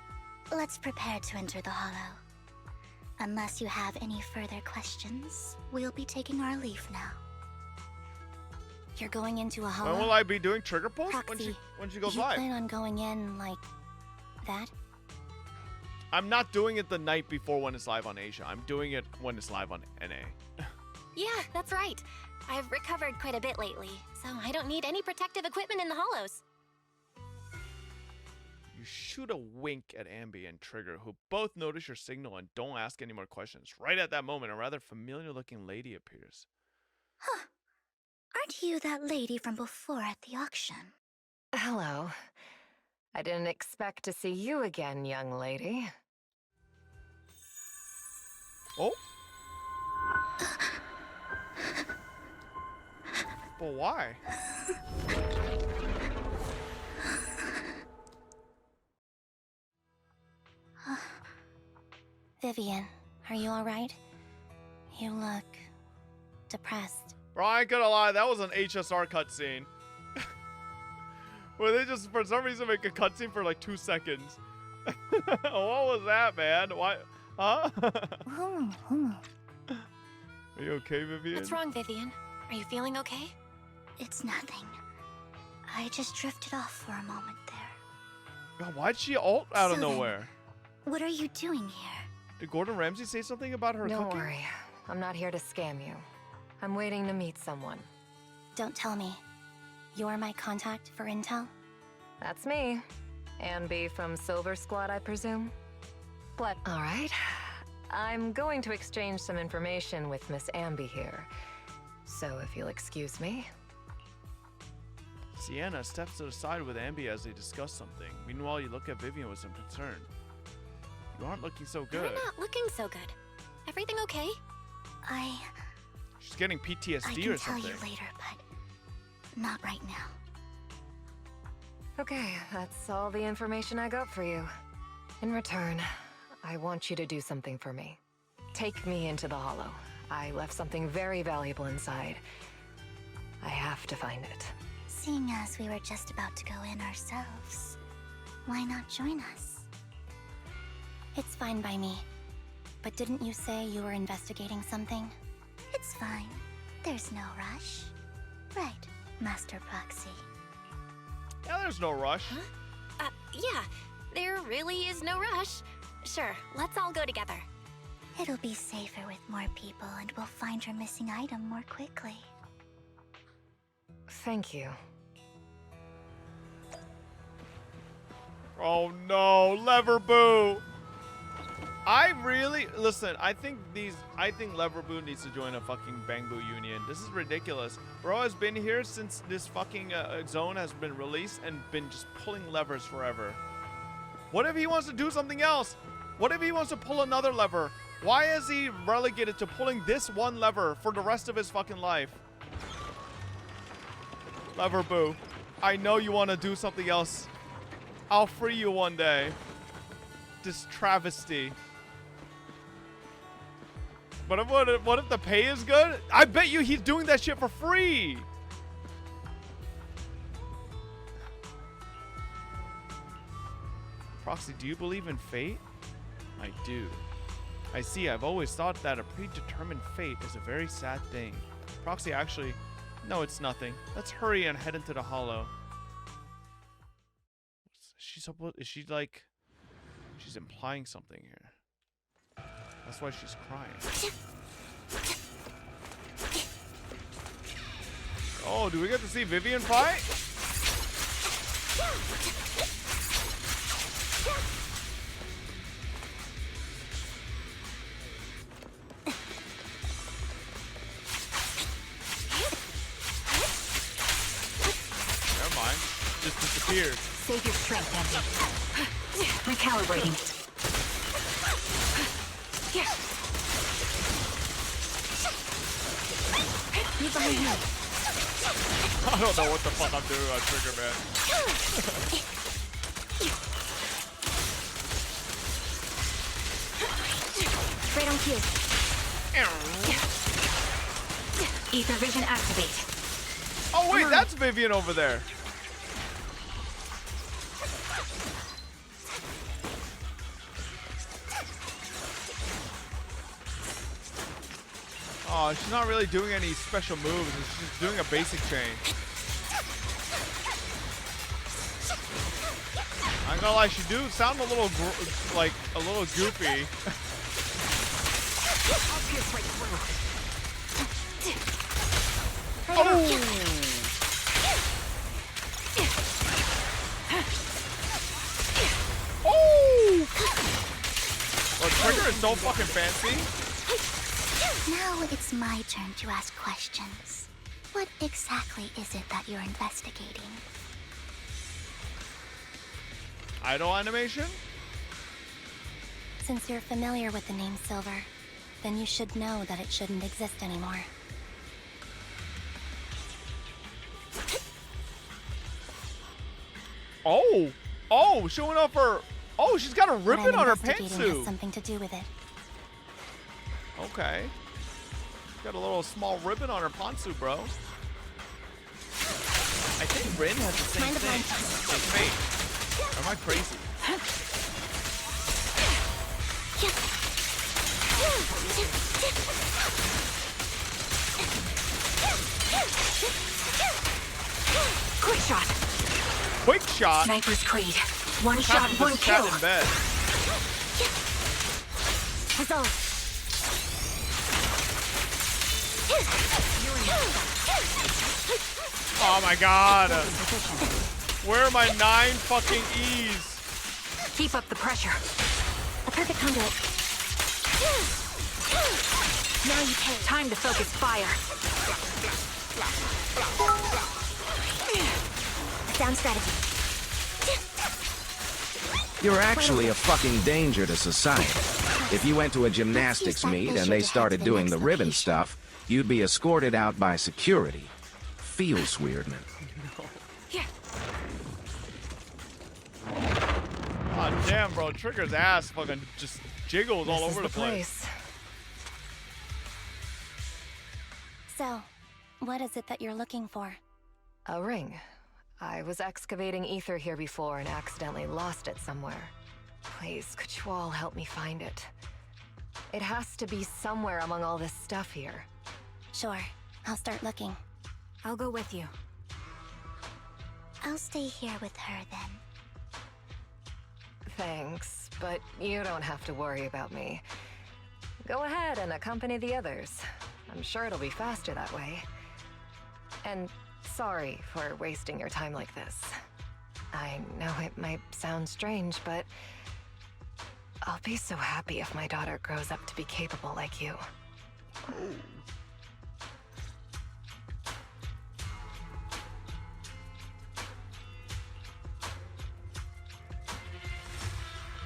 Let's prepare to enter the Hollow. Unless you have any further questions, we'll be taking our leave now. You're going into a Hollow? When will I be doing Trigger pulls? Proxy, When she goes you live? plan on going in like that? I'm not doing it the night before when it's live on Asia. I'm doing it when it's live on NA. Yeah, that's right. I've recovered quite a bit lately, so I don't need any protective equipment in the Hollows. You shoot a wink at Ambi and Trigger, who both notice your signal and don't ask any more questions. Right at that moment, a rather familiar-looking lady appears. Huh. Aren't you that lady from before at the auction? Hello. I didn't expect to see you again, young lady. Oh? But why? Vivian, are you alright? You look depressed. Bro, I ain't gonna lie, that was an HSR cutscene. Where they just, for some reason, make a cutscene for like 2 seconds. What was that, man? Why? Huh? Are you okay, Vivian? What's wrong, Vivian? Are you feeling okay? It's nothing. I just drifted off for a moment there. God, why'd she ult out of So then, nowhere? What are you doing here? Did Gordon Ramsay say something about her Don't cooking? worry. I'm not here to scam you. I'm waiting to meet someone. Don't tell me. You're my contact for intel? That's me. Ambi from Silver Squad, I presume? All right. I'm going to exchange some information with Miss Ambi here. So if you'll excuse me. Sienna steps to the side with Ambi as they discuss something. Meanwhile, you look at Vivian with some concern. You aren't looking so good. You're not looking so good. Everything okay? She's getting PTSD I or can tell something. you later, but not right now. Okay, that's all the information I got for you. In return, I want you to do something for me. Take me into the Hollow. I left something very valuable inside. I have to find it. Seeing as we were just about to go in ourselves, why not join us? It's fine by me. But didn't you say you were investigating something? It's fine. There's no rush. Right, Master Proxy. Yeah, there's no rush. Yeah. There really is no rush. Sure, let's all go together. It'll be safer with more people, and we'll find your missing item more quickly. Thank you. Oh no, Lever Boo! Listen, I think Lever Boo needs to join a fucking Bang Boo union. This is ridiculous. Bro has been here since this fucking zone has been released and been just pulling levers forever. What if he wants to do something else? What if he wants to pull another lever? Why is he relegated to pulling this one lever for the rest of his fucking life? Lever Boo, I know you want to do something else. I'll free you one day. This travesty. But what if the pay is good? I bet you he's doing that shit for free. Proxy, do you believe in fate? I do. I see, I've always thought that a predetermined fate is a very sad thing. Proxy, actually, no, it's nothing. Let's hurry and head into the Hollow. Is she like... She's implying something here. That's why she's crying. Oh, do we get to see Vivian fight? Never mind. Just disappeared. Save your strength, Andy. Recalibrating. Move behind me. I don't know what the fuck I'm doing on Trigger, man. Right on cue. Ether vision activate. Oh wait, that's Vivian over there. Oh, she's not really doing any special moves. She's just doing a basic chain. I'm gonna lie, she do sound a little like a little goofy. so fucking fancy. Now it's my turn to ask questions. What exactly is it that you're investigating? Idol animation? Since you're familiar with the name Silver, then you should know that it shouldn't exist anymore. Oh! Oh, showing off her... Oh, she's got a ribbon on her What I'm investigating has pantsuit. something to do with it. Okay. Got a little small ribbon on her pantsuit, bro. I think Rin has the same thing. Same fate. Or am I crazy? Quick shot. Quick shot? Sniper's Creed. One What shot, happened to one this cat kill. in bed? Result. Oh my god. Where are my 9 fucking E's? Keep up the pressure. A perfect conduit. Now you pay. Time to focus fire. Sound strategy. You're actually a fucking danger to society. If you went to a gymnastics meet and they started doing the ribbon stuff, you'd be escorted out by security. Feels weird, man. God damn, bro. Trigger's ass fucking just jiggles all over the place. So, what is it that you're looking for? A ring. I was excavating ether here before and accidentally lost it somewhere. Please, could you all help me find it? It has to be somewhere among all this stuff here. Sure, I'll start looking. I'll go with you. I'll stay here with her then. Thanks, but you don't have to worry about me. Go ahead and accompany the others. I'm sure it'll be faster that way. And sorry for wasting your time like this. I know it might sound strange, but I'll be so happy if my daughter grows up to be capable like you.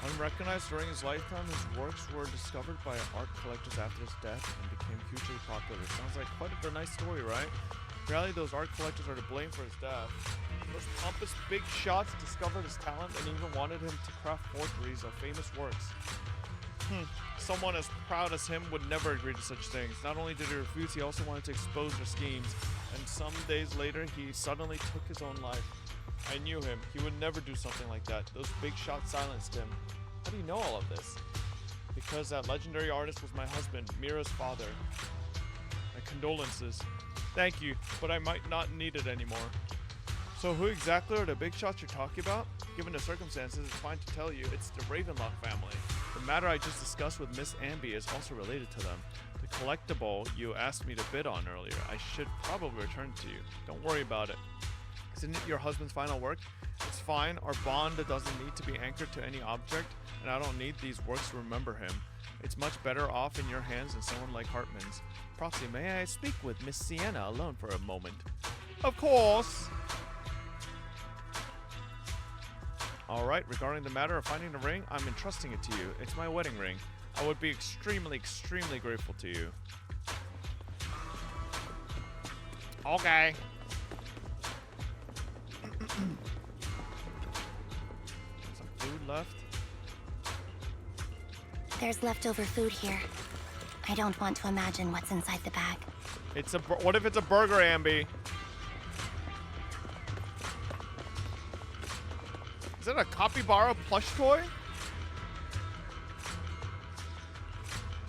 Unrecognized during his lifetime, his works were discovered by art collectors after his death and became hugely popular. Sounds like quite a nice story, right? Apparently, those art collectors are to blame for his death. The most pompous big shots discovered his talent and even wanted him to craft forgeries of famous works. Someone as proud as him would never agree to such things. Not only did he refuse, he also wanted to expose their schemes. And some days later, he suddenly took his own life. I knew him. He would never do something like that. Those big shots silenced him. How do you know all of this? Because that legendary artist was my husband, Mira's father. My condolences. Thank you, but I might not need it anymore. So who exactly are the big shots you're talking about? Given the circumstances, it's fine to tell you, it's the Ravenlock family. The matter I just discussed with Miss Amby is also related to them. The collectible you asked me to bid on earlier, I should probably return to you. Don't worry about it. Isn't it your husband's final work? It's fine, our bond doesn't need to be anchored to any object, and I don't need these works to remember him. It's much better off in your hands than someone like Hartman's. Proxy, may I speak with Miss Sienna alone for a moment? Of course! Alright, regarding the matter of finding the ring, I'm entrusting it to you. It's my wedding ring. I would be extremely, extremely grateful to you. Okay. Some food left. There's leftover food here. I don't want to imagine what's inside the bag. It's a. What if it's a burger, Amby? Is that a capybara plush toy?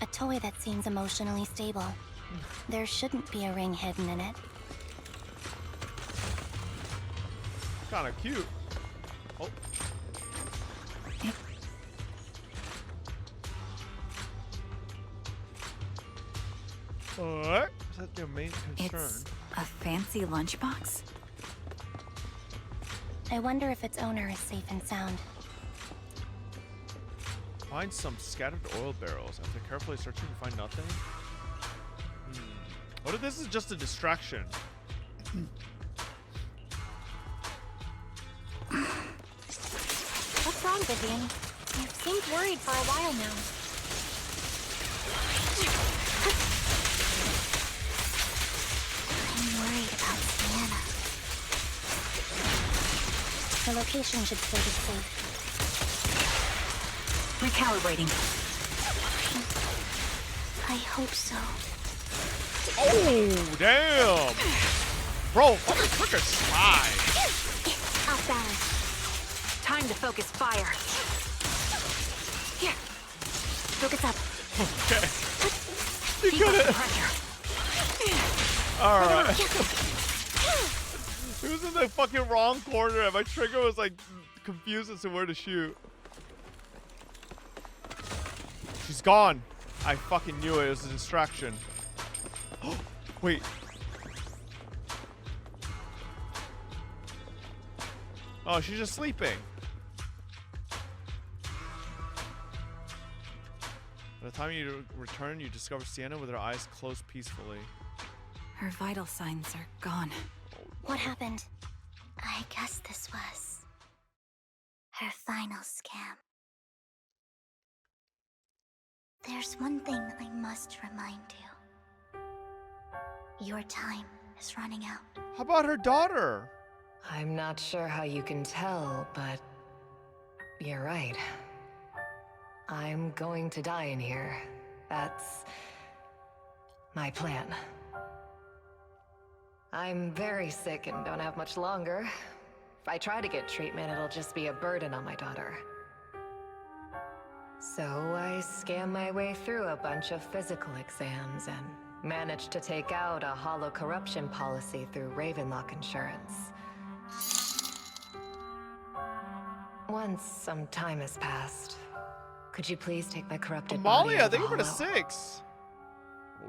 A toy that seems emotionally stable. There shouldn't be a ring hidden in it. Kind of cute. Oh. What? Is that your main concern? It's a fancy lunchbox? I wonder if its owner is safe and sound. Find some scattered oil barrels. After carefully searching, you find nothing. What if this is just a distraction? What's wrong, Vivian? You seemed worried for a while now. I'm worried about Sienna. The location should still be safe. Recalibrating. I hope so. Oh, damn! Bro, fucking took a slide. Off balance. Time to focus fire. Here. Focus up. Okay. You Keep up could the have. pressure. Alright. It was in the fucking wrong corner and my trigger was like confused as to where to shoot. She's gone. I fucking knew it. It was a distraction. Wait. Oh, she's just sleeping. By the time you return, you discover Sienna with her eyes closed peacefully. Her vital signs are gone. What happened? I guess this was her final scam. There's one thing I must remind you. Your time is running out. How about her daughter? I'm not sure how you can tell, but you're right. I'm going to die in here. That's my plan. I'm very sick and don't have much longer. If I try to get treatment, it'll just be a burden on my daughter. So I scam my way through a bunch of physical exams and managed to take out a hollow corruption policy through Ravenlock Insurance. Once some time has passed, could you please take my corrupted body Molly, I out of think the I'm gonna hollow? 6.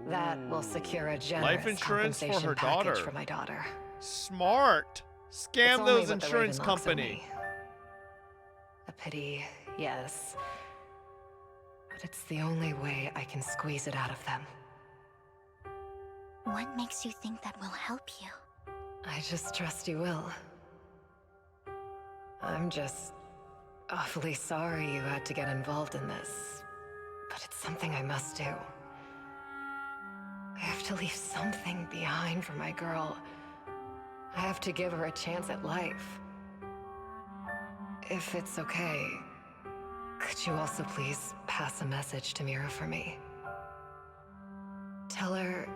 That will secure a generous Life insurance for compensation her package daughter. for my daughter. Smart. It's Scam only those what the insurance Ravenlocks owe company. me. A pity, yes. But it's the only way I can squeeze it out of them. What makes you think that will help you? I just trust you will. I'm just awfully sorry you had to get involved in this. But it's something I must do. I have to leave something behind for my girl. I have to give her a chance at life. If it's okay, could you also please pass a message to Mira for me? Tell her,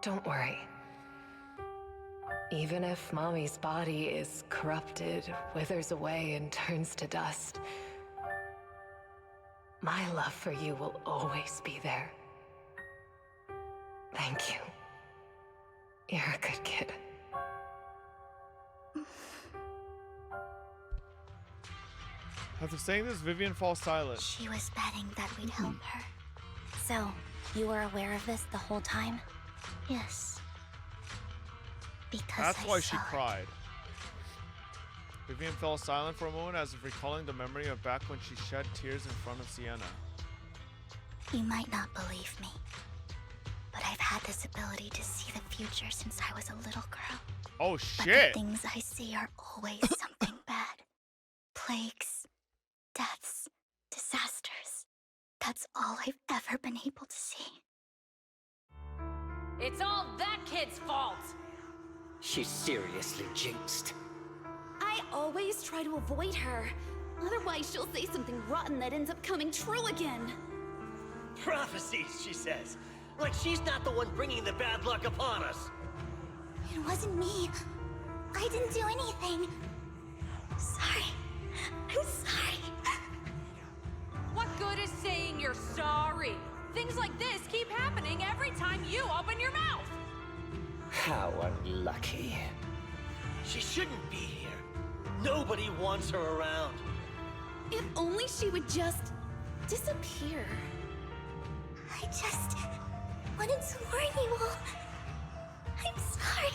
don't worry. Even if Mommy's body is corrupted, withers away, and turns to dust, my love for you will always be there. Thank you. You're a good kid. After saying this, Vivian falls silent. She was betting that we'd help her. So, you were aware of this the whole time? Yes. Because That's I why she saw it. cried. Vivian fell silent for a moment as if recalling the memory of back when she shed tears in front of Sienna. You might not believe me, but I've had this ability to see the future since I was a little girl. Oh But shit! the things I see are always something bad. Plagues, deaths, disasters. That's all I've ever been able to see. It's all that kid's fault! She's seriously jinxed. I always try to avoid her. Otherwise, she'll say something rotten that ends up coming true again. Prophecies, she says. Like she's not the one bringing the bad luck upon us. It wasn't me. I didn't do anything. Sorry. I'm sorry. What good is saying you're sorry? Things like this keep happening every time you open your mouth! How unlucky. She shouldn't be here. Nobody wants her around. If only she would just disappear. I just wanted to warn you all. I'm sorry.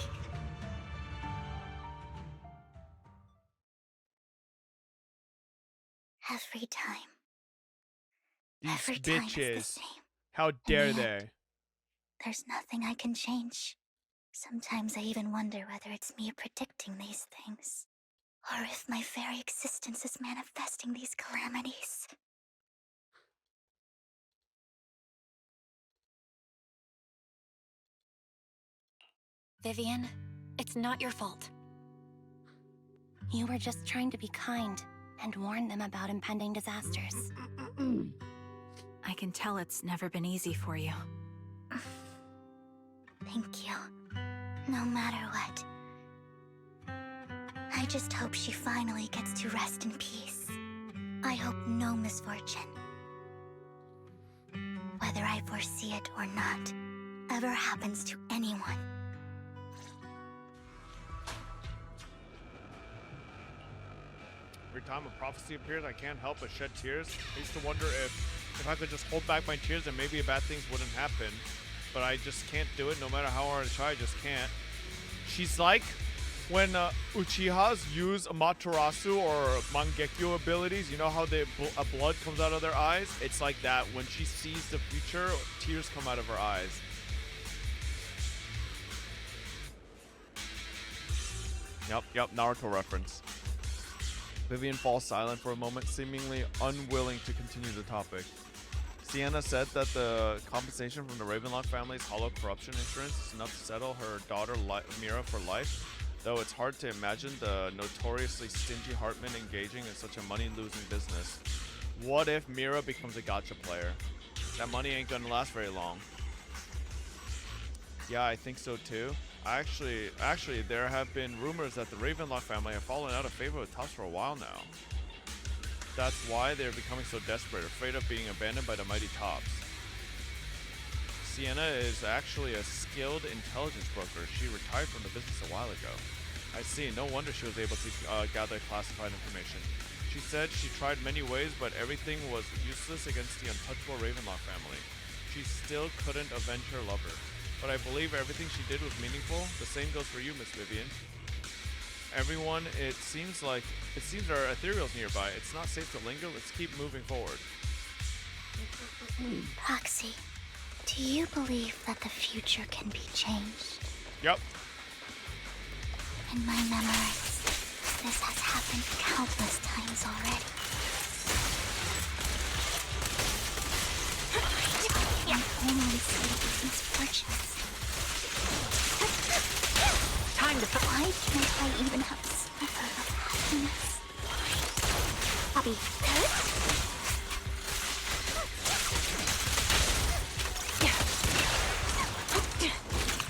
Every time These Every time it's the bitches. same. How dare In the they? end, there's nothing I can change. Sometimes I even wonder whether it's me predicting these things, or if my very existence is manifesting these calamities. Vivian, it's not your fault. You were just trying to be kind and warn them about impending disasters. I can tell it's never been easy for you. Thank you. No matter what. I just hope she finally gets to rest in peace. I hope no misfortune, whether I foresee it or not, ever happens to anyone. Every time a prophecy appears, I can't help but shed tears. I used to wonder if I could just hold back my tears, then maybe bad things wouldn't happen. But I just can't do it. No matter how hard I try, I just can't. She's like when Uchihas use Amaterasu or Mangekyo abilities. You know how blood comes out of their eyes? It's like that. When she sees the future, tears come out of her eyes. Yep, Naruto reference. Vivian falls silent for a moment, seemingly unwilling to continue the topic. Sienna said that the compensation from the Ravenlock family's hollow corruption insurance is enough to settle her daughter Mira for life, though it's hard to imagine the notoriously stingy Hartman engaging in such a money-losing business. What if Mira becomes a gacha player? That money ain't gonna last very long. Yeah, I think so too. Actually, there have been rumors that the Ravenlock family have fallen out of favor with Tops for a while now. That's why they're becoming so desperate, afraid of being abandoned by the mighty Tops. Sienna is actually a skilled intelligence broker. She retired from the business a while ago. I see, no wonder she was able to gather classified information. She said she tried many ways, but everything was useless against the untouchable Ravenlock family. She still couldn't avenge her lover. But I believe everything she did was meaningful. The same goes for you, Miss Vivian. Everyone, it seems there are ethereals nearby. It's not safe to linger. Let's keep moving forward. Proxy, do you believe that the future can be changed? Yep. In my memories, this has happened countless times already. I only see these misfortunes. Time to Why can't I even have a sliver of happiness? Bobby,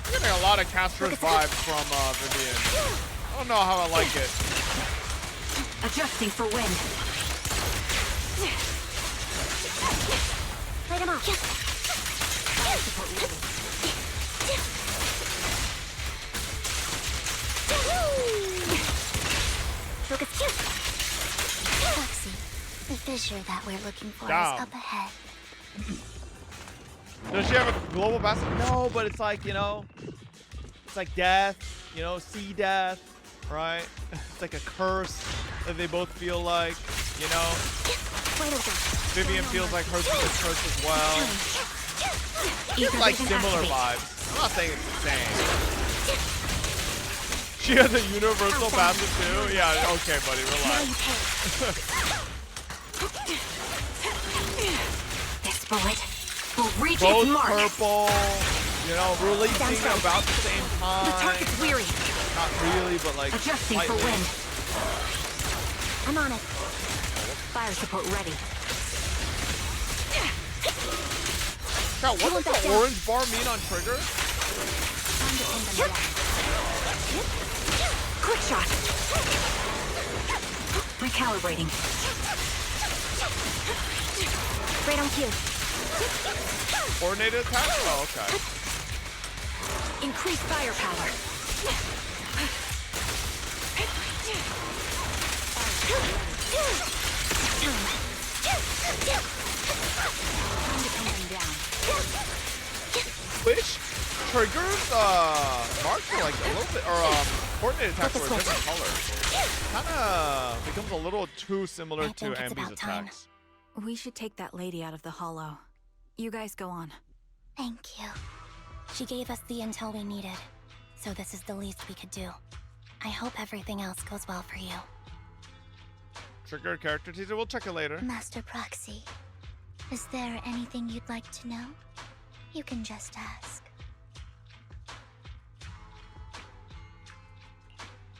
I'm getting a lot of Casper's vibes from Vivian. I don't know how I like it. adjusting for wind. Light him off. Focus. Foxy, the fissure that we're looking for is up ahead. Does she have a global basket? No, but it's like, it's like death, sea death, right? It's like a curse that they both feel like, Vivian feels like hers is a curse as well. It's like similar vibes. I'm not saying it's the same. She has a universal passive too? Yeah, okay, buddy, relax. This bullet will reach both its mark. Purple, releasing about the same time. The target's weary. Not really, but like adjusting slightly. for wind. I'm on it. Fire support ready. God, what does the orange bar mean on trigger? Quick shot. Recalibrating. Right on cue. Coordinated attack? Oh, okay. Increase firepower. Which triggers marks are like a little bit, or coordinated attacks were a different color. Kinda becomes a little too similar to Ambi's attacks. We should take that lady out of the hollow. You guys go on. Thank you. She gave us the intel we needed, so this is the least we could do. I hope everything else goes well for you. Trigger character teaser, we'll check it later. Master Proxy, is there anything you'd like to know? You can just ask.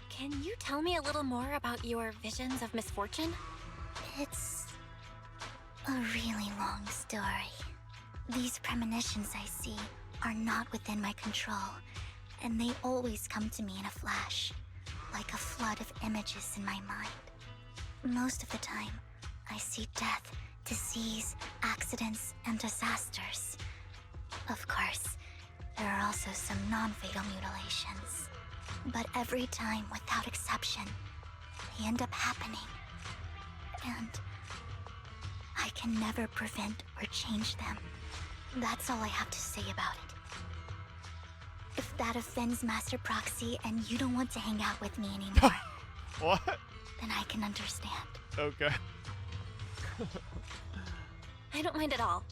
Can you tell me a little more about your visions of misfortune? It's a really long story. These premonitions I see are not within my control, and they always come to me in a flash, like a flood of images in my mind. Most of the time, I see death, disease, accidents, and disasters. Of course, there are also some non-fatal mutilations. But every time, without exception, they end up happening. And I can never prevent or change them. That's all I have to say about it. If that offends Master Proxy and you don't want to hang out with me anymore, what? Then I can understand. Okay. I don't mind at all.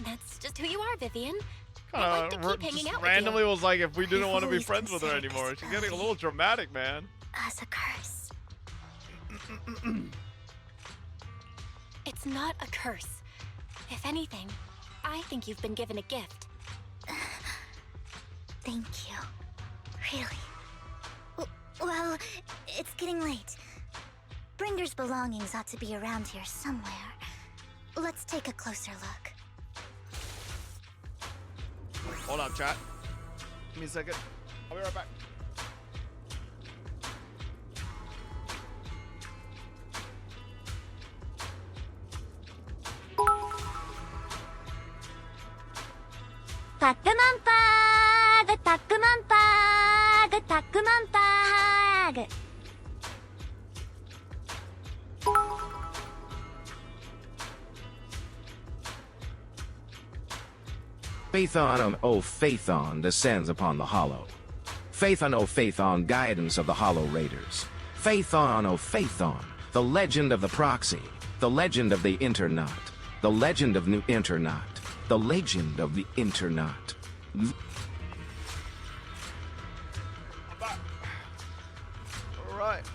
That's just who you are, Vivian. I like to keep hanging out randomly with you. was like, if we didn't I've want to be always friends with her considered anymore. this She's getting a little dramatic, man. As a curse. It's not a curse. If anything, I think you've been given a gift. Thank you. Really. Well, it's getting late. Bringer's belongings ought to be around here somewhere. Let's take a closer look. Hold on, chat. Give me a second. I'll be right back. Phaethon, O Phaethon, descends upon the hollow. Phaethon, O Phaethon, guidance of the hollow raiders. Phaethon, O Phaethon, the legend of the proxy, the legend of the Internaut, the legend of New Internaut, the legend of the Internaut. Alright.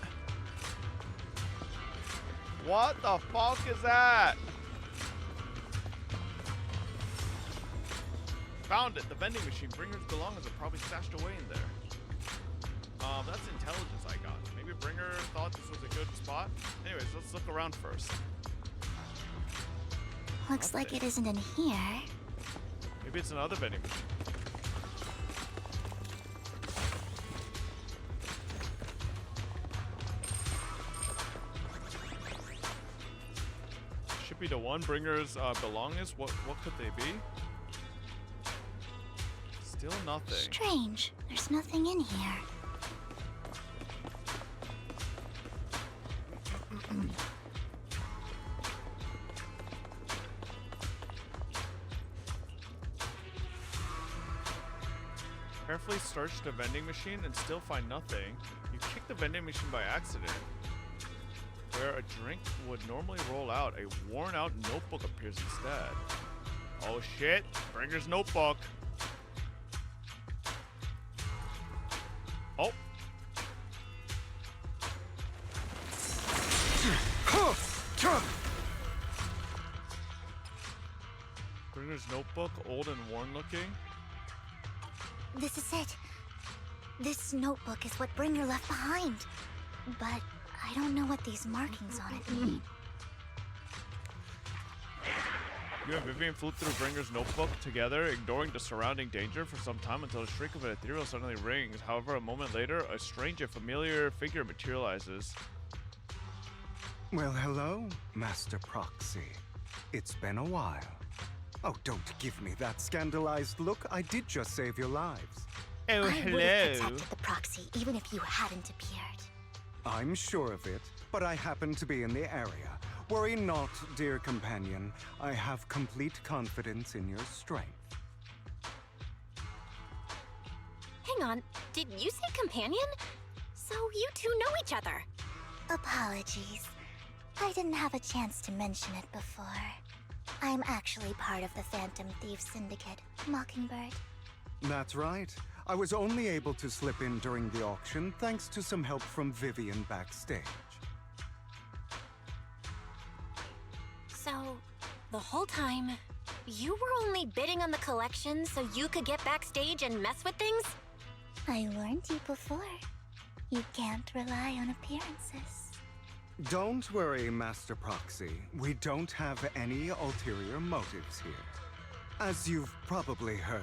What the fuck is that? Found it. The vending machine. Bringer's belongings are probably stashed away in there. That's intelligence I got. Maybe Bringer thought this was a good spot. Anyways, let's look around first. Looks like it isn't in here. Maybe it's another vending machine. Should be the one. Bringer's belongings. What could they be? Still nothing. Strange. There's nothing in here. Carefully search the vending machine and still find nothing. You kick the vending machine by accident. Where a drink would normally roll out, a worn-out notebook appears instead. Oh shit! Bringer's notebook. Oh. Bringer's notebook, old and worn looking. This is it. This notebook is what Bringer left behind. But I don't know what these markings on it mean. You and Vivian flew through Bringer's notebook together, ignoring the surrounding danger for some time until a shriek of an ethereal suddenly rings. However, a moment later, a strange and familiar figure materializes. Well, hello, Master Proxy. It's been a while. Oh, don't give me that scandalized look. I did just save your lives. Oh, I would have protected the proxy even if you hadn't appeared. I'm sure of it, but I happen to be in the area. Worry not, dear companion. I have complete confidence in your strength. Hang on, did you say companion? So you two know each other? Apologies. I didn't have a chance to mention it before. I'm actually part of the Phantom Thief Syndicate, Mockingbird. That's right. I was only able to slip in during the auction thanks to some help from Vivian backstage. So, the whole time, you were only bidding on the collection so you could get backstage and mess with things? I warned you before. You can't rely on appearances. Don't worry, Master Proxy. We don't have any ulterior motives here. As you've probably heard,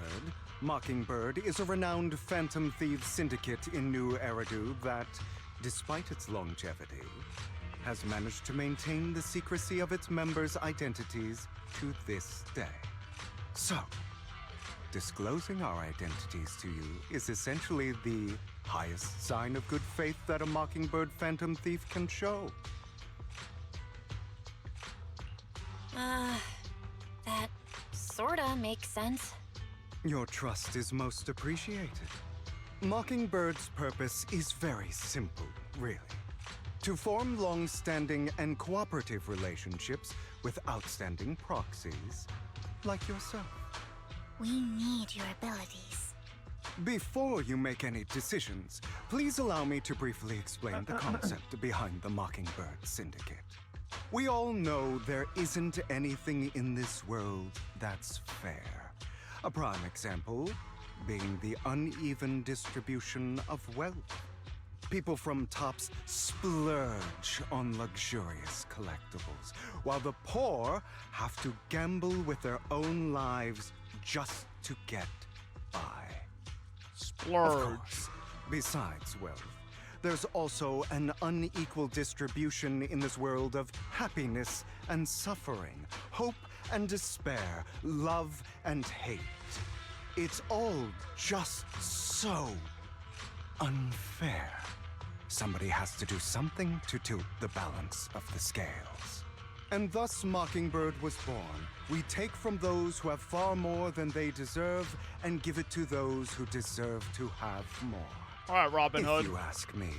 Mockingbird is a renowned Phantom Thieves syndicate in New Eridu that, despite its longevity, has managed to maintain the secrecy of its members' identities to this day. So, disclosing our identities to you is essentially the highest sign of good faith that a Mockingbird Phantom Thief can show. That sorta makes sense. Your trust is most appreciated. Mockingbird's purpose is very simple, really. To form long-standing and cooperative relationships with outstanding proxies like yourself. We need your abilities. Before you make any decisions, please allow me to briefly explain the concept behind the Mockingbird Syndicate. We all know there isn't anything in this world that's fair. A prime example being the uneven distribution of wealth. People from tops splurge on luxurious collectibles, while the poor have to gamble with their own lives just to get by. Splurge. Of course, besides wealth, there's also an unequal distribution in this world of happiness and suffering, hope and despair, love and hate. It's all just so unfair. Somebody has to do something to tilt the balance of the scales. And thus Mockingbird was born. We take from those who have far more than they deserve and give it to those who deserve to have more. All right, Robin Hood. If you ask me,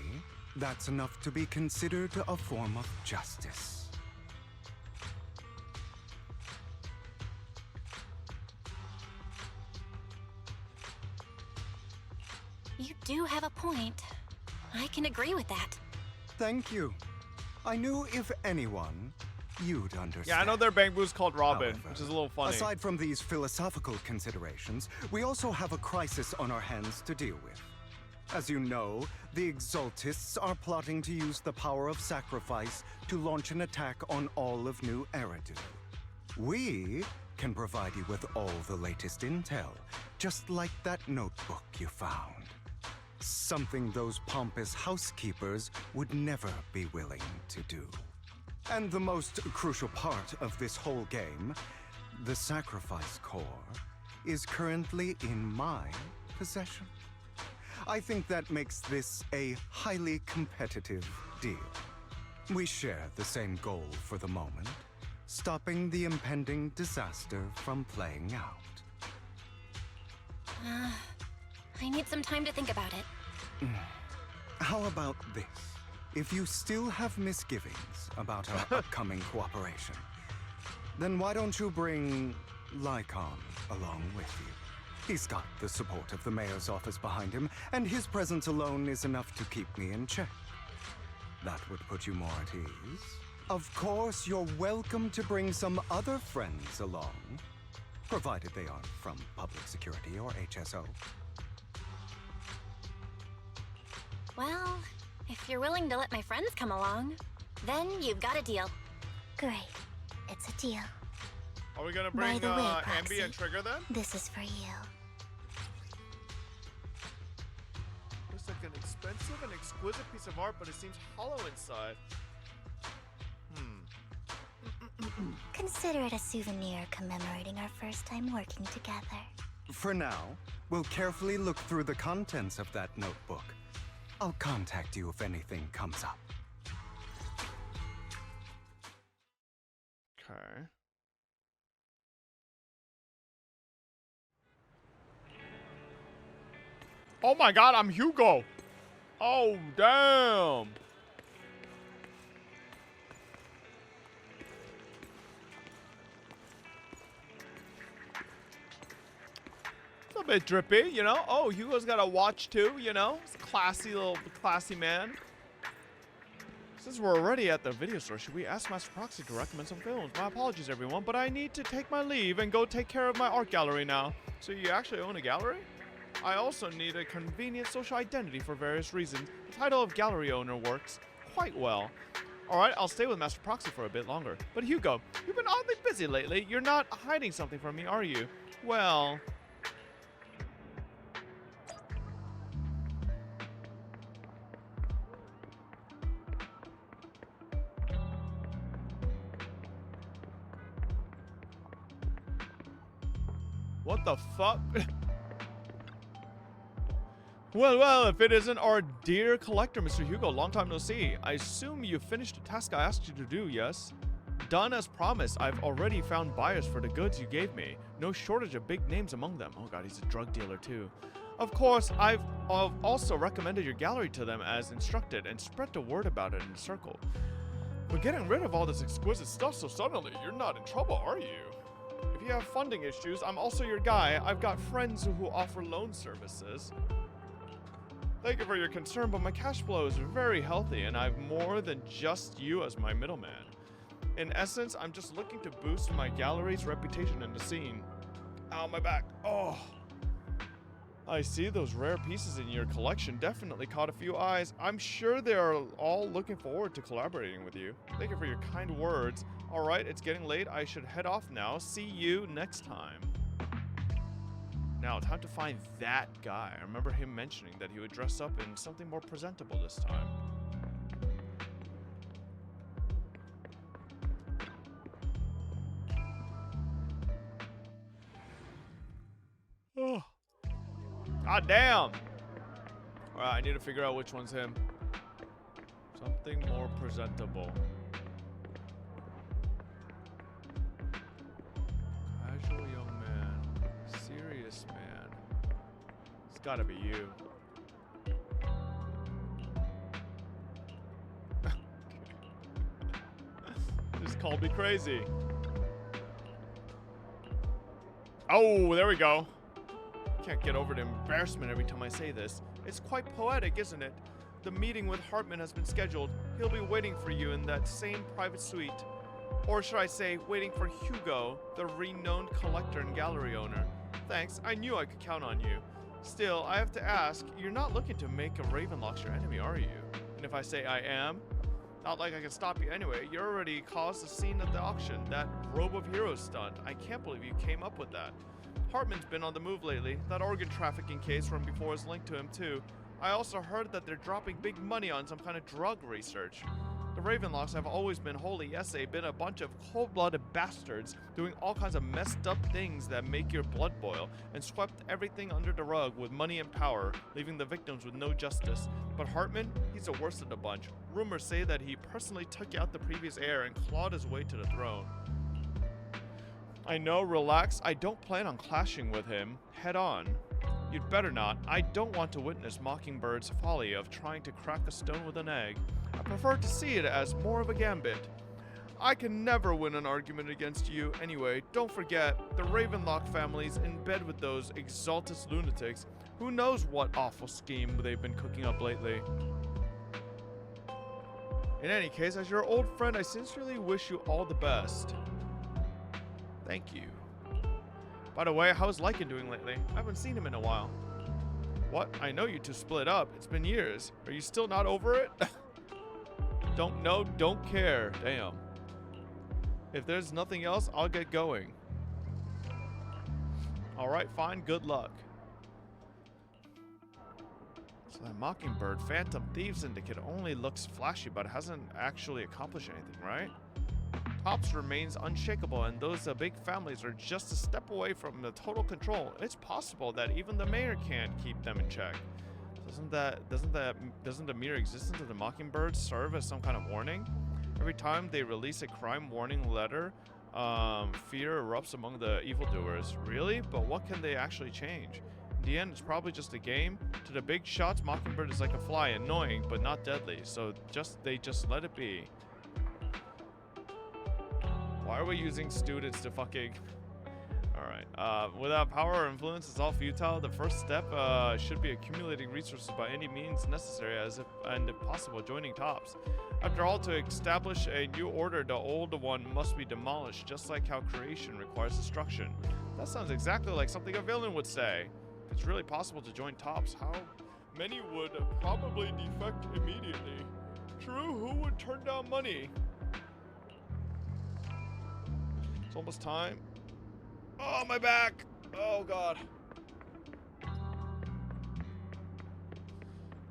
that's enough to be considered a form of justice. You do have a point. I can agree with that. Thank you. I knew if anyone, you'd understand. Yeah, I know their Bangbu's called Robin, However, which is a little funny. Aside from these philosophical considerations, we also have a crisis on our hands to deal with. As you know, the Exaltists are plotting to use the power of sacrifice to launch an attack on all of New Eridu. We can provide you with all the latest intel, just like that notebook you found. Something those pompous housekeepers would never be willing to do. And the most crucial part of this whole game, the sacrifice core, is currently in my possession. I think that makes this a highly competitive deal. We share the same goal for the moment, stopping the impending disaster from playing out. I need some time to think about it. How about this? If you still have misgivings about our upcoming cooperation, then why don't you bring Lycoan along with you? He's got the support of the mayor's office behind him, and his presence alone is enough to keep me in check. That would put you more at ease. Of course, you're welcome to bring some other friends along, provided they aren't from public security or HSO. Well, if you're willing to let my friends come along, then you've got a deal. Great. It's a deal. Are we gonna bring By the way, Ambi Proxy, and Trigger then? This is for you. Looks like an expensive and exquisite piece of art, but it seems hollow inside. Consider it a souvenir commemorating our first time working together. For now, we'll carefully look through the contents of that notebook. I'll contact you if anything comes up. Okay. Oh my god, I'm Hugo! Oh, damn! a bit drippy, you know. Oh, Hugo's got a watch too, you know. He's a classy man. Since we're already at the video store, should we ask Master Proxy to recommend some films? My apologies, everyone, but I need to take my leave and go take care of my art gallery now. So you actually own a gallery? I also need a convenient social identity for various reasons. The title of gallery owner works quite well. Alright, I'll stay with Master Proxy for a bit longer. But Hugo, you've been oddly busy lately. You're not hiding something from me, are you? Well... What the fuck? Well, if it isn't our dear collector, Mr. Hugo, long time no see. I assume you finished the task I asked you to do, yes? Done as promised. I've already found buyers for the goods you gave me. No shortage of big names among them. Oh god, he's a drug dealer too. Of course, I've also recommended your gallery to them as instructed and spread the word about it in the circle. But getting rid of all this exquisite stuff so suddenly, you're not in trouble, are you? If you have funding issues, I'm also your guy. I've got friends who offer loan services. Thank you for your concern, but my cash flow is very healthy and I've more than just you as my middleman. In essence, I'm just looking to boost my gallery's reputation in the scene. Ow, my back. Oh. I see those rare pieces in your collection definitely caught a few eyes. I'm sure they are all looking forward to collaborating with you. Thank you for your kind words. Alright, it's getting late. I should head off now. See you next time. Now, time to find that guy. I remember him mentioning that he would dress up in something more presentable this time. Oh. God damn! Alright, I need to figure out which one's him. Something more presentable. Casual young man. Serious man. It's gotta be you. Just called me crazy. Oh, there we go. Can't get over the embarrassment every time I say this. It's quite poetic, isn't it? The meeting with Hartman has been scheduled. He'll be waiting for you in that same private suite. Or should I say, waiting for Hugo, the renowned collector and gallery owner. Thanks, I knew I could count on you. Still, I have to ask, you're not looking to make a Ravenlock your enemy, are you? And if I say I am? Not like I can stop you anyway. You already caused a scene at the auction. That Robe of Heroes stunt. I can't believe you came up with that. Hartman's been on the move lately. That organ trafficking case from before is linked to him too. I also heard that they're dropping big money on some kind of drug research. The Ravenlocks have always been holy, yes, they've been a bunch of cold-blooded bastards doing all kinds of messed up things that make your blood boil, and swept everything under the rug with money and power, leaving the victims with no justice. But Hartman, he's the worst of the bunch. Rumors say that he personally took out the previous heir and clawed his way to the throne. I know, relax. I don't plan on clashing with him head on. You'd better not. I don't want to witness Mockingbird's folly of trying to crack a stone with an egg. I prefer to see it as more of a gambit. I can never win an argument against you anyway. Don't forget, the Ravenlock family's in bed with those Exaltus lunatics. Who knows what awful scheme they've been cooking up lately. In any case, as your old friend, I sincerely wish you all the best. Thank you. By the way, how's Lycoan doing lately? I haven't seen him in a while. What? I know you two split up. It's been years. Are you still not over it? Don't know, don't care. Damn. If there's nothing else, I'll get going. Alright, fine. Good luck. So that Mockingbird Phantom Thieves Syndicate only looks flashy, but hasn't actually accomplished anything, right? Tops remains unshakable, and those big families are just a step away from the total control. It's possible that even the mayor can't keep them in check. Doesn't the mere existence of the Mockingbirds serve as some kind of warning? Every time they release a crime warning letter, fear erupts among the evildoers. Really? But what can they actually change? In the end, it's probably just a game. To the big shots, Mockingbird is like a fly, annoying but not deadly. So they just let it be. Why are we using students to fucking... Alright. Without power or influence, it's all futile. The first step should be accumulating resources by any means necessary, and if possible, joining tops. After all, to establish a new order, the old one must be demolished, just like how creation requires destruction. That sounds exactly like something a villain would say. If it's really possible to join tops, how many would probably defect immediately? True, who would turn down money? It's almost time. Oh, my back! Oh, God.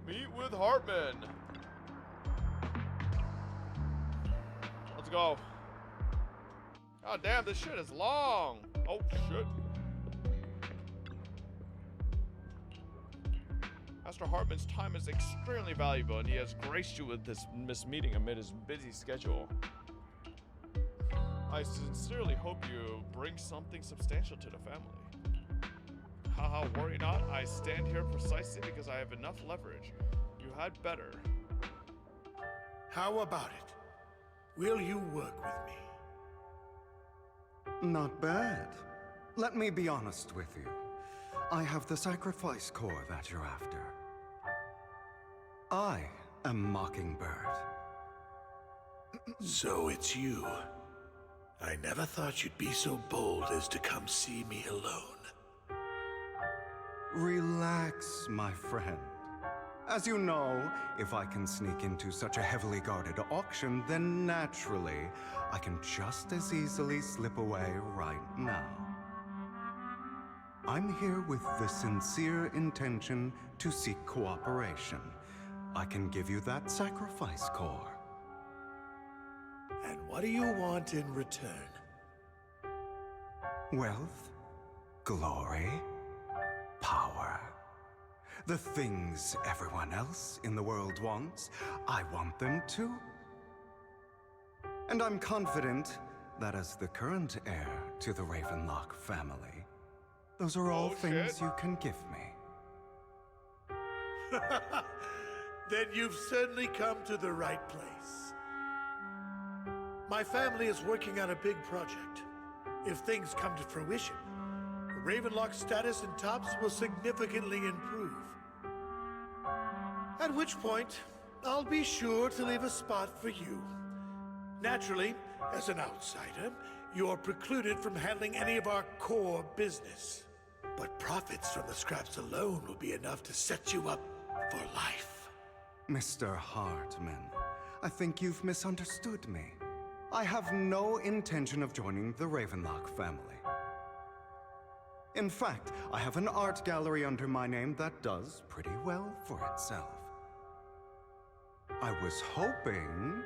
Meet with Hartman. Let's go. God damn, this shit is long. Oh, shit. Master Hartman's time is extremely valuable, and he has graced you with this meeting amid his busy schedule. I sincerely hope you bring something substantial to the family. Haha, worry not. I stand here precisely because I have enough leverage. You had better. How about it? Will you work with me? Not bad. Let me be honest with you. I have the sacrifice core that you're after. I am Mockingbird. So it's you. I never thought you'd be so bold as to come see me alone. Relax, my friend. As you know, if I can sneak into such a heavily guarded auction, then naturally, I can just as easily slip away right now. I'm here with the sincere intention to seek cooperation. I can give you that sacrifice core. And what do you want in return? Wealth, glory, power. The things everyone else in the world wants, I want them too. And I'm confident that as the current heir to the Ravenlock family, those are all things you can give me. Then you've certainly come to the right place. My family is working on a big project. If things come to fruition, Ravenlock's status in tops will significantly improve. At which point, I'll be sure to leave a spot for you. Naturally, as an outsider, you're precluded from handling any of our core business. But profits from the scraps alone will be enough to set you up for life. Mr. Hartman, I think you've misunderstood me. I have no intention of joining the Ravenlock family. In fact, I have an art gallery under my name that does pretty well for itself. I was hoping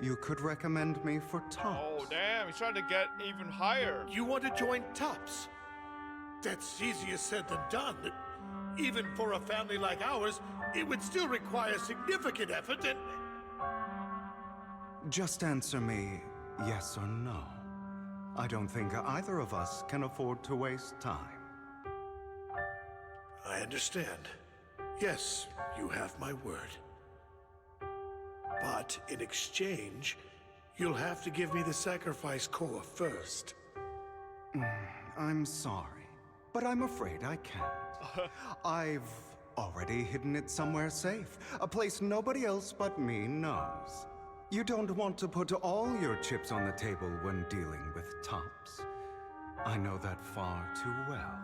you could recommend me for tops. Oh, damn, he's trying to get even higher. You want to join tops? That's easier said than done. Even for a family like ours, it would still require significant effort and... Just answer me yes or no. I don't think either of us can afford to waste time. I understand. Yes, you have my word. But in exchange, you'll have to give me the sacrifice core first. I'm sorry, but I'm afraid I can't. I've already hidden it somewhere safe, a place nobody else but me knows. You don't want to put all your chips on the table when dealing with tops. I know that far too well.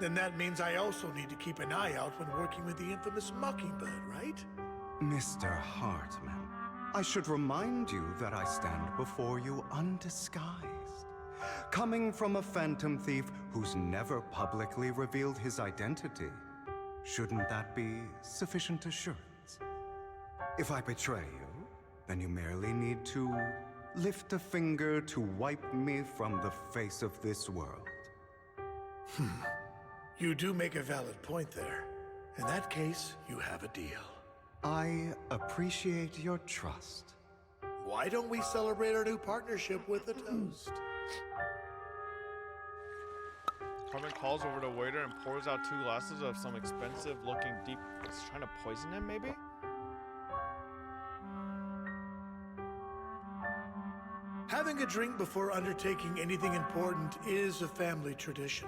Then that means I also need to keep an eye out when working with the infamous Mockingbird, right? Mr. Hartman, I should remind you that I stand before you undisguised. Coming from a phantom thief who's never publicly revealed his identity, shouldn't that be sufficient assurance? If I betray you, then you merely need to lift a finger to wipe me from the face of this world. You do make a valid point there. In that case, you have a deal. I appreciate your trust. Why don't we celebrate our new partnership with a toast? Carmen calls over the waiter and pours out 2 glasses of some expensive-looking deep... He's trying to poison him, maybe? Having a drink before undertaking anything important is a family tradition.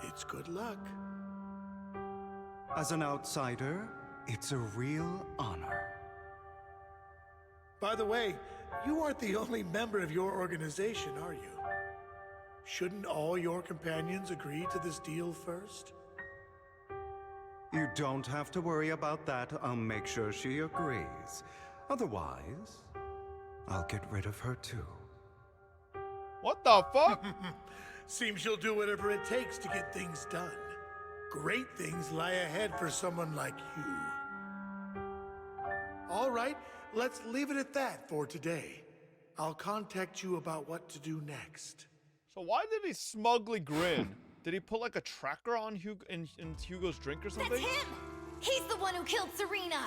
It's good luck. As an outsider, it's a real honor. By the way, you aren't the only member of your organization, are you? Shouldn't all your companions agree to this deal first? You don't have to worry about that. I'll make sure she agrees. Otherwise, I'll get rid of her too. What the fuck? Seems you'll do whatever it takes to get things done. Great things lie ahead for someone like you. All right, let's leave it at that for today. I'll contact you about what to do next. So why did he smugly grin? Did he put like a tracker on Hugo in Hugo's drink or something? That's him! He's the one who killed Serena!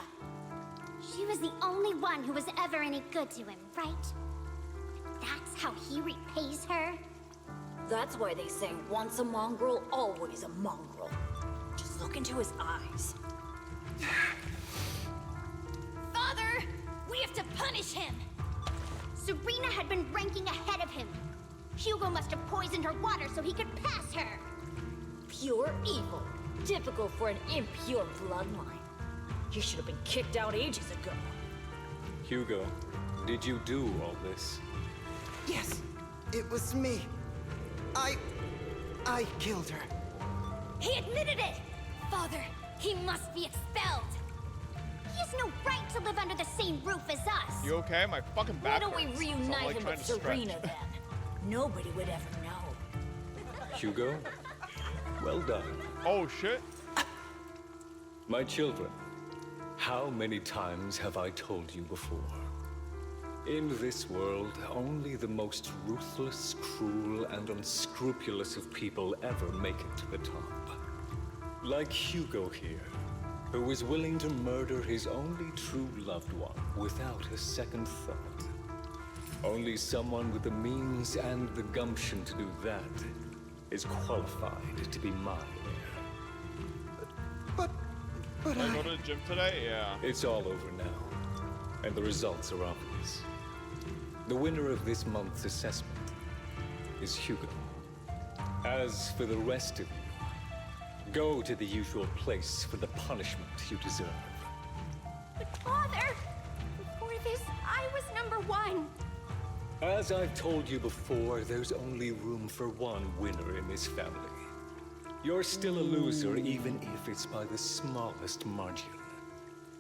She was the only one who was ever any good to him, right? That's how he repays her? That's why they say once a mongrel, always a mongrel. Just look into his eyes. Father! We have to punish him! Serena had been ranking ahead of him. Hugo must have poisoned her water so he could pass her. Pure evil. Typical for an impure bloodline. You should have been kicked out ages ago. Hugo, did you do all this? Yes, it was me. I killed her. He admitted it! Father, he must be expelled. He has no right to live under the same roof as us. You okay? My fucking back Why don't we hurts. reunite Like him trying with to stretch. Serena then? Nobody would ever know. Hugo, well done. Oh shit. My children, how many times have I told you before? In this world, only the most ruthless, cruel, and unscrupulous of people ever make it to the top. Like Hugo here, who was willing to murder his only true loved one without a second thought. Only someone with the means and the gumption to do that is qualified to be my heir. But Did I go to the gym today? Yeah. It's all over now, and the results are obvious. The winner of this month's assessment is Hugo. As for the rest of you, go to the usual place for the punishment you deserve. But Father, before this, I was number one. As I've told you before, there's only room for one winner in this family. You're still a loser, even if it's by the smallest margin.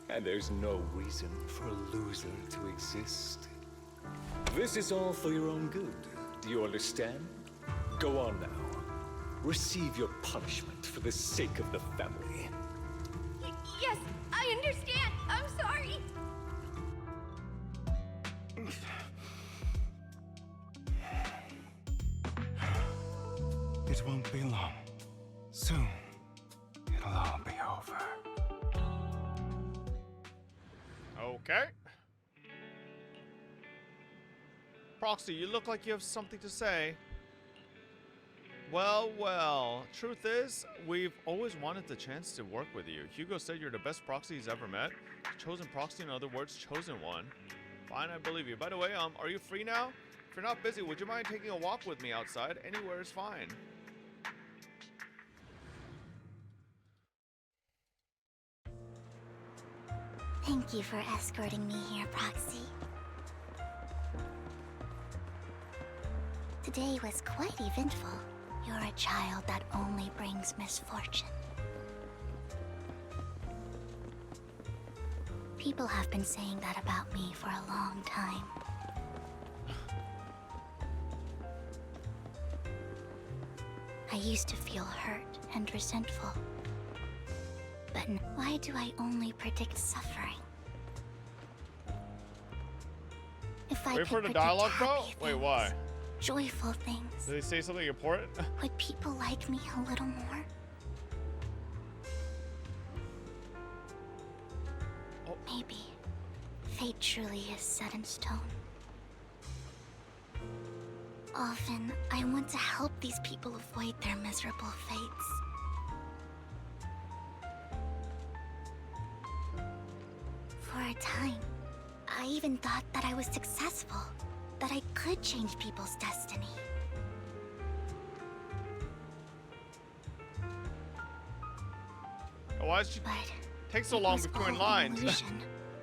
And there's no reason for a loser to exist. This is all for your own good. Do you understand? Go on now. Receive your punishment for the sake of the family. Yes, I understand. I'm sorry. It won't be long. Soon, it'll all be over. Okay. Proxy, you look like you have something to say. Well, well. Truth is, we've always wanted the chance to work with you. Hugo said you're the best proxy he's ever met. Chosen proxy, in other words, chosen one. Fine, I believe you. By the way, are you free now? If you're not busy, would you mind taking a walk with me outside? Anywhere is fine. Thank you for escorting me here, Proxy. Today was quite eventful. You're a child that only brings misfortune. People have been saying that about me for a long time. I used to feel hurt and resentful. But why do I only predict suffering? If I Wait for could the predict dialogue, bro? happy Wait, things, why? joyful things, Did they say something important? would people like me a little more? Maybe fate truly is set in stone. Often, I want to help these people avoid their miserable fates. For a time, I even thought that I was successful. that I could change people's destiny. Why does she take so long between lines?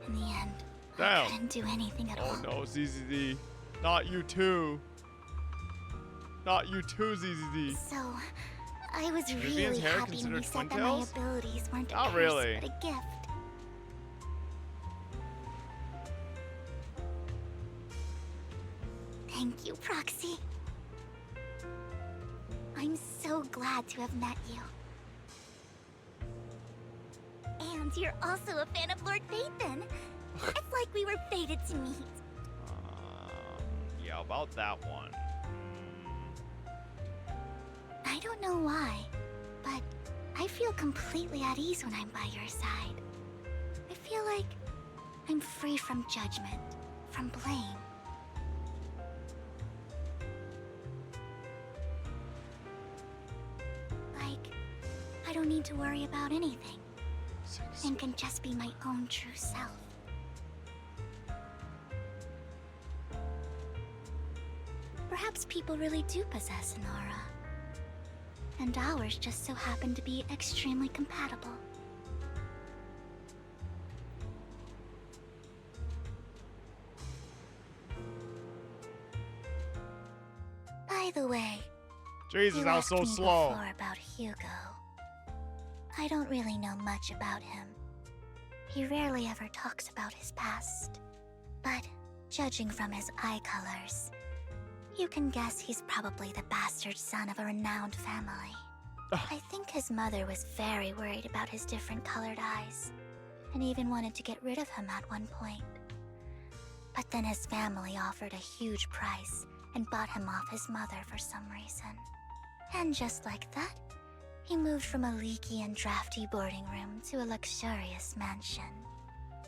In the end, Damn. I couldn't do anything at all. Oh no, ZZZ. Not you too. Not you too, ZZZ. So, I was Vivian's really hair happy when you considered said that twin my tails? abilities weren't a Not curse, really. but a gift. Thank you, Proxy. I'm so glad to have met you. And you're also a fan of Lord Vivan. It's like we were fated to meet. Yeah, about that one. I don't know why, but I feel completely at ease when I'm by your side. I feel like I'm free from judgment, from blame. Like, I don't need to worry about anything, and can just be my own true self. Perhaps people really do possess an aura, and ours just so happen to be extremely compatible. By the way, Jesus, you that was asked so me slow. before about Hugo. I don't really know much about him. He rarely ever talks about his past, but judging from his eye colors, you can guess he's probably the bastard son of a renowned family. I think his mother was very worried about his different colored eyes, and even wanted to get rid of him at one point. But then his family offered a huge price and bought him off his mother for some reason. And just like that, he moved from a leaky and drafty boarding room to a luxurious mansion.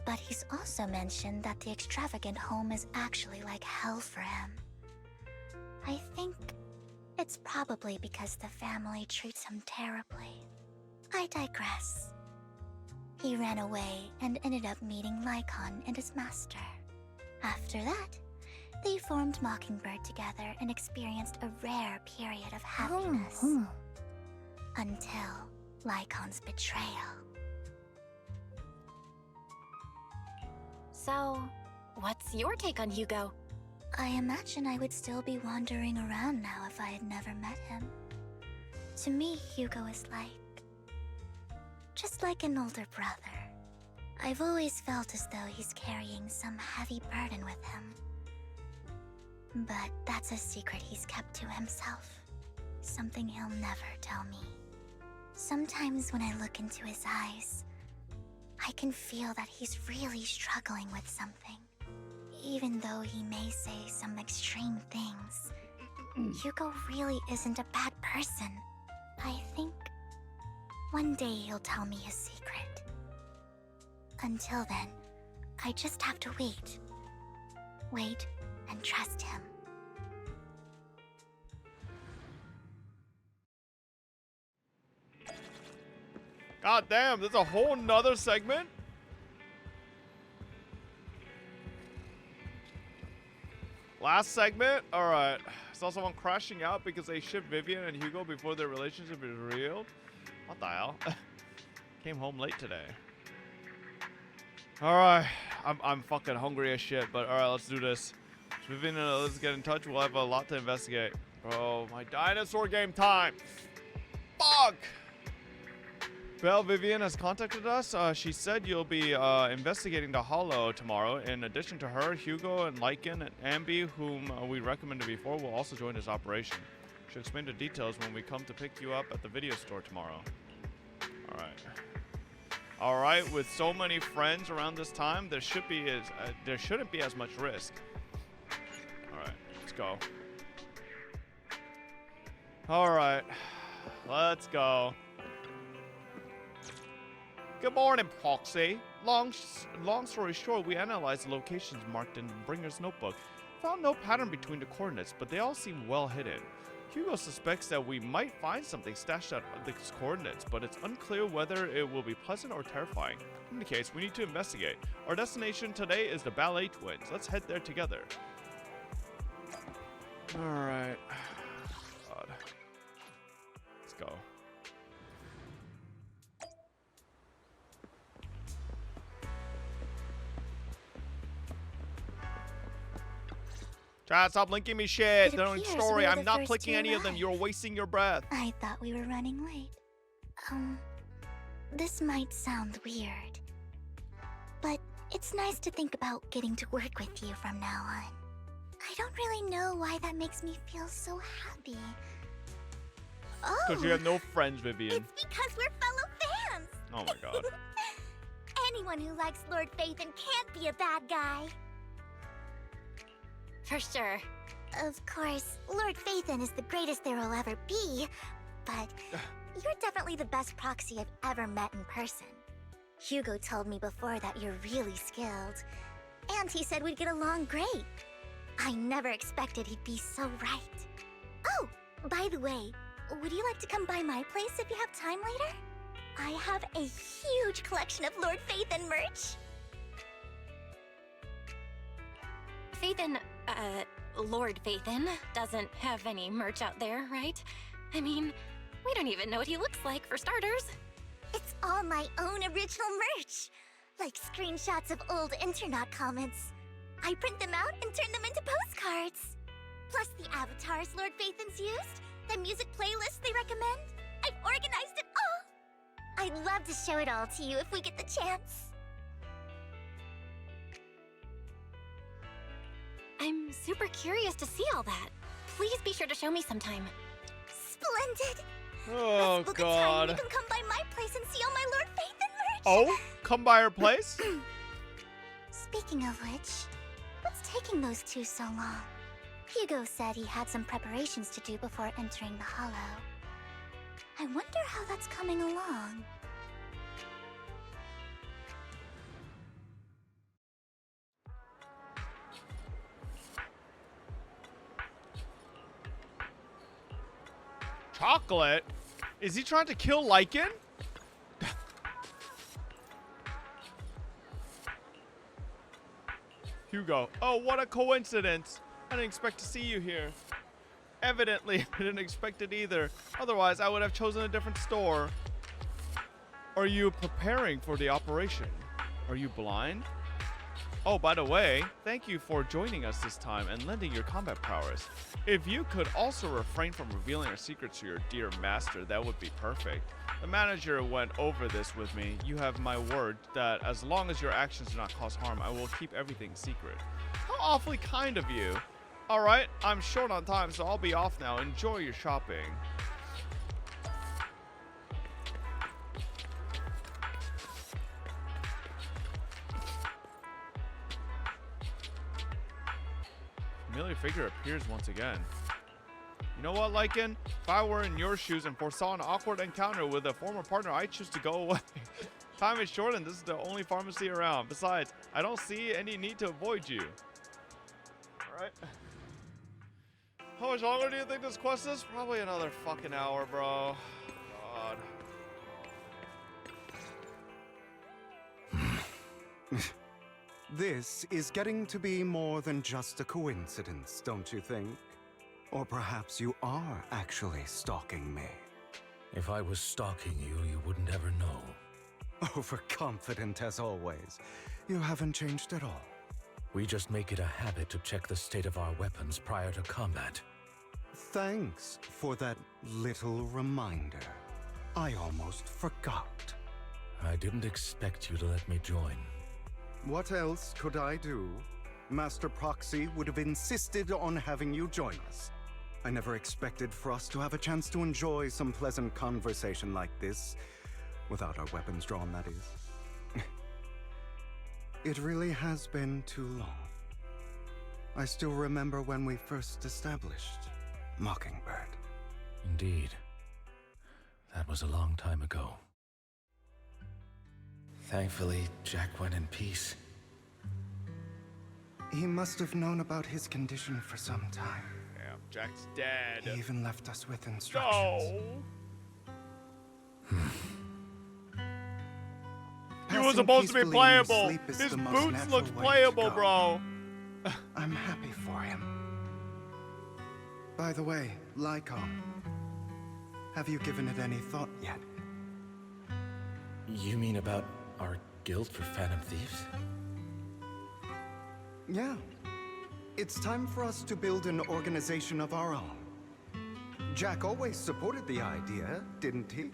But he's also mentioned that the extravagant home is actually like hell for him. I think it's probably because the family treats him terribly. I digress. He ran away and ended up meeting Lycoan and his master. After that, they formed Mockingbird together and experienced a rare period of happiness. Until Lycon's betrayal. So, what's your take on Hugo? I imagine I would still be wandering around now if I had never met him. To me, Hugo is just like an older brother. I've always felt as though he's carrying some heavy burden with him. But that's a secret he's kept to himself. Something he'll never tell me. Sometimes when I look into his eyes, I can feel that he's really struggling with something. Even though he may say some extreme things, Hugo really isn't a bad person. I think one day he'll tell me his secret. Until then, I just have to wait. Wait and trust him. God damn, there's a whole nother segment? Last segment? Alright. Saw someone crashing out because they shipped Vivian and Hugo before their relationship is revealed? What the hell? Came home late today. Alright. I'm fucking hungry as shit, but alright, let's do this. Vivian, let's get in touch. We'll have a lot to investigate. Bro, my dinosaur game time! Fuck! Belle Vivian has contacted us. She said you'll be investigating the Hollow tomorrow. In addition to her, Hugo and Lycan and Ambi, whom we recommended before, will also join this operation. She'll explain the details when we come to pick you up at the video store tomorrow. Alright. Alright, with so many friends around this time, there shouldn't be as much risk. Alright, let's go. Alright. Let's go. Good morning, Proxy. Long story short, we analyzed the locations marked in Bringer's notebook. Found no pattern between the coordinates, but they all seem well hidden. Hugo suspects that we might find something stashed at these coordinates, but it's unclear whether it will be pleasant or terrifying. In any case, we need to investigate. Our destination today is the Ballet Twins. Let's head there together. Alright. God. Let's go. Chat, stop linking me shit. It They're in appears story. we're I'm the not first clicking to any of them. arrive. You're wasting your breath. I thought we were running late. This might sound weird, but it's nice to think about getting to work with you from now on. I don't really know why that makes me feel so happy. Because you have no friends, Vivian. It's because we're fellow fans! Oh my god. Anyone who likes Lord Phaethon can't be a bad guy. For sure. Of course, Lord Phaethon is the greatest there will ever be, but you're definitely the best proxy I've ever met in person. Hugo told me before that you're really skilled, and he said we'd get along great. I never expected he'd be so right. Oh, by the way, would you like to come by my place if you have time later? I have a huge collection of Lord Phaethon merch. Phaethon, Lord Phaethon doesn't have any merch out there, right? I mean, we don't even know what he looks like, for starters. It's all my own original merch, like screenshots of old Internet comments. I print them out and turn them into postcards. Plus the avatars Lord Phaethon's used, the music playlists they recommend. I've organized it all. I'd love to show it all to you if we get the chance. I'm super curious to see all that. Please be sure to show me sometime. Splendid. Oh Let's book a time god. you can come by my place and see all my Lord Phaethon merch. Oh? Come by her place? Speaking of which, what's taking those two so long? Hugo said he had some preparations to do before entering the Hollow. I wonder how that's coming along. Chocolate? Is he trying to kill Lycan? Hugo. Oh, what a coincidence. I didn't expect to see you here. Evidently, I didn't expect it either. Otherwise, I would have chosen a different store. Are you preparing for the operation? Are you blind? Oh, by the way, thank you for joining us this time and lending your combat prowess. If you could also refrain from revealing our secrets to your dear master, that would be perfect. The manager went over this with me. You have my word that as long as your actions do not cause harm, I will keep everything secret. How awfully kind of you. Alright, I'm short on time, so I'll be off now. Enjoy your shopping. Familiar figure appears once again. You know what, Lycan? If I were in your shoes and foresaw an awkward encounter with a former partner, I'd choose to go away. Time is short and this is the only pharmacy around. Besides, I don't see any need to avoid you. Alright. How much longer do you think this quest is? Probably another fucking hour, bro. God. This is getting to be more than just a coincidence, don't you think? Or perhaps you are actually stalking me. If I was stalking you, you wouldn't ever know. Overconfident as always. You haven't changed at all. We just make it a habit to check the state of our weapons prior to combat. Thanks for that little reminder. I almost forgot. I didn't expect you to let me join. What else could I do? Master Proxy would have insisted on having you join us. I never expected for us to have a chance to enjoy some pleasant conversation like this, without our weapons drawn, that is. It really has been too long. I still remember when we first established Mockingbird. Indeed. That was a long time ago. Thankfully, Jack went in peace. He must have known about his condition for some time. Damn, Jack's dead. He even left us with instructions. No. He was supposed to be playable. His boots look playable, bro. I'm happy for him. By the way, Lycoan, have you given it any thought yet? You mean about our guild for Phantom Thieves? Yeah. It's time for us to build an organization of our own. Jack always supported the idea, didn't he?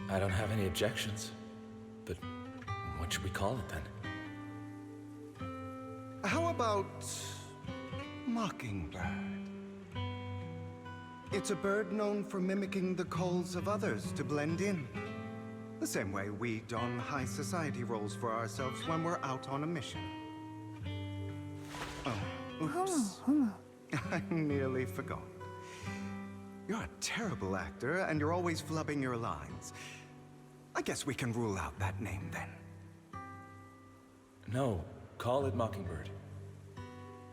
I don't have any objections. But what should we call it then? How about Mockingbird? It's a bird known for mimicking the calls of others to blend in. The same way we don high society roles for ourselves when we're out on a mission. Oh, oops. I nearly forgot. You're a terrible actor, and you're always flubbing your lines. I guess we can rule out that name then. No, call it Mockingbird.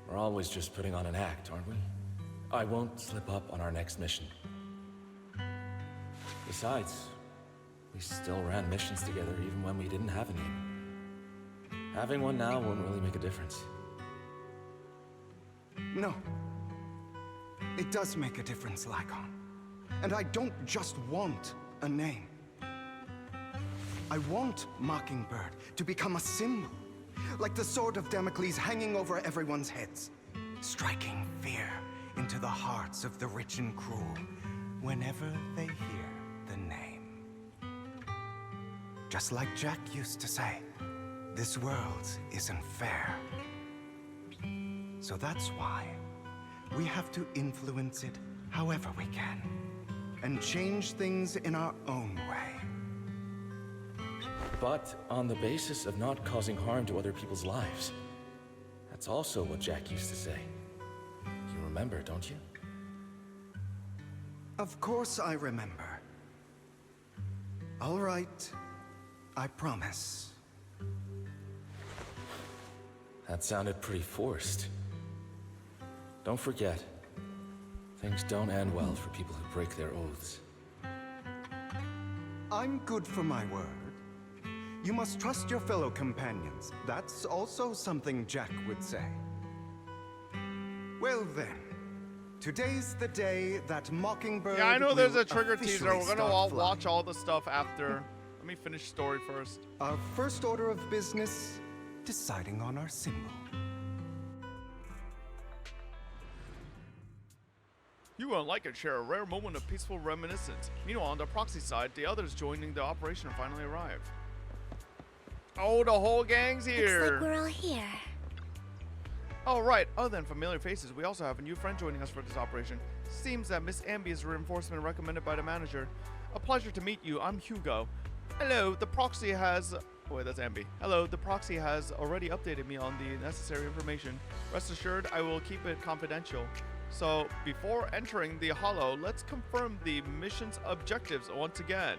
We're always just putting on an act, aren't we? I won't slip up on our next mission. Besides, we still ran missions together even when we didn't have a name. Having one now won't really make a difference. No. It does make a difference, Lycoan. And I don't just want a name. I want Mockingbird to become a symbol, like the sword of Damocles hanging over everyone's heads, striking fear into the hearts of the rich and cruel whenever they hear the name. Just like Jack used to say, this world isn't fair. So that's why we have to influence it however we can, and change things in our own way. But on the basis of not causing harm to other people's lives. That's also what Jack used to say. You remember, don't you? Of course I remember. All right, I promise. That sounded pretty forced. Don't forget, things don't end well for people who break their oaths. I'm good for my word. You must trust your fellow companions. That's also something Jack would say. Well then, today's the day that Mockingbird. Yeah, I know there's will a trigger teaser. officially We're gonna start all flying. watch all the stuff after. Let me finish story first. Our first order of business, deciding on our symbol. You and Lycoan share a rare moment of peaceful reminiscence. Meanwhile, on the proxy side, the others joining the operation finally arrive. Oh, the whole gang's here. Looks like we're all here. Oh, right. Other than familiar faces, we also have a new friend joining us for this operation. Seems that Miss Ambi is a reinforcement recommended by the manager. A pleasure to meet you. I'm Hugo. Hello, the proxy has... Oh, wait, that's Ambi. Hello, the proxy has already updated me on the necessary information. Rest assured, I will keep it confidential. So, before entering the Hollow, let's confirm the mission's objectives once again.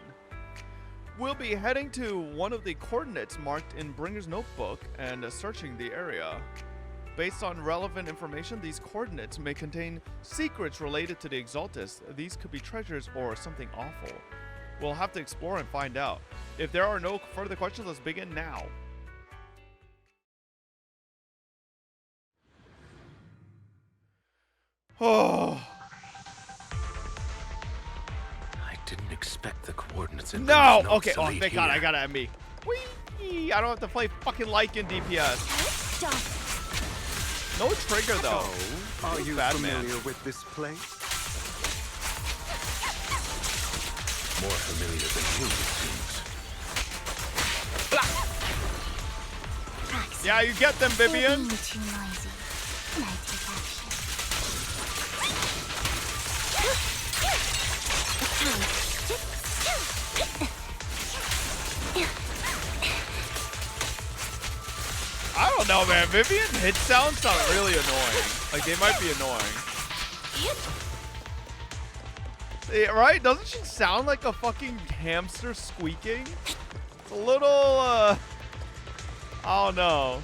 We'll be heading to one of the coordinates marked in Bringer's notebook and searching the area. Based on relevant information, these coordinates may contain secrets related to the Exaltus. These could be treasures or something awful. We'll have to explore and find out. If there are no further questions, let's begin now. Oh. I didn't expect the coordinates in No! Bringer's notes Okay, to oh, lead thank God, here. I got an MB. Whee! I don't have to play fucking Lycoan DPS. No trigger, though. So, are you bad familiar man. with this place? More familiar than you, it seems. Yeah, you get them, Vivian. Too noisy. Nice protection. I don't know, man. Vivian hit sounds sound really annoying. Like, they might be annoying. Yeah, right? Doesn't she sound like a fucking hamster squeaking? It's a little, I don't know.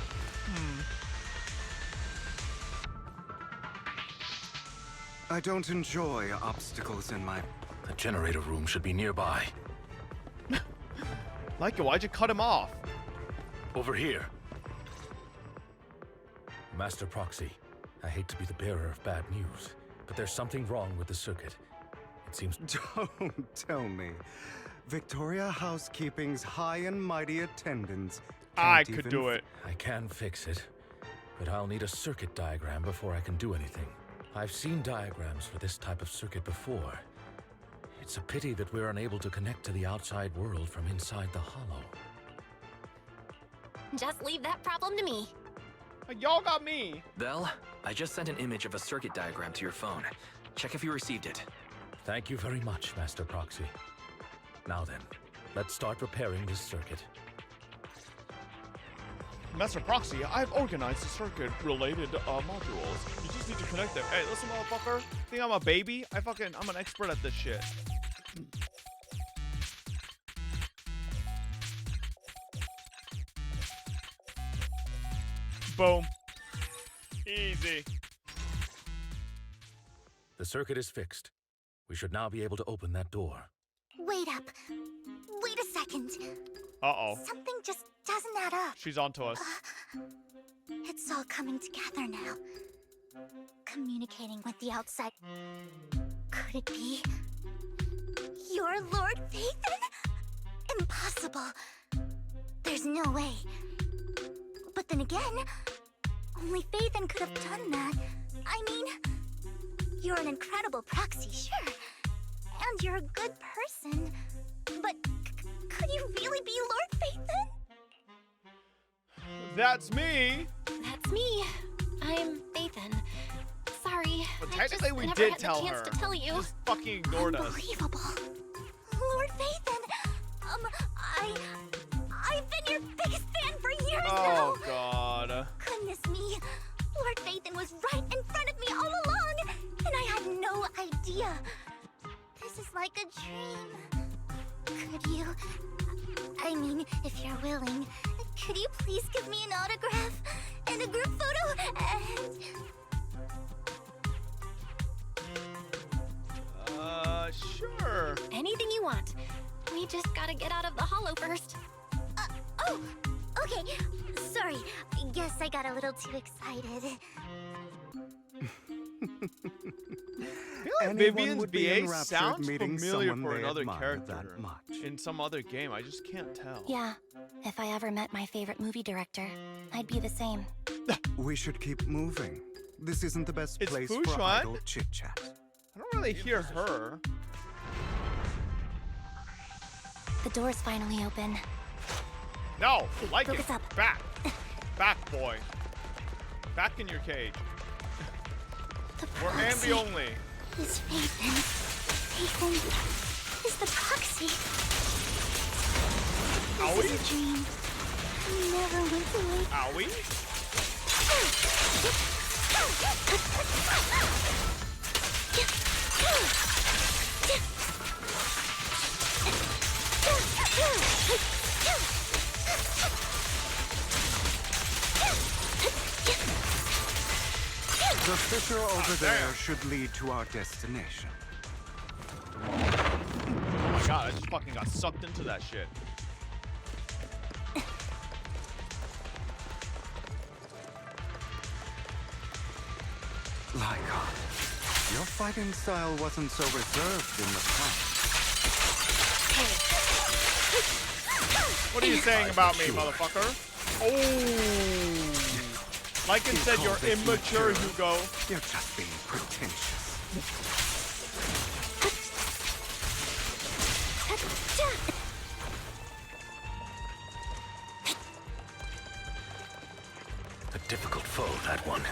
I don't enjoy obstacles in my... The generator room should be nearby. Lycoan, why'd you cut him off? Over here. Master Proxy, I hate to be the bearer of bad news, but there's something wrong with the circuit. It seems... Don't tell me. Victoria Housekeeping's high and mighty attendants. I could do it. I can fix it, but I'll need a circuit diagram before I can do anything. I've seen diagrams for this type of circuit before. It's a pity that we're unable to connect to the outside world from inside the hollow. Just leave that problem to me. Y'all got me. Belle, I just sent an image of a circuit diagram to your phone. Check if you received it. Thank you very much, Master Proxy. Now then, let's start repairing this circuit. Master Proxy, I've organized the circuit-related modules. You just need to connect them. Hey, listen, motherfucker. Think I'm a baby? I'm an expert at this shit. Boom. Easy. The circuit is fixed. We should now be able to open that door. Wait up. Wait a second. Uh-oh. Something just doesn't add up. She's onto us. It's all coming together now. Communicating with the outside. Could it be your Lord Vivan? Impossible. There's no way. But then again, only Vivan could have done that. I mean, you're an incredible proxy, sure. And you're a good person. But could you really be Lord Vivan? That's me. That's me. I'm Vivan. Sorry. But technically, we never did had tell the chance her. To tell you. Just fucking ignored us. Unbelievable. Lord Vivan. I've been your biggest fan for years now. Oh, God. Goodness me. Lord Vivan was right in front of me all along, and I had no idea. This is like a dream. Could you... I mean, if you're willing, could you please give me an autograph and a group photo and... Sure. Anything you want. We just gotta get out of the hollow first. Oh, okay. Sorry. I guess I got a little too excited. Vivian's BA sounds familiar for another character in some other game. I just can't tell. Yeah. If I ever met my favorite movie director, I'd be the same. We should keep moving. This isn't the best place for idle chit-chat. I don't really hear her. The door's finally open. No, like Focus it. Up. Back. Back, boy. Back in your cage. We're ambi only. Is Vivan. Vivan is the proxy. Owie? This is a dream. I never went away. Owie? The fissure over there should lead to our destination. Oh my god, I just fucking got sucked into that shit. Lycoan, your fighting style wasn't so reserved in the past. What are you saying about me, motherfucker? Oh! Lycan said you're immature, Hugo. You're just being pretentious. A difficult foe, that one.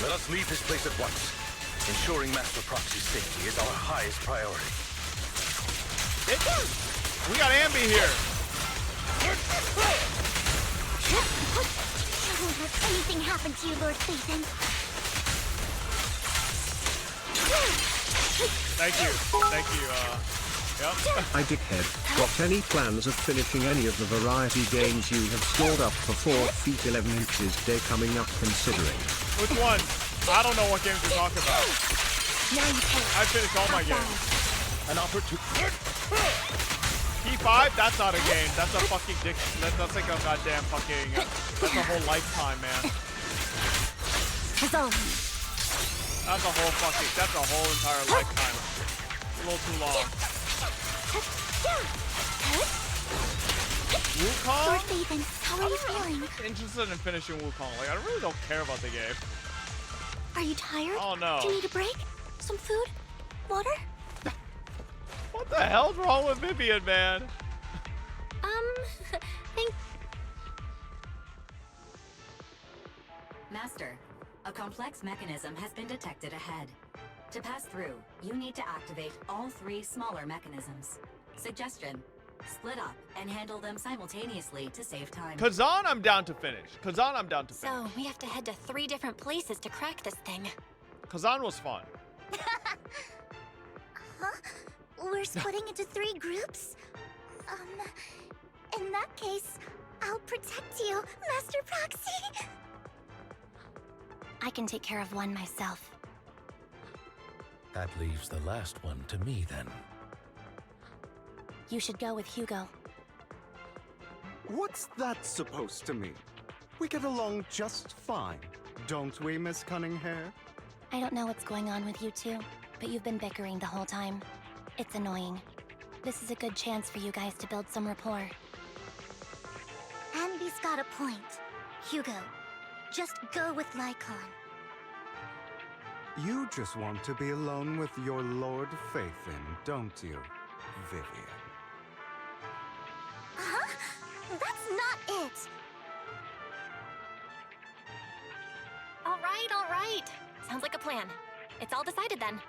Let us leave this place at once. Ensuring Master Proxy's safety is our highest priority. We got Ambi here. I won't let anything happen to you, Lord Vivan. Thank you. Thank you, yep. Hi dickhead, got any plans of finishing any of the variety games you have scored up for 4 feet 11 inches day coming up considering? Which one? I don't know what games you're talking about. Now you can. I finished all my games. An opportunity. P5? That's not a game. That's a fucking dick. That's like a goddamn fucking. That's a whole lifetime, man. That's a whole fucking. That's a whole entire lifetime. It's a little too long. Wukong? Lord Vivan, how are you feeling? I'm interested in finishing Wukong. Like, I really don't care about the game. Are you tired? Oh no. Do you need a break? Some food? Water? What the hell's wrong with Vivian, man? Think. Master, a complex mechanism has been detected ahead. To pass through, you need to activate all 3 smaller mechanisms. Suggestion: split up and handle them simultaneously to save time. Kazan, I'm down to finish. Kazan, I'm down to finish. So, we have to head to 3 different places to crack this thing. Kazan was fun. Huh? We're splitting into 3 groups? In that case, I'll protect you, Master Proxy. I can take care of one myself. That leaves the last one to me, then. You should go with Hugo. What's that supposed to mean? We get along just fine, don't we, Miss Cunninghair? I don't know what's going on with you two, but you've been bickering the whole time. It's annoying. This is a good chance for you guys to build some rapport. Andy's got a point. Hugo, just go with Lycoan. You just want to be alone with your Lord Faithin, don't you, Vivian? Huh? That's not it! All right. Sounds like a plan. It's all decided then.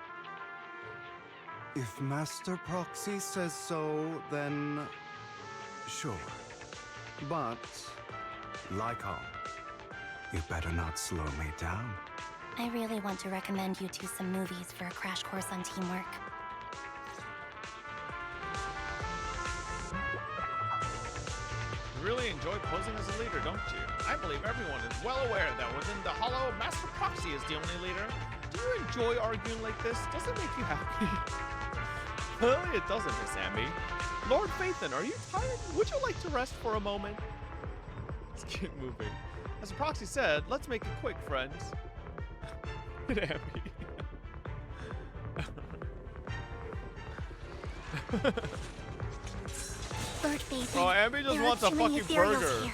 If Master Proxy says so, then sure. But, Lycoan, you better not slow me down. I really want to recommend you two some movies for a crash course on teamwork. You really enjoy posing as a leader, don't you? I believe everyone is well aware that within the Hollow, Master Proxy is the only leader. Do you enjoy arguing like this? Does it make you happy? Clearly it doesn't, Miss Amby. Lord Faithin, are you tired? Would you like to rest for a moment? Let's keep moving. As the Proxy said, let's make it quick, friends. Amby. Lord Faithin, oh, Amby just wants a fucking burger. Here.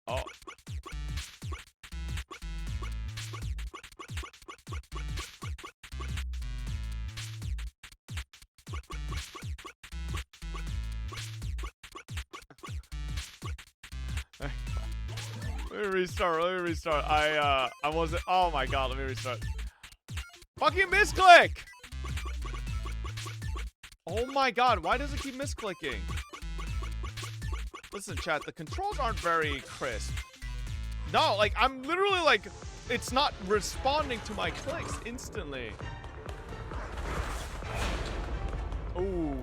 Oh. Let me restart. I wasn't. Oh my god, let me restart. Fucking misclick! Oh my god, why does it keep misclicking? Listen, chat, the controls aren't very crisp. No, like, I'm literally like, it's not responding to my clicks instantly. Ooh.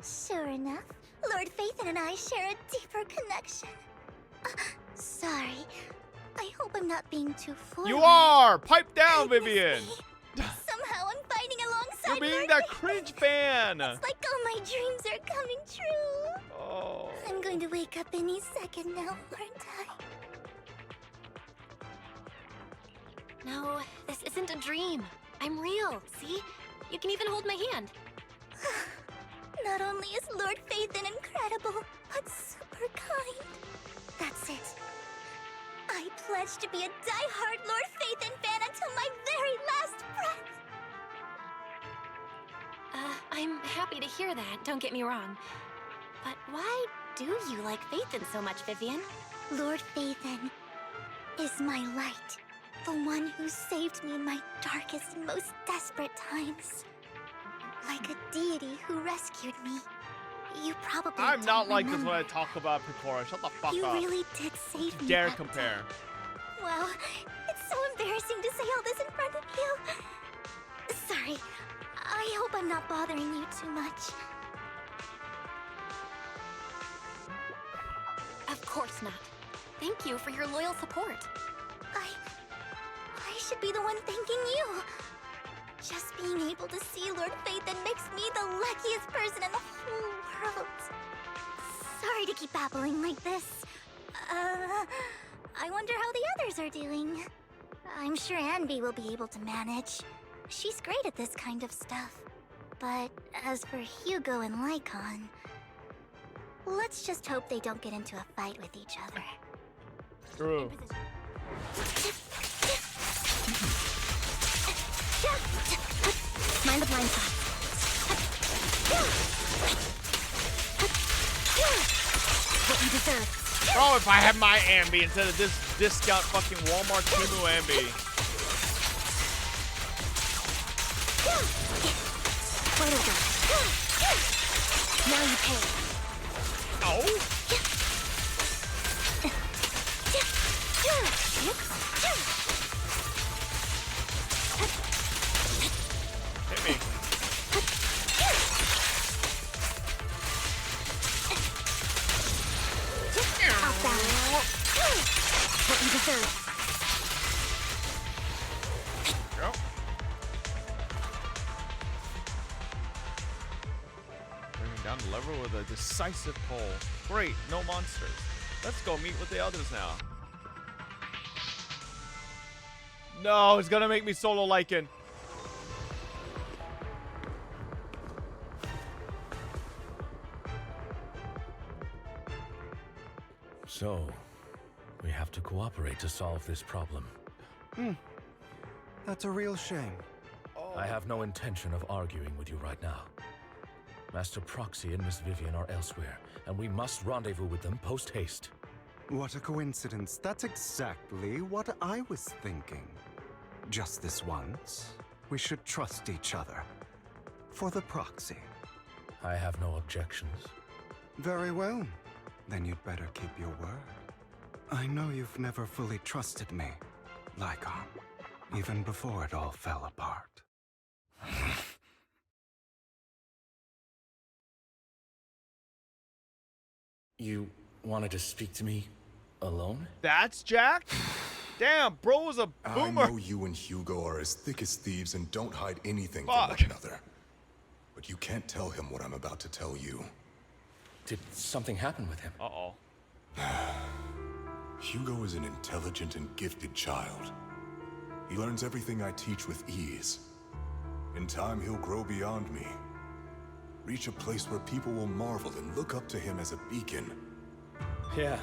Sure enough, Lord Faithin and I share a deeper connection. Sorry. I hope I'm not being too forward. You are! Pipe down, Vivian! Somehow I'm fighting alongside You're being Lord that Faithin. cringe fan! It's like all my dreams are coming true. Oh. I'm going to wake up any second now, aren't I? No, this isn't a dream. I'm real, see? You can even hold my hand. Not only is Lord Faithin incredible, but super kind. That's it. I pledge to be a die-hard Lord Faithin fan until my very last breath. I'm happy to hear that, don't get me wrong. But why do you like Faithin so much, Vivian? Lord Faithin is my light. The one who saved me in my darkest and most desperate times. Like a deity who rescued me. You probably I'm don't not like this remember. when I talk about Picora. Shut the fuck You up. really did save me. Dare that compare. time. Well, it's so embarrassing to say all this in front of you. Sorry. I hope I'm not bothering you too much. Of course not. Thank you for your loyal support. I should be the one thanking you. Just being able to see Lord Phaethon makes me the luckiest person in the whole world. Sorry to keep babbling like this. I wonder how the others are doing. I'm sure Anby will be able to manage. She's great at this kind of stuff. But as for Hugo and Lycoan, let's just hope they don't get into a fight with each other. True. Mind the blind spot. What you deserve. Bro, if I had my Ambi instead of this discount fucking Walmart Timu Ambi. Photo gun. Now you pay. Oh? Hit me. What you deserve. Yep. Bringing down the lever with a decisive pull. Great, no monsters. Let's go meet with the others now. No, it's gonna make me solo Lycan. So, we have to cooperate to solve this problem. That's a real shame. I have no intention of arguing with you right now. Master Proxy and Miss Vivian are elsewhere, and we must rendezvous with them post-haste. What a coincidence. That's exactly what I was thinking. Just this once, we should trust each other. For the Proxy. I have no objections. Very well. Then you'd better keep your word. I know you've never fully trusted me, Lycoan, even before it all fell apart. You wanted to speak to me alone? That's Jack? Damn, bro was a boomer. I know you and Hugo are as thick as thieves and don't hide anything from one another. But you can't tell him what I'm about to tell you. Did something happen with him? Uh-oh. Hugo is an intelligent and gifted child. He learns everything I teach with ease. In time, he'll grow beyond me. Reach a place where people will marvel and look up to him as a beacon. Yeah.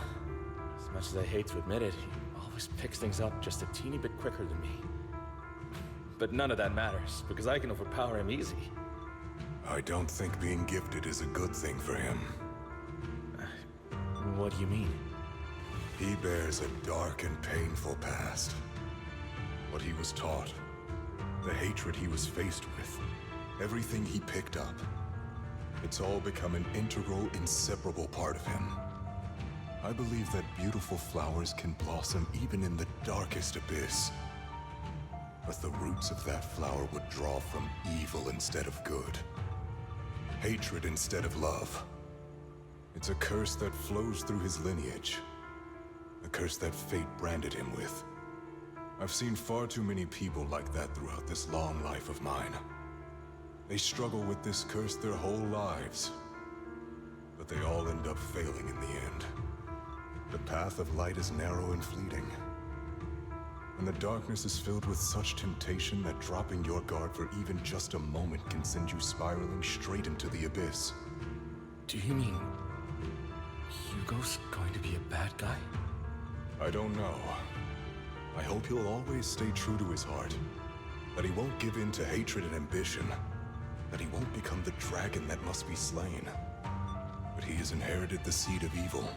As much as I hate to admit it, he always picks things up just a teeny bit quicker than me. But none of that matters, because I can overpower him easy. I don't think being gifted is a good thing for him. What do you mean? He bears a dark and painful past. What he was taught, the hatred he was faced with, everything he picked up. It's all become an integral, inseparable part of him. I believe that beautiful flowers can blossom even in the darkest abyss. But the roots of that flower would draw from evil instead of good. Hatred instead of love. It's a curse that flows through his lineage. A curse that fate branded him with. I've seen far too many people like that throughout this long life of mine. They struggle with this curse their whole lives. But they all end up failing in the end. The path of light is narrow and fleeting. And the darkness is filled with such temptation that dropping your guard for even just a moment can send you spiraling straight into the abyss. Do you mean Hugo's going to be a bad guy? I don't know. I hope he'll always stay true to his heart. That he won't give in to hatred and ambition. That he won't become the dragon that must be slain. But he has inherited the seed of evil.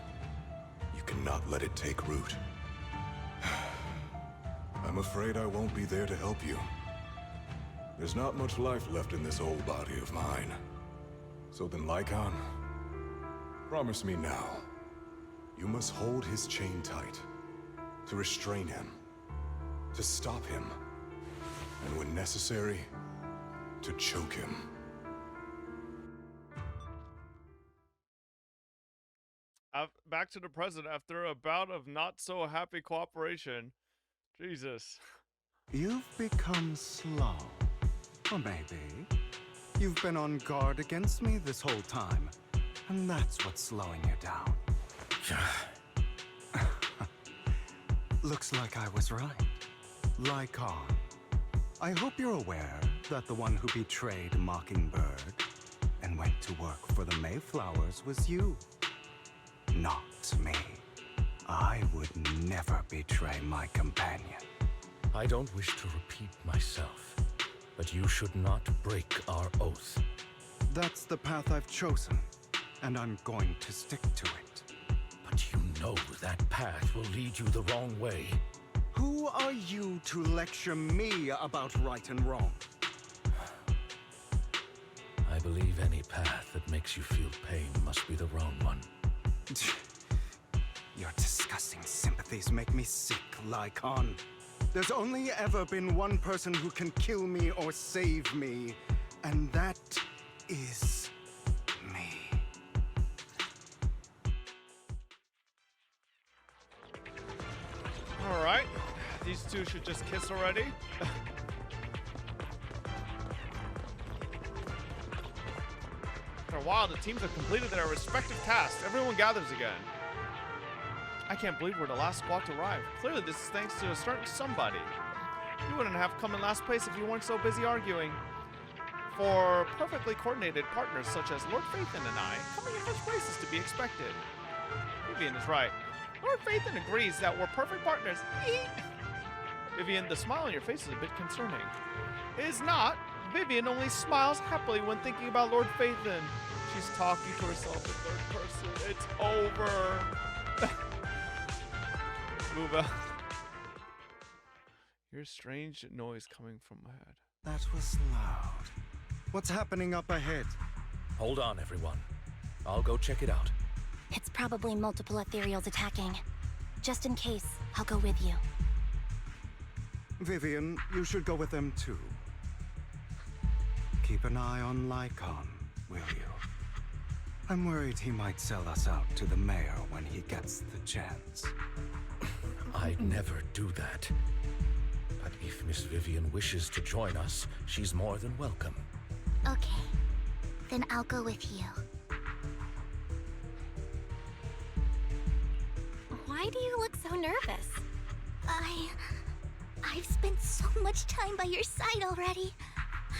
You cannot let it take root. I'm afraid I won't be there to help you. There's not much life left in this old body of mine. So then, Lycoan, promise me now. You must hold his chain tight. To restrain him. to stop him, and when necessary, to choke him. Back to the present after a bout of not so happy cooperation. Jesus. You've become slow. Or maybe you've been on guard against me this whole time, and that's what's slowing you down. Looks like I was right. Lycoan. I hope you're aware that the one who betrayed Mockingbird and went to work for the Mayflowers was you. Not me. I would never betray my companion. I don't wish to repeat myself, but you should not break our oath. That's the path I've chosen, and I'm going to stick to it. But you know that path will lead you the wrong way. Who are you to lecture me about right and wrong? I believe any path that makes you feel pain must be the wrong one. Your disgusting sympathies make me sick, Lycon. There's only ever been one person who can kill me or save me, and that is me. Alright, these two should just kiss already. For a while, the teams have completed their respective tasks. Everyone gathers again. I can't believe we're the last squad to arrive. Clearly, this is thanks to a certain somebody. You wouldn't have come in last place if you weren't so busy arguing. For perfectly coordinated partners such as Lord Phaethon and I, coming in first place is to be expected. Vivian is right. Lord Phaethon agrees that we're perfect partners. Vivian, the smile on your face is a bit concerning. It is not. Vivian only smiles happily when thinking about Lord Phaethon. She's talking to herself in third person. It's over. Move out. Here's strange noise coming from ahead. That was loud. What's happening up ahead? Hold on, everyone. I'll go check it out. It's probably multiple ethereals attacking. Just in case, I'll go with you. Vivian, you should go with them too. Keep an eye on Lycon, will you? I'm worried he might sell us out to the mayor when he gets the chance. I'd never do that. But if Miss Vivian wishes to join us, she's more than welcome. Okay, then I'll go with you. Why do you look so nervous? I've spent so much time by your side already.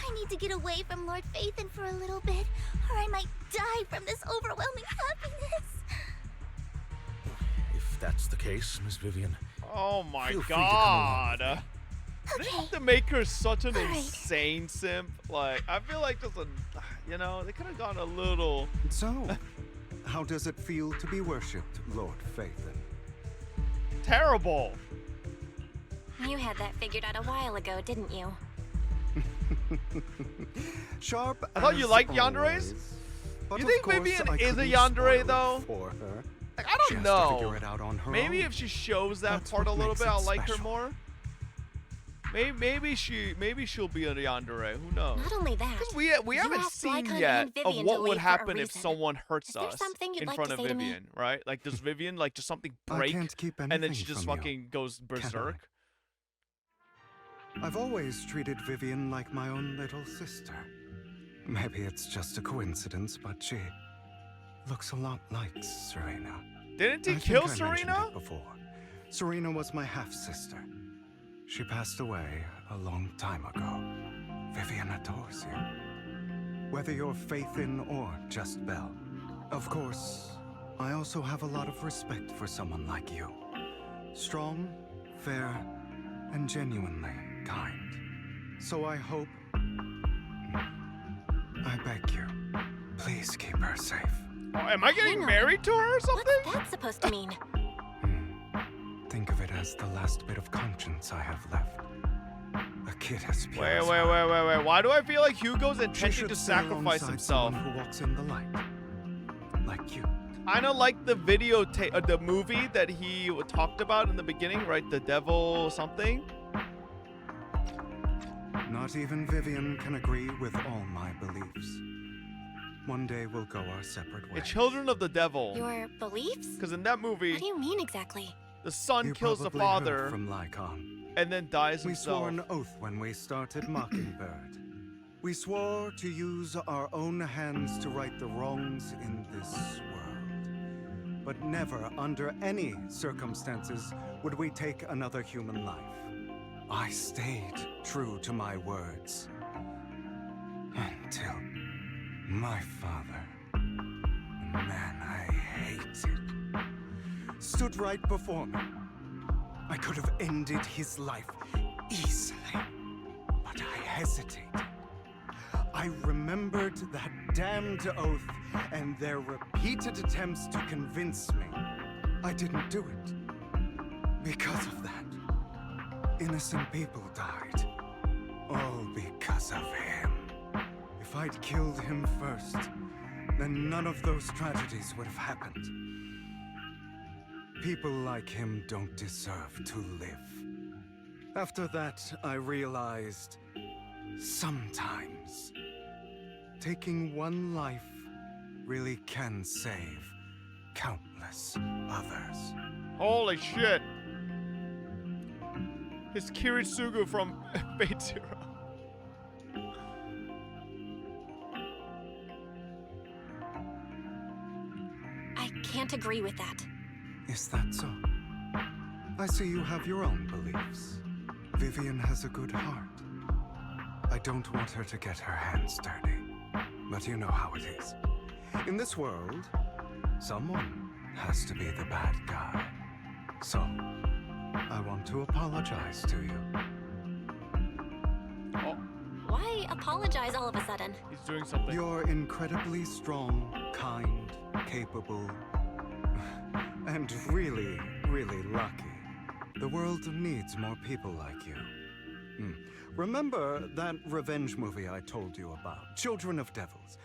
I need to get away from Lord Phaethon for a little bit, or I might die from this overwhelming happiness. If that's the case, Miss Vivian. Oh my feel free god. to come along with me. They have to make her such an insane simp. Like, I feel like just a, you know, they could have gone a little. So, how does it feel to be worshipped, Lord Phaethon? Terrible. You had that figured out a while ago, didn't you? Sharp. I thought you liked yanderes. You think Vivian is a yandere though? Like, I don't know. Maybe if she shows that part a little bit, I'll like her more. Maybe she'll be a yandere. Who knows? Not only that, we haven't seen yet of what would happen if someone hurts us in front of Vivian, right? Like, does Vivian like just something break and then she just fucking goes berserk? I've always treated Vivian like my own little sister. Maybe it's just a coincidence, but she looks a lot like Serena. Didn't he kill Serena? Mentioned it before. Serena was my half-sister. She passed away a long time ago. Vivian adores you. Whether you're Phaethon or just Belle. Of course, I also have a lot of respect for someone like you. Strong, fair, and genuinely kind. So I hope... I beg you, please keep her safe. Oh, am I getting married to her or something? What's that supposed to mean? Think of it as the last bit of conscience I have left. A kid as pure Wait. as fire. Why do I feel like Hugo's She intending should to stay sacrifice alongside himself? someone who walks in the light. Like you. I know, like the the movie that he talked about in the beginning, right? The devil something. Not even Vivian can agree with all my beliefs. One day we'll go our separate ways. The children of the devil. Your beliefs? Because in that movie, What do you mean exactly? the son You kills the probably heard father from Lycoan. and then dies We himself. swore an oath when we started Mockingbird. We swore to use our own hands to right the wrongs in this world. But never, under any circumstances, would we take another human life. I stayed true to my words. Until my father, a man I hated, stood right before me. I could have ended his life easily, but I hesitated. I remembered that damned oath and their repeated attempts to convince me I didn't do it. Because of that, innocent people died. All because of him. If I'd killed him first, then none of those tragedies would have happened. People like him don't deserve to live. After that, I realized sometimes taking one life really can save countless others. Holy shit! It's Kirisugu from Fate Zero. I can't agree with that. Is that so? I see you have your own beliefs. Vivian has a good heart. I don't want her to get her hands dirty, but you know how it is. In this world, someone has to be the bad guy. So, I want to apologize to you. Why apologize all of a sudden? He's doing something. You're incredibly strong, kind, capable, and really, really lucky. The world needs more people like you. Remember that revenge movie I told you about, Children of Devils?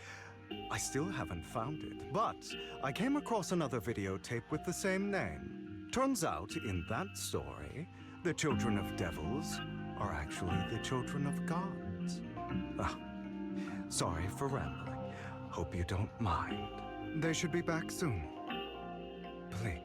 I still haven't found it, but I came across another videotape with the same name. Turns out, in that story, the Children of Devils are actually the children of gods. Sorry for rambling. Hope you don't mind. They should be back soon. Please.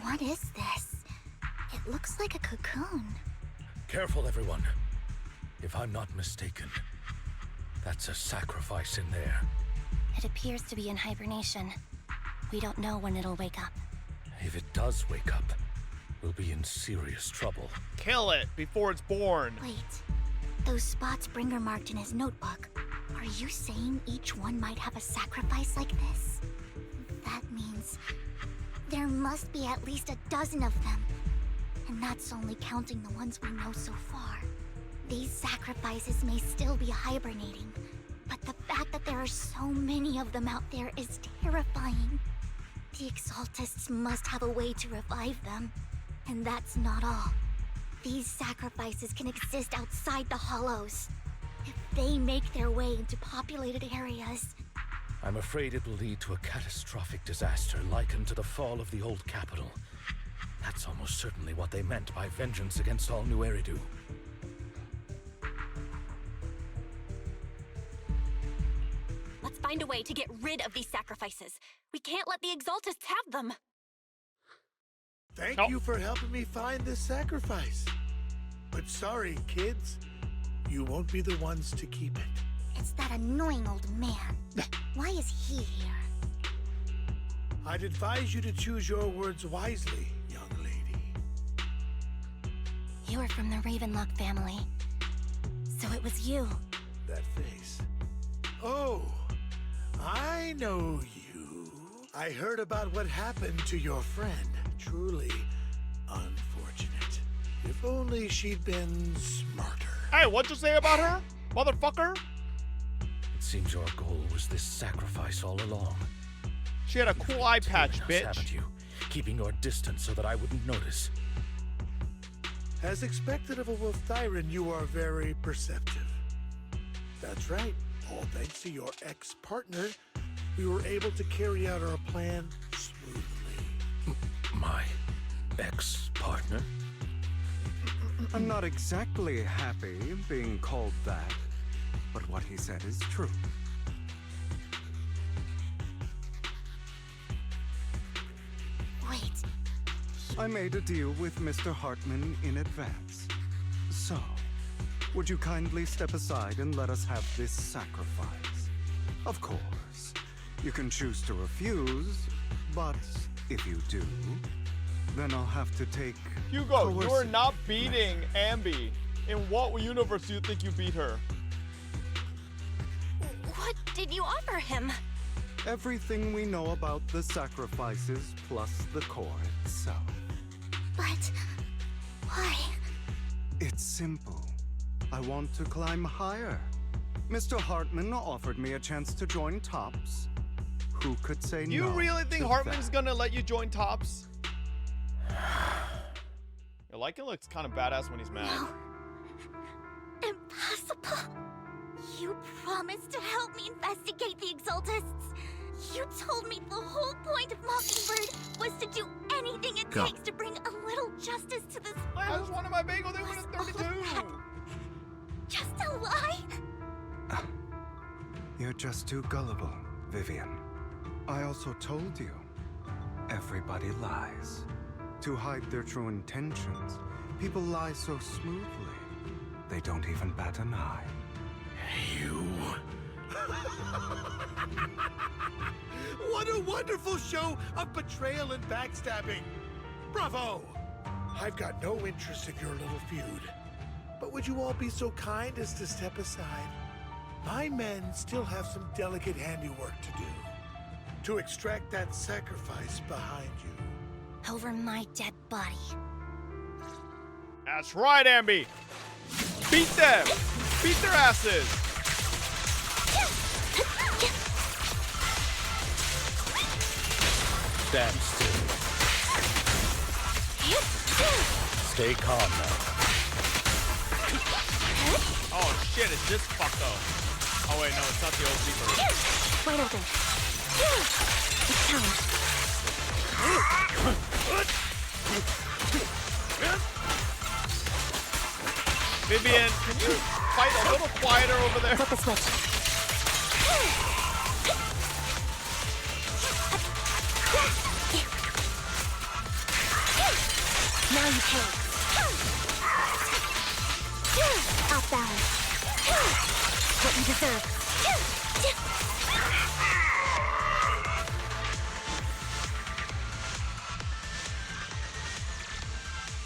What is this? It looks like a cocoon. Careful, everyone. If I'm not mistaken, that's a sacrifice in there. It appears to be in hibernation. We don't know when it'll wake up. If it does wake up, we'll be in serious trouble. Kill it before it's born. Wait, those spots Bringer marked in his notebook. Are you saying each one might have a sacrifice like this? That means there must be at least a dozen of them. And that's only counting the ones we know so far. These sacrifices may still be hibernating, but the fact that there are so many of them out there is terrifying. The Exaltists must have a way to revive them. And that's not all. These sacrifices can exist outside the Hollows. If they make their way into populated areas... I'm afraid it will lead to a catastrophic disaster likened to the fall of the old capital. That's almost certainly what they meant by vengeance against all New Eridu. Let's find a way to get rid of these sacrifices. We can't let the Exaltists have them. Thank you for helping me find this sacrifice. But sorry, kids. You won't be the ones to keep it. It's that annoying old man. Why is he here? I'd advise you to choose your words wisely, young lady. You are from the Ravenlock family. So it was you. That face. Oh, I know you. I heard about what happened to your friend. Truly unfortunate. If only she'd been smarter. Hey, what'd you say about her, motherfucker? It seems your goal was this sacrifice all along. She had a cool eye patch, bitch. Haven't you? Keeping your distance so that I wouldn't notice. As expected of a wolf thyran, you are very perceptive. That's right. All thanks to your ex-partner, we were able to carry out our plan smoothly. My ex-partner? I'm not exactly happy being called that, but what he said is true. Wait. I made a deal with Mr. Hartman in advance. So, would you kindly step aside and let us have this sacrifice? Of course, you can choose to refuse, but if you do, then I'll have to take Hugo, you are coercive not beating Ambi. In what universe do you think you beat her? What did you offer him? everything we know about the sacrifices plus the core itself. But why? It's simple. I want to climb higher. Mr. Hartman offered me a chance to join Tops. Who could say no? You really think to Hartman's that? gonna let you join Tops? Your Lycan looks kind of badass when he's mad. No. Impossible. You promised to help me investigate the Exaltists. You told me the whole point of Mockingbird was to do anything it takes to bring a little justice to this world. I just wanted my bagel. They went at 32. Just a lie? You're just too gullible, Vivian. I also told you, everybody lies. To hide their true intentions, people lie so smoothly, they don't even bat an eye. You... What a wonderful show of betrayal and backstabbing! Bravo! I've got no interest in your little feud. But would you all be so kind as to step aside? My men still have some delicate handiwork to do. To extract that sacrifice behind you. Over my dead body. That's right, Ambi. Beat them. Beat their asses. Stand still. Stay calm now. Oh shit, it's this fucko. Oh wait, no, it's not the old people. Wide open. It's time. Vivian, can you fight a little quieter over there? Flip the switch. Now you pay. Off balance. What you deserve.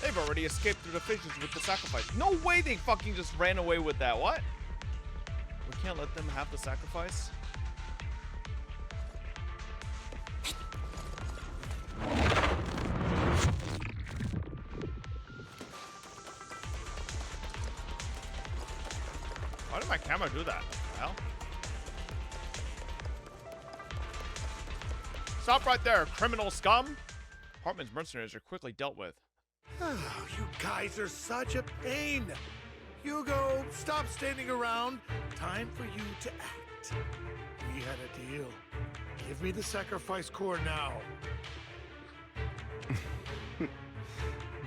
They've already escaped through the fissures with the sacrifice. No way they fucking just ran away with that. What? We can't let them have the sacrifice? Why did my camera do that? What the hell? Stop right there, criminal scum! Hartman's mercenaries are quickly dealt with. Oh, you guys are such a pain. Hugo, stop standing around. Time for you to act. We had a deal. Give me the sacrifice core now.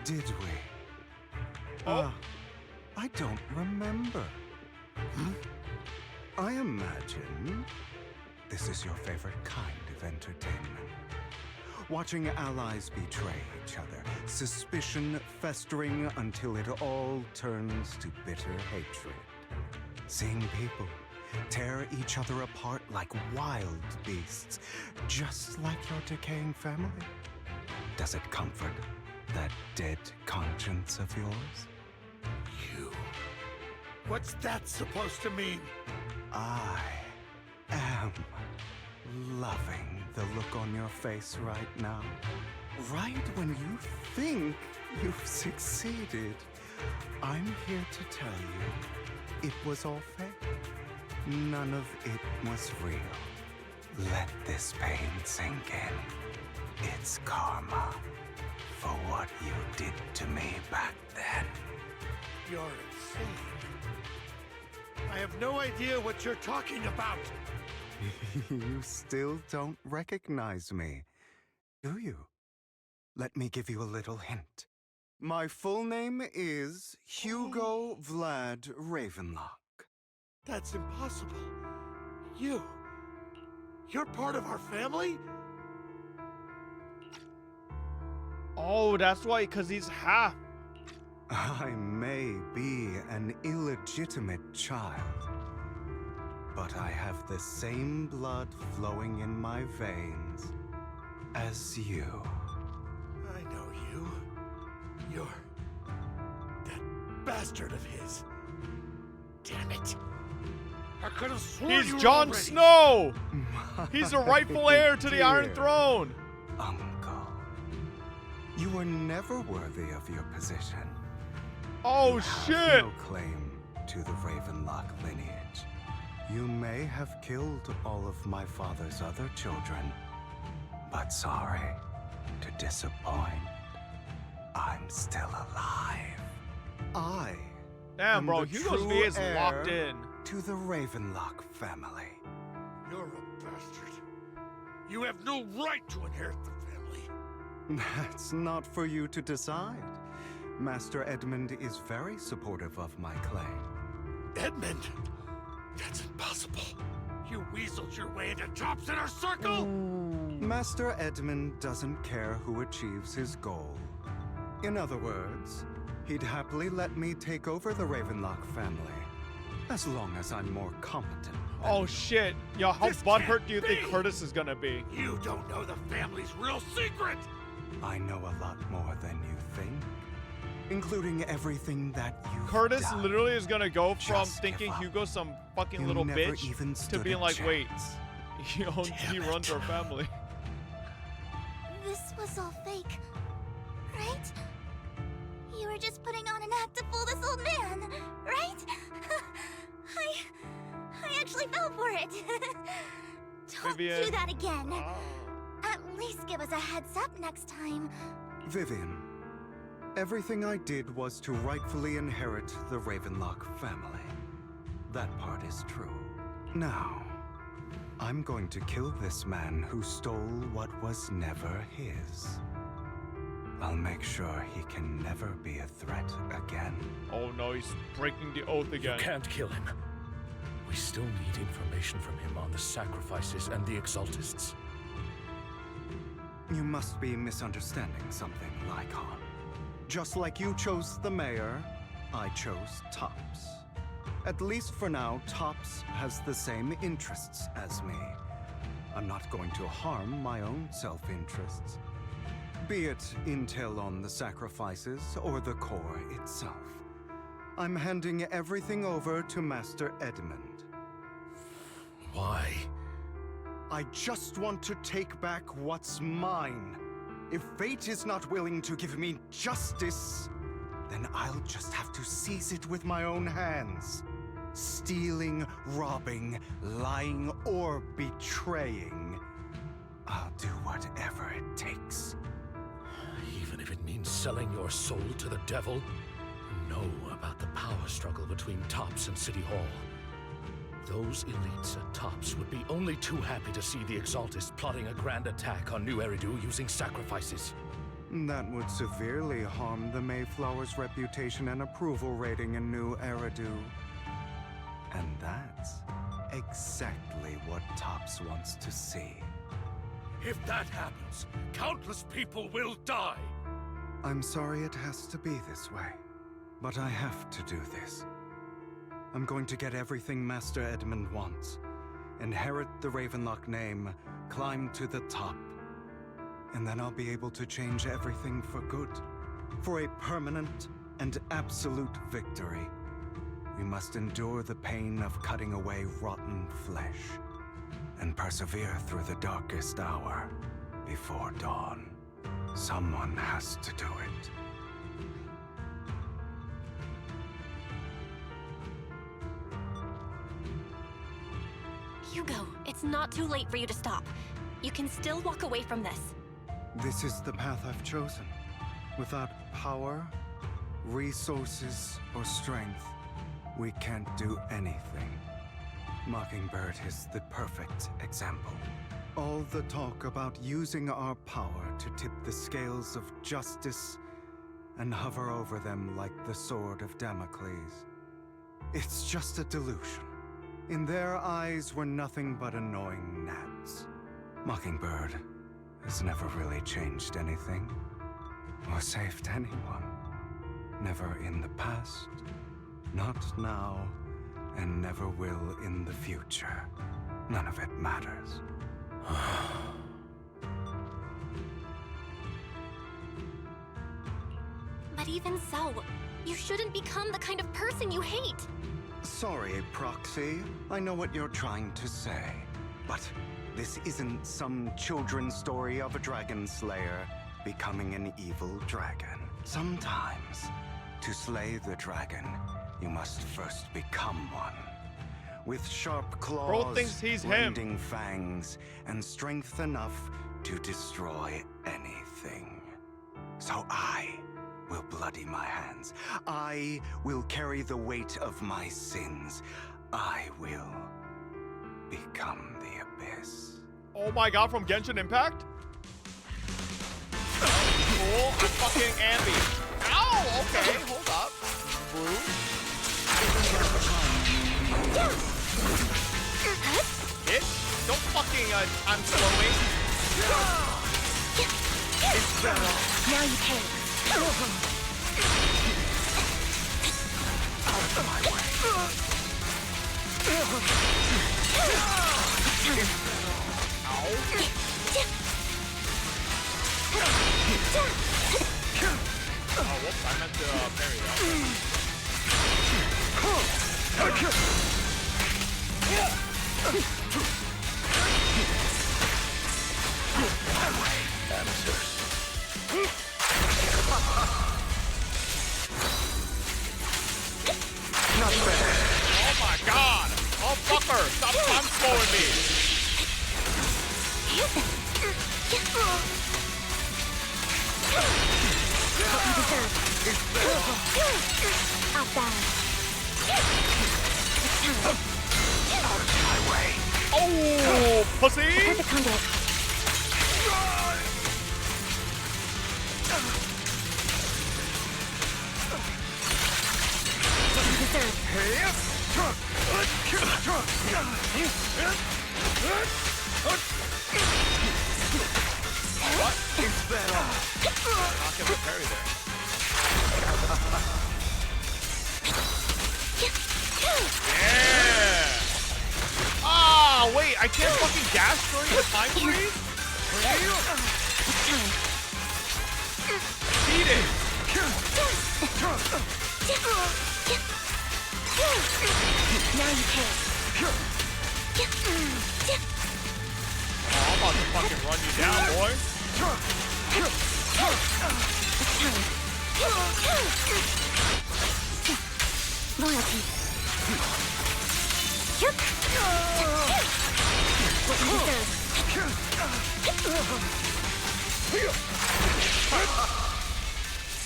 Did we? I don't remember. I imagine this is your favorite kind of entertainment. Watching allies betray each other, suspicion festering until it all turns to bitter hatred. Seeing people tear each other apart like wild beasts, just like your decaying family. Does it comfort that dead conscience of yours? You. What's that supposed to mean? I am loving the look on your face right now. Right when you think you've succeeded, I'm here to tell you it was all fake. None of it was real. Let this pain sink in. It's karma. for what you did to me back then. You're insane. I have no idea what you're talking about. You still don't recognize me, do you? Let me give you a little hint. My full name is Hugo Vlad Ravenlock. That's impossible. You're part of our family? Oh, that's why, because he's half. I may be an illegitimate child, but I have the same blood flowing in my veins as you. I know you. You're that bastard of his. Damn it. I could have sworn He's you were Jon already. Snow! He's the rightful heir to the Iron dear Throne! Uncle, you were never worthy of your position. Oh, you have shit! no claim to the Ravenlock lineage. You may have killed all of my father's other children, but sorry to disappoint. I'm still alive. I Damn, am bro, the Hugo's true VA is heir locked in. to the Ravenlock family. You're a bastard. You have no right to inherit the family. That's not for you to decide. Master Edmund is very supportive of my claim. Edmund? That's impossible. You weaseled your way into Top's inner circle? Master Edmund doesn't care who achieves his goal. In other words, he'd happily let me take over the Ravenlock family, as long as I'm more competent. Oh shit. Yo, how butthurt do you think Curtis is gonna be? You don't know the family's real secret! I know a lot more than you think, including everying that you've Curtis done. literally is gonna go from Just thinking give up. Hugo's some fucking You little never bitch even to stood being a like, wait, chance. he runs our family. This was all fake, right? You were just putting on an act to fool this old man, right? I actually fell for it. Don't Vivian. do that again. At least give us a heads up next time. Vivian, everything I did was to rightfully inherit the Ravenlock family. That part is true. Now, I'm going to kill this man who stole what was never his. I'll make sure he can never be a threat again. Oh no, he's breaking the oath again. You can't kill him. We still need information from him on the sacrifices and the Exaltists. You must be misunderstanding something, Lycoan. Just like you chose the mayor, I chose Tops. At least for now, Tops has the same interests as me. I'm not going to harm my own self-interests. Be it intel on the sacrifices or the core itself. I'm handing everything over to Master Edmund. Why? I just want to take back what's mine. If fate is not willing to give me justice, then I'll just have to seize it with my own hands. Stealing, robbing, lying, or betraying. I'll do whatever it takes. Even if it means selling your soul to the devil? You know about the power struggle between Tops and City Hall. Those elites at Tops would be only too happy to see the Exaltists plotting a grand attack on New Eridu using sacrifices. That would severely harm the Mayflower's reputation and approval rating in New Eridu. And that's exactly what Tops wants to see. If that happens, countless people will die. I'm sorry it has to be this way, but I have to do this. I'm going to get everything Master Edmund wants. Inherit the Ravenlock name, climb to the top. And then I'll be able to change everything for good. For a permanent and absolute victory. We must endure the pain of cutting away rotten flesh. And persevere through the darkest hour before dawn. Someone has to do it. Hugo, it's not too late for you to stop. You can still walk away from this. This is the path I've chosen. Without power, resources, or strength, we can't do anything. Mockingbird is the perfect example. All the talk about using our power to tip the scales of justice and hover over them like the sword of Damocles. It's just a delusion. In their eyes, we're nothing but annoying gnats. Mockingbird has never really changed anything, or saved anyone. Never in the past, not now, and never will in the future. None of it matters. But even so, you shouldn't become the kind of person you hate. Sorry, Proxy. I know what you're trying to say. But this isn't some children's story of a dragon slayer becoming an evil dragon. Sometimes, to slay the dragon, you must first become one. With sharp claws, Bro thinks he's rending fangs, and strength enough to destroy anything. So I will bloody my hands. I will carry the weight of my sins. I will become the Abyss. Oh my god, from Genshin Impact? Cool, I'm fucking Ambi. Ow, okay, hold up. Hit? Don't fucking, I'm slowing. It's better. Now you pay. Out of my way. Oh, whoops, I meant to parry that. Amateurs. Not bad. Oh my god! Oh fucker! Stop time slowing me! Outbound. Out of my way. Oh, pussy! Perfect conduit. What? It's better. Not gonna parry there. Yeah! Ah, wait, I can't fucking dash during the time freeze? Beat it! Now you pay. Oh, I'm about to fucking run you down, boy. Loyalty. What you deserve.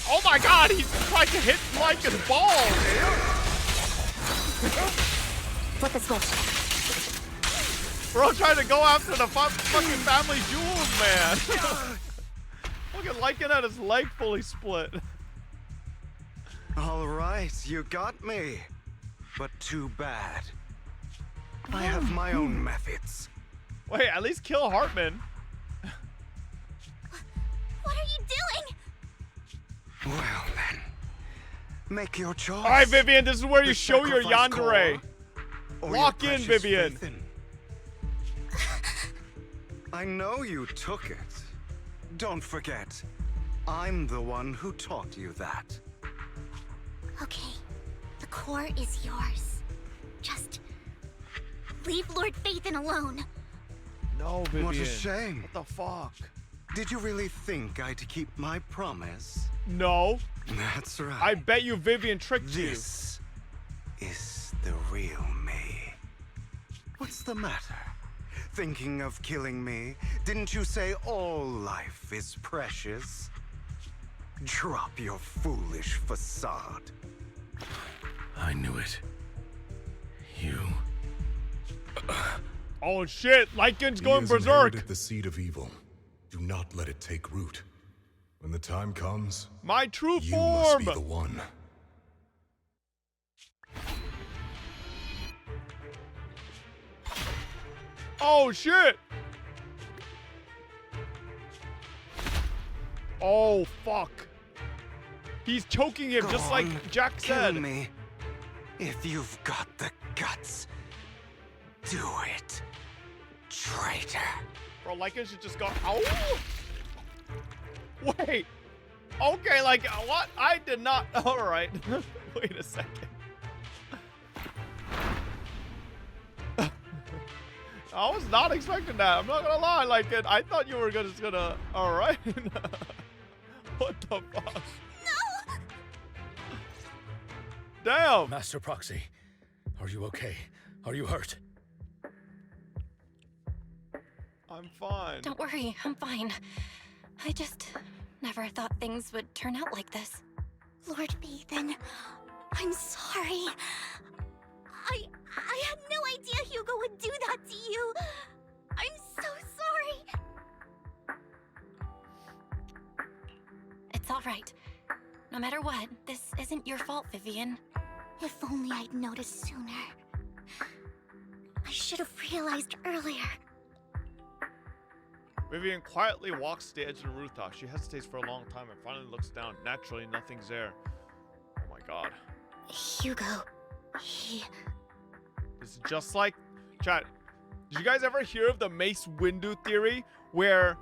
Oh my god, he's trying to hit Lycoan's balls! Flip the switch. Bro trying to go after the fucking family jewels, man. Look at Lycan had his leg fully split. All right, you got me. But too bad. I have my own methods. Wait, at least kill Hartman. What are you doing? Well then, make your choice. All right, Vivian, this is where you The show your sacrifice yandere. or Lock your in, precious Vivian. faith in- I know you took it. Don't forget, I'm the one who taught you that. Okay, the core is yours. Just leave Lord Phaethon alone. No, Vivian. What a shame. What the fuck? Did you really think I'd keep my promise? No. That's right. I bet you Vivian tricked you. This is the real me. What's the matter? Thinking of killing me? Didn't you say all life is precious? Drop your foolish facade. I knew it. You... Oh shit, Lycan's going He has berserk. inherited the seed of evil. Do not let it take root. When the time comes, My true you form. must be the one. Oh shit. Oh fuck. He's choking him just like Jack said. Kill me. If you've got the guts, do it, traitor. Bro, Lycan should just go. Oh. Wait. Okay, like what? I did not. All right. Wait a second. I was not expecting that. I'm not gonna lie. Like, I thought you were just gonna. All right. What the fuck? No. Damn. Master Proxy, are you okay? Are you hurt? I'm fine. Don't worry, I'm fine. I just never thought things would turn out like this. Lord Vivan, I'm sorry. I had no idea Hugo would do that to you. I'm so sorry. It's all right. No matter what, this isn't your fault, Vivian. If only I'd noticed sooner. I should have realized earlier. Vivian quietly walks to the edge of the rooftop. She hesitates for a long time and finally looks down. Naturally, nothing's there. Oh my god. Hugo, he... This is just like... Chat, did you guys ever hear of the Mace Windu theory? Where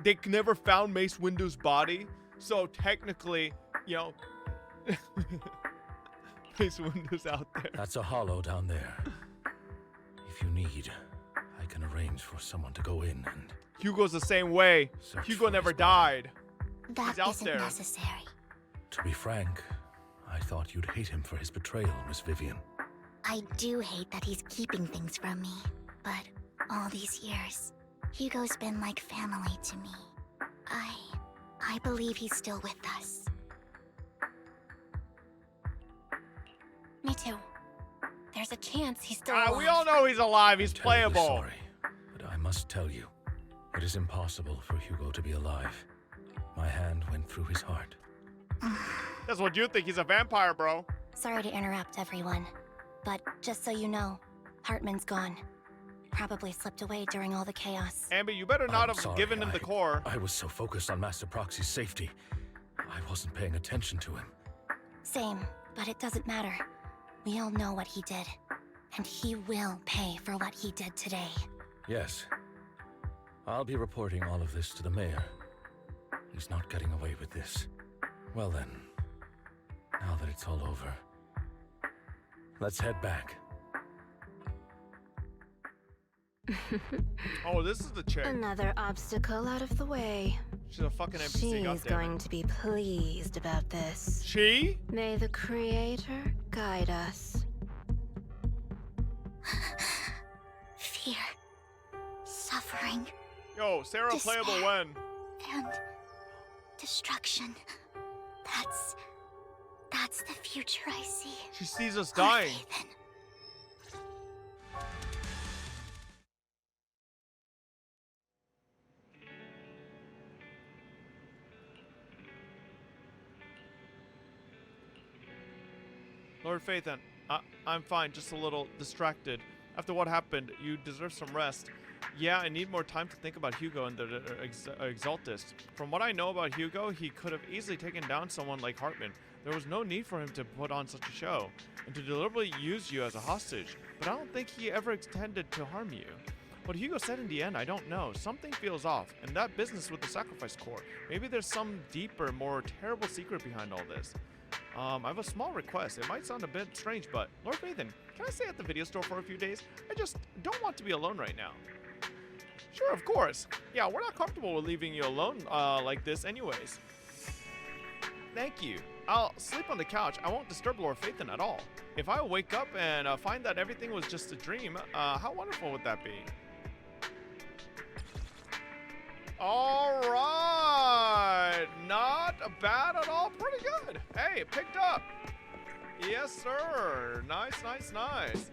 they never found Mace Windu's body? So technically, you know... Mace Windu's out there. That's a hollow down there. If you need, I can arrange for someone to go in and... Hugo's the same way. Hugo never died. That He's out isn't there. necessary. To be frank, I thought you'd hate him for his betrayal, Miss Vivian. I do hate that he's keeping things from me, but all these years, Hugo's been like family to me. I believe he's still with us. Me too. There's a chance he's still alive. We all know he's alive. He's playable. Sorry, but I must tell you, it is impossible for Hugo to be alive. My hand went through his heart. That's what you think. He's a vampire, bro. Sorry to interrupt everyone, but just so you know, Hartman's gone. Probably slipped away during all the chaos. Amber, you better not I'm have sorry, given him the core. I was so focused on Master Proxy's safety, I wasn't paying attention to him. Same, but it doesn't matter. We all know what he did, and he will pay for what he did today. Yes. I'll be reporting all of this to the mayor. He's not getting away with this. Well then, now that it's all over, let's head back. Oh, this is the chick. Another obstacle out of the way. She's a fucking NPC. She's going to be pleased about this. She? May the Creator guide us. Fear. Suffering. Yo, Sarah Despair. playable when? And destruction. That's the future I see. She sees us dying. Lord Phaethon, I'm fine, just a little distracted. After what happened, you deserve some rest. Yeah, I need more time to think about Hugo and the Exaltist. From what I know about Hugo, he could have easily taken down someone like Hartman. There was no need for him to put on such a show, and to deliberately use you as a hostage, but I don't think he ever intended to harm you. What Hugo said in the end, I don't know. Something feels off, and that business with the Sacrifice Corps. Maybe there's some deeper, more terrible secret behind all this. I have a small request. It might sound a bit strange, but Lord Nathan, can I stay at the video store for a few days? I just don't want to be alone right now. Sure, of course. Yeah, we're not comfortable with leaving you alone like this anyways. Thank you. I'll sleep on the couch. I won't disturb Lord Phaethon at all. If I wake up and find that everything was just a dream, how wonderful would that be? All right, not bad at all. Pretty good. Hey, it picked up. Yes, sir. Nice, nice, nice.